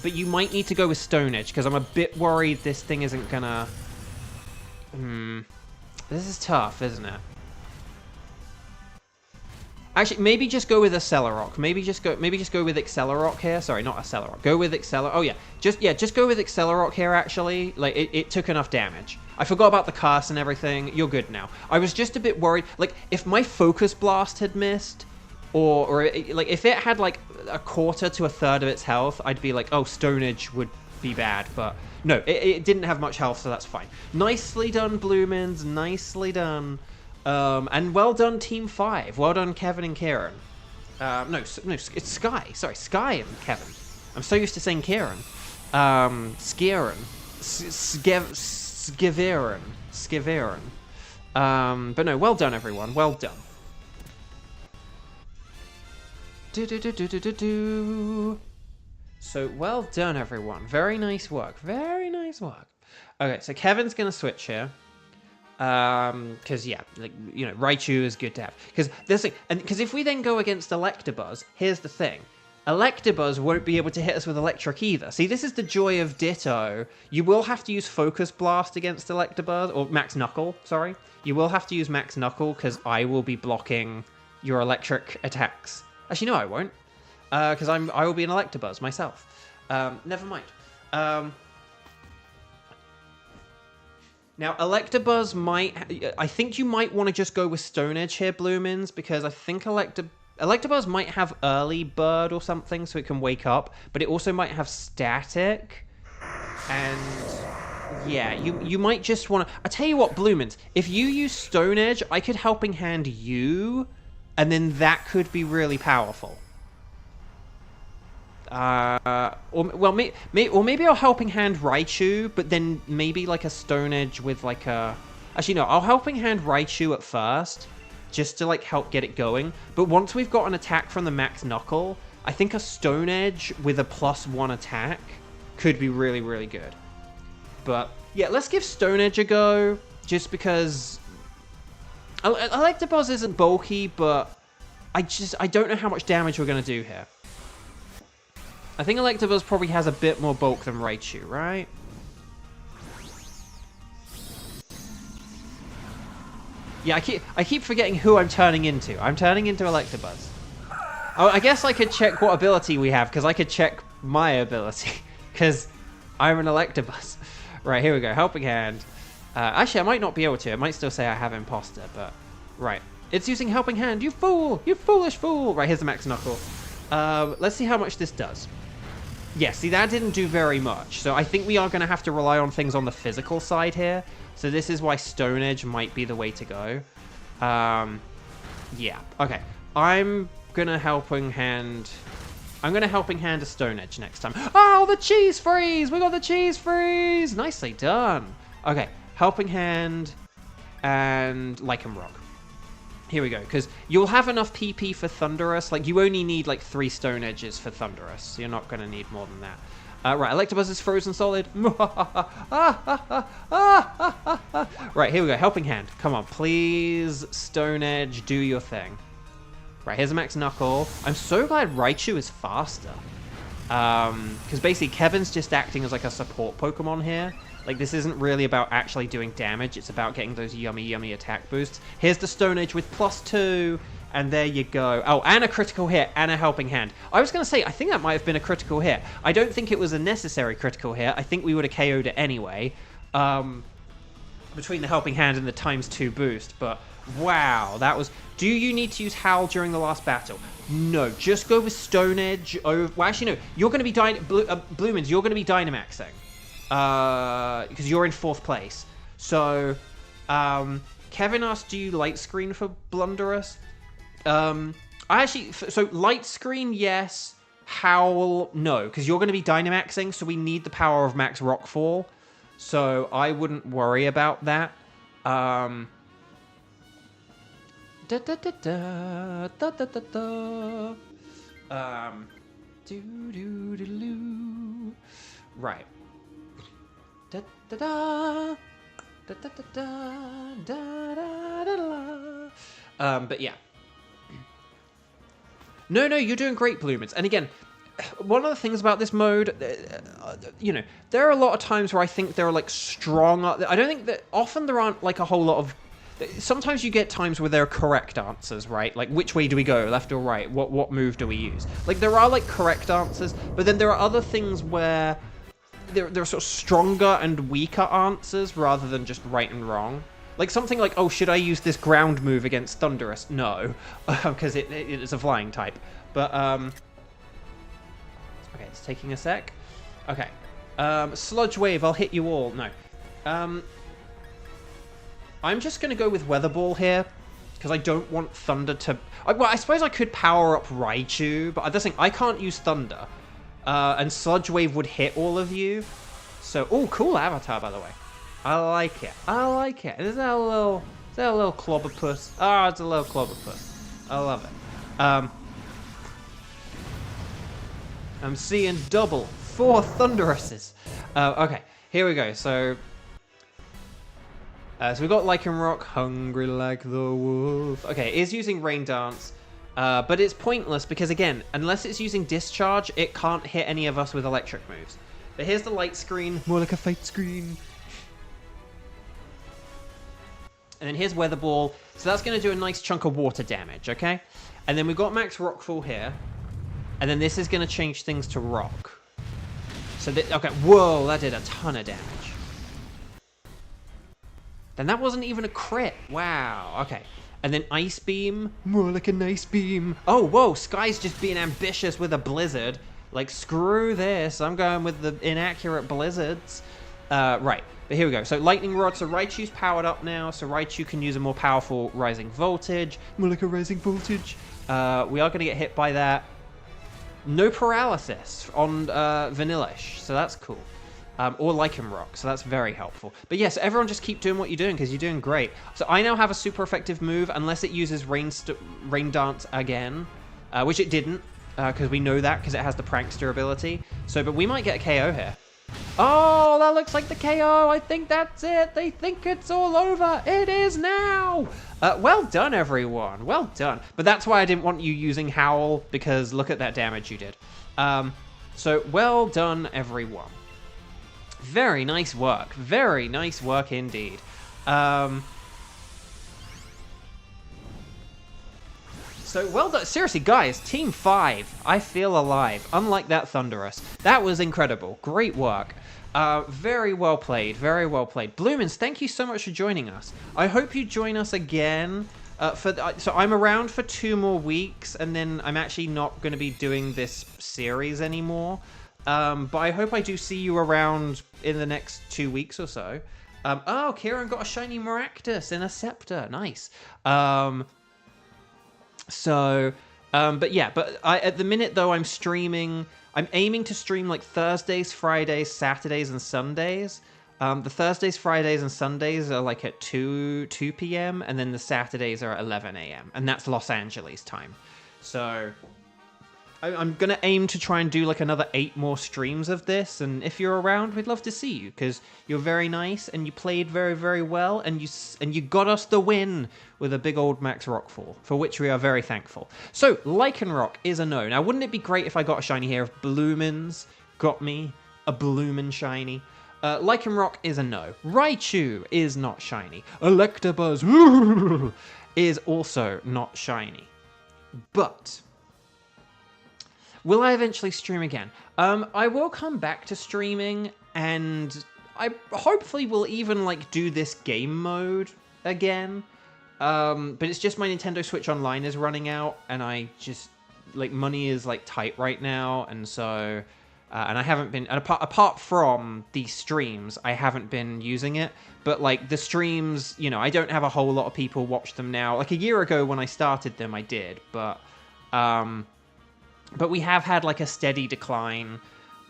But you might need to go with Stone Edge, because I'm a bit worried this thing isn't gonna... This is tough, isn't it? Actually, maybe just go with Accelerock. Maybe just go with Accelerock here. Sorry, not Accelerock. Go with Accelerock. Oh yeah, just go with Accelerock here. Actually, like it took enough damage. I forgot about the curse and everything. You're good now. I was just a bit worried. Like if my Focus Blast had missed, or like if it had like a quarter to a third of its health, I'd be like, oh, Stone Edge would be bad. But no, it didn't have much health, so that's fine. Nicely done, Bloomins. Nicely done. And well done, Team 5. Well done, Kevin and Kieran. No, it's Sky. Sorry, Sky and Kevin. I'm so used to saying Kieran. Skieren. Skiviren. But no, well done, everyone. Well done. So, well done, everyone. Very nice work. Very nice work. Okay, so Kevin's going to switch here. Because yeah, like, you know, Raichu is good to have. Because there's like, and because if we then go against Electabuzz, here's the thing: Electabuzz won't be able to hit us with Electric either. See, this is the joy of Ditto. You will have to use Focus Blast against Electabuzz, or Max Knuckle. Sorry, you will have to use Max Knuckle because I will be blocking your electric attacks. Actually, no, I won't, because I will be an Electabuzz myself. Never mind. Now, Electabuzz might... I think you might want to just go with Stone Edge here, Bloomins, because I think Electabuzz might have early bird or something, so it can wake up, but it also might have static. And yeah, you might just want to... I tell you what, Bloomins, if you use Stone Edge, I could Helping Hand you, and then that could be really powerful. Or maybe I'll Helping Hand Raichu, but then maybe like a Stone Edge with like a... Actually, no, I'll Helping Hand Raichu at first, just to like help get it going. But once we've got an attack from the Max Knuckle, I think a Stone Edge with a +1 attack could be really, really good. But yeah, let's give Stone Edge a go, just because Electabuzz isn't bulky, but I don't know how much damage we're going to do here. I think Electabuzz probably has a bit more bulk than Raichu, right? Yeah, I keep forgetting who I'm turning into. I'm turning into Electabuzz. Oh, I guess I could check what ability we have, because I could check my ability, because I'm an Electabuzz. Right, here we go. Helping Hand. Actually, I might not be able to. It might still say I have Imposter, but... Right. It's using Helping Hand. You fool! You foolish fool! Right, here's the Max Knuckle. Let's see how much this does. Yeah, see, that didn't do very much. So I think we are going to have to rely on things on the physical side here. So this is why Stone Edge might be the way to go. Yeah. Okay. I'm going to Helping Hand a Stone Edge next time. Oh, the Cheese Freeze! We got the Cheese Freeze! Nicely done. Okay. Helping Hand and Lycanroc. Here we go, because you'll have enough PP for Thunderous. Like, you only need, like, 3 Stone Edges for Thunderous. So you're not going to need more than that. Right, Electabuzz is frozen solid. Right, here we go. Helping Hand. Come on, please, Stone Edge, do your thing. Right, here's a Max Knuckle. I'm so glad Raichu is faster. Because basically, Kevin's just acting as, like, a support Pokemon here. Like, this isn't really about actually doing damage. It's about getting those yummy, yummy attack boosts. Here's the Stone Edge with +2. And there you go. Oh, and a critical hit and a Helping Hand. I was going to say, I think that might have been a critical hit. I don't think it was a necessary critical hit. I think we would have KO'd it anyway. Between the Helping Hand and the ×2 boost. But, wow, that was... Do you need to use Howl during the last battle? No, just go with Stone Edge. Well, actually, no. You're going to be... Bloomins, you're going to be Dynamaxing. Because you're in 4th place. So, Kevin asked, do you Light Screen for Blunderous? So Light Screen, yes. Howl, no. Because you're going to be Dynamaxing, so we need the power of Max Rockfall. So, I wouldn't worry about that. Right. But yeah. No, you're doing great, Bloomins. And again, one of the things about this mode, you know, there are a lot of times where I think there are, like, strong... I don't think that... Often there aren't, like, a whole lot of... Sometimes you get times where there are correct answers, right? Like, which way do we go, left or right? What move do we use? Like, there are, like, correct answers, but then there are other things where... There are sort of stronger and weaker answers rather than just right and wrong. Like something like, oh, should I use this ground move against Thunderous? No, because it is a flying type. But, okay, it's taking a sec. Okay, Sludge Wave, I'll hit you all. No. I'm just going to go with Weather Ball here, because I don't want Thunder to... Well, I suppose I could power up Raichu, but I think I can't use Thunder. And Sludge Wave would hit all of you. So, oh, cool avatar, by the way. I like it. I like it. Is that a little Clobberpuss? Oh, it's a little Clobberpuss. I love it. I'm seeing double. 4 Thunderouses. Okay, here we go. So we've got Lycanroc, hungry like the wolf. Okay, it is using Rain Dance. But it's pointless because, again, unless it's using Discharge, it can't hit any of us with electric moves. But here's the Light Screen. More like a Fight Screen. And then here's Weather Ball. So that's going to do a nice chunk of water damage, okay? And then we've got Max Rockfall here. And then this is going to change things to Rock. So, okay, whoa, that did a ton of damage. Then that wasn't even a crit. Wow, okay. And then Ice Beam. More like an Ice Beam. Oh, whoa, Sky's just being ambitious with a Blizzard. Like, screw this. I'm going with the inaccurate Blizzards. Right, but here we go. So Lightning Rod. So Raichu's powered up now. So Raichu can use a more powerful Rising Voltage. More like a Rising Voltage. We are going to get hit by that. no paralysis on Vanillish, so that's cool. Or Lichen Rock, so that's very helpful. But yes, everyone just keep doing what you're doing, because you're doing great. So I now have a super effective move, unless it uses Rain Dance again, which it didn't, because we know that, because it has the Prankster ability. So, but we might get a KO here. Oh, that looks like the KO. I think that's it. They think it's all over. It is now. Well done, everyone. Well done. But that's why I didn't want you using Howl, because look at that damage you did. So, well done, everyone. Very nice work. Very nice work indeed. So, well done. Seriously, guys, Team 5, I feel alive. Unlike that Thunderous. That was incredible. Great work. Very well played. Very well played. Bloomins, thank you so much for joining us. I hope you join us again. So I'm around for 2 more weeks, and then I'm actually not going to be doing this series anymore. But I hope I do see you around in the next 2 weeks or so. Oh, Kieran got a shiny Maractus and a Scepter. Nice. But yeah, at the minute though, I'm aiming to stream like Thursdays, Fridays, Saturdays, and Sundays. The Thursdays, Fridays, and Sundays are like at 2 p.m. and then the Saturdays are at 11 a.m. and that's Los Angeles time. So I'm going to aim to try and do like another 8 more streams of this, and if you're around, we'd love to see you, because you're very nice, and you played very, very well, and you got us the win with a big old Max Rockfall, for which we are very thankful. So, Lichen Rock is a no. Now, wouldn't it be great if I got a shiny here, if Bloomins got me a Bloomin' shiny? Lichen Rock is a no. Raichu is not shiny. Electabuzz is also not shiny. But will I eventually stream again? I will come back to streaming, and I hopefully will even like do this game mode again. But it's just my Nintendo Switch Online is running out, and I just like money is like tight right now, and so and I haven't been, and apart from these streams, I haven't been using it. But like the streams, you know, I don't have a whole lot of people watch them now. Like a year ago when I started them, I did, but we have had like a steady decline,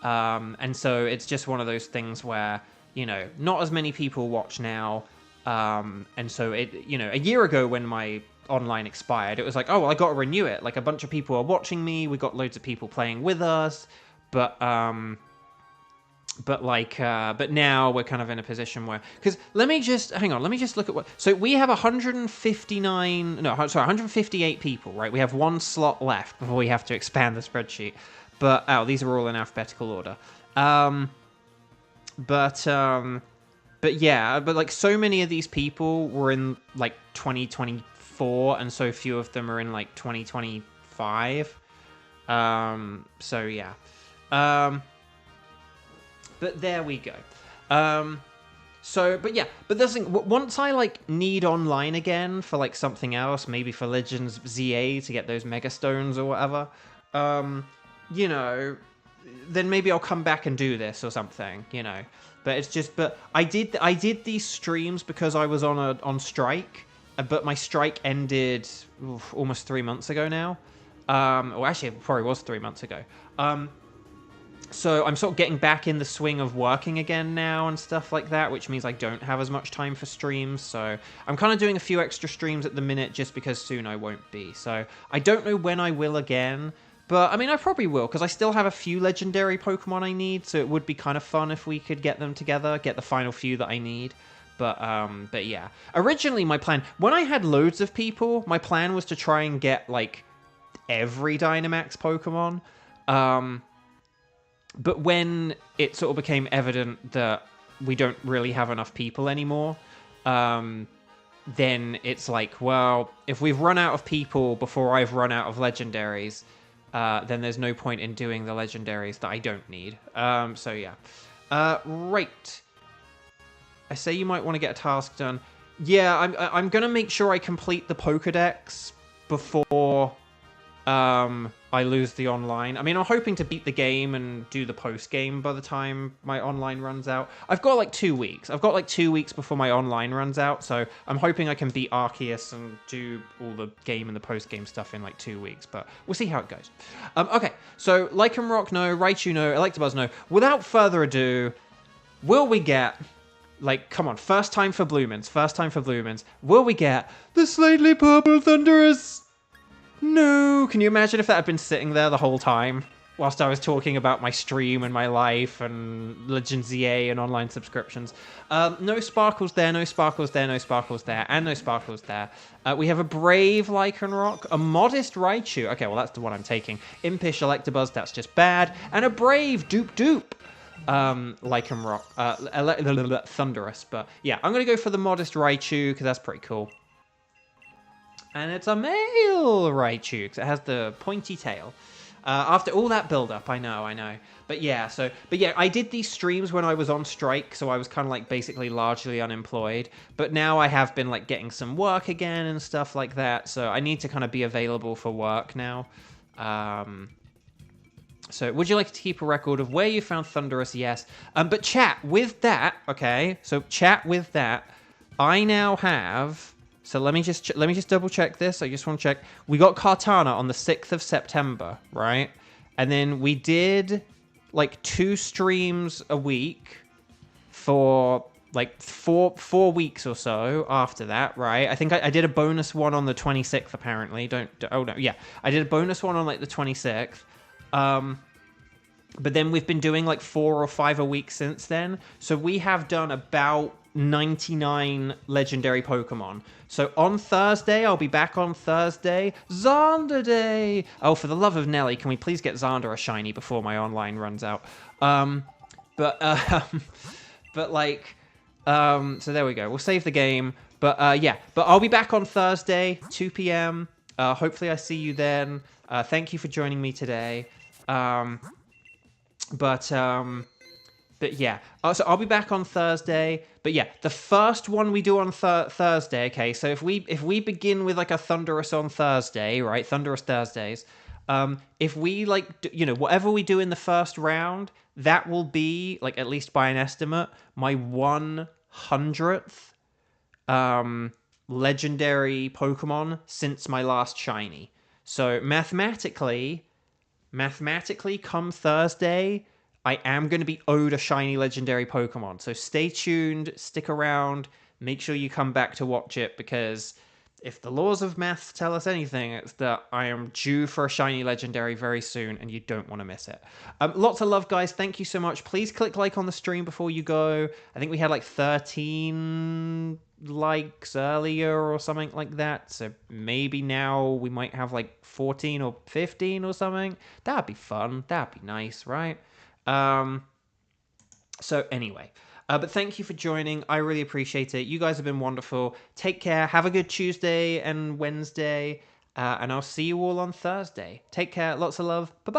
and so it's just one of those things where, you know, not as many people watch now, and so it, you know, a year ago when my online expired, it was like, oh, well, I got to renew it. Like a bunch of people are watching me, we got loads of people playing with us, but now we're kind of in a position where, because let me just look at what, so we have 158 people, right? We have 1 slot left before we have to expand the spreadsheet, but these are all in alphabetical order. But yeah, but like so many of these people were in like 2024, and so few of them are in like 2025. So yeah. But there we go. But yeah, but the thing, once I like need online again for like something else, maybe for Legends ZA to get those Mega Stones or whatever, you know, then maybe I'll come back and do this or something, you know. But it's just, but I did these streams because I was on strike, but my strike ended almost 3 months ago now. Or actually, it probably was 3 months ago. So I'm sort of getting back in the swing of working again now and stuff like that, which means I don't have as much time for streams. So I'm kind of doing a few extra streams at the minute just because soon I won't be. So I don't know when I will again, but I mean, I probably will, because I still have a few legendary Pokemon I need. So it would be kind of fun if we could get them together, get the final few that I need. But yeah, originally my plan, when I had loads of people, my plan was to try and get like every Dynamax Pokemon. But when it sort of became evident that we don't really have enough people anymore, then it's like, well, if we've run out of people before I've run out of legendaries, then there's no point in doing the legendaries that I don't need. So yeah. Right. I say you might want to get a task done. Yeah, I'm going to make sure I complete the Pokedex before I lose the online. I mean, I'm hoping to beat the game and do the post-game by the time my online runs out. I've got like 2 weeks. I've got like 2 weeks before my online runs out, so I'm hoping I can beat Arceus and do all the game and the post-game stuff in like 2 weeks, but we'll see how it goes. Okay, so Lycanroc no, Raichu no, Electabuzz no. Without further ado, will we get... Like, come on, first time for Bloomins. Will we get the slightly purple Thunderous? No, can you imagine if that had been sitting there the whole time whilst I was talking about my stream and my life and Legends ZA and online subscriptions? No sparkles there, no sparkles there, no sparkles there, and no sparkles there. We have a brave Lycanroc, a modest Raichu. Okay, well, that's the one I'm taking. Impish Electabuzz, that's just bad. And a brave Dupe. Lycanroc, Thunderous, but yeah, I'm gonna go for the modest Raichu because that's pretty cool. And it's a male Raichu because it has the pointy tail. After all that build-up, I know. But yeah, I did these streams when I was on strike, so I was kind of like basically largely unemployed. But now I have been like getting some work again and stuff like that, so I need to kind of be available for work now. So, would you like to keep a record of where you found Thunderous? Yes. But chat, with that, okay, so chat with that, I now have... So let me just double check this. I just want to check. We got Kartana on the 6th of September, right? And then we did like 2 streams a week for like four weeks or so after that, right? I think I did a bonus one on the 26th, apparently. Oh no, yeah. I did a bonus one on like the 26th. But then we've been doing like 4 or 5 a week since then. So we have done about 99 legendary Pokemon. So on Thursday, I'll be back on Thursday. Xander Day! Oh, for the love of Nelly, can we please get Xander a shiny before my online runs out? But so there we go. We'll save the game. But yeah, but I'll be back on Thursday, 2 p.m. Hopefully I see you then. Thank you for joining me today. But yeah, so I'll be back on Thursday. But yeah, the first one we do on Thursday, okay, so if we begin with like a Thunderous on Thursday, right, Thunderous Thursdays, if we like, whatever we do in the first round, that will be, like, at least by an estimate, my 100th legendary Pokemon since my last shiny. So mathematically, come Thursday, I am going to be owed a shiny legendary Pokemon. So stay tuned, stick around, make sure you come back to watch it, because if the laws of maths tell us anything, it's that I am due for a shiny legendary very soon, and you don't want to miss it. Lots of love, guys. Thank you so much. Please click like on the stream before you go. I think we had like 13 likes earlier or something like that, so maybe now we might have like 14 or 15 or something. That'd be fun. That'd be nice, right? So anyway, but thank you for joining. I really appreciate it. You guys have been wonderful. Take care. Have a good Tuesday and Wednesday, and I'll see you all on Thursday. Take care. Lots of love. Bye-bye.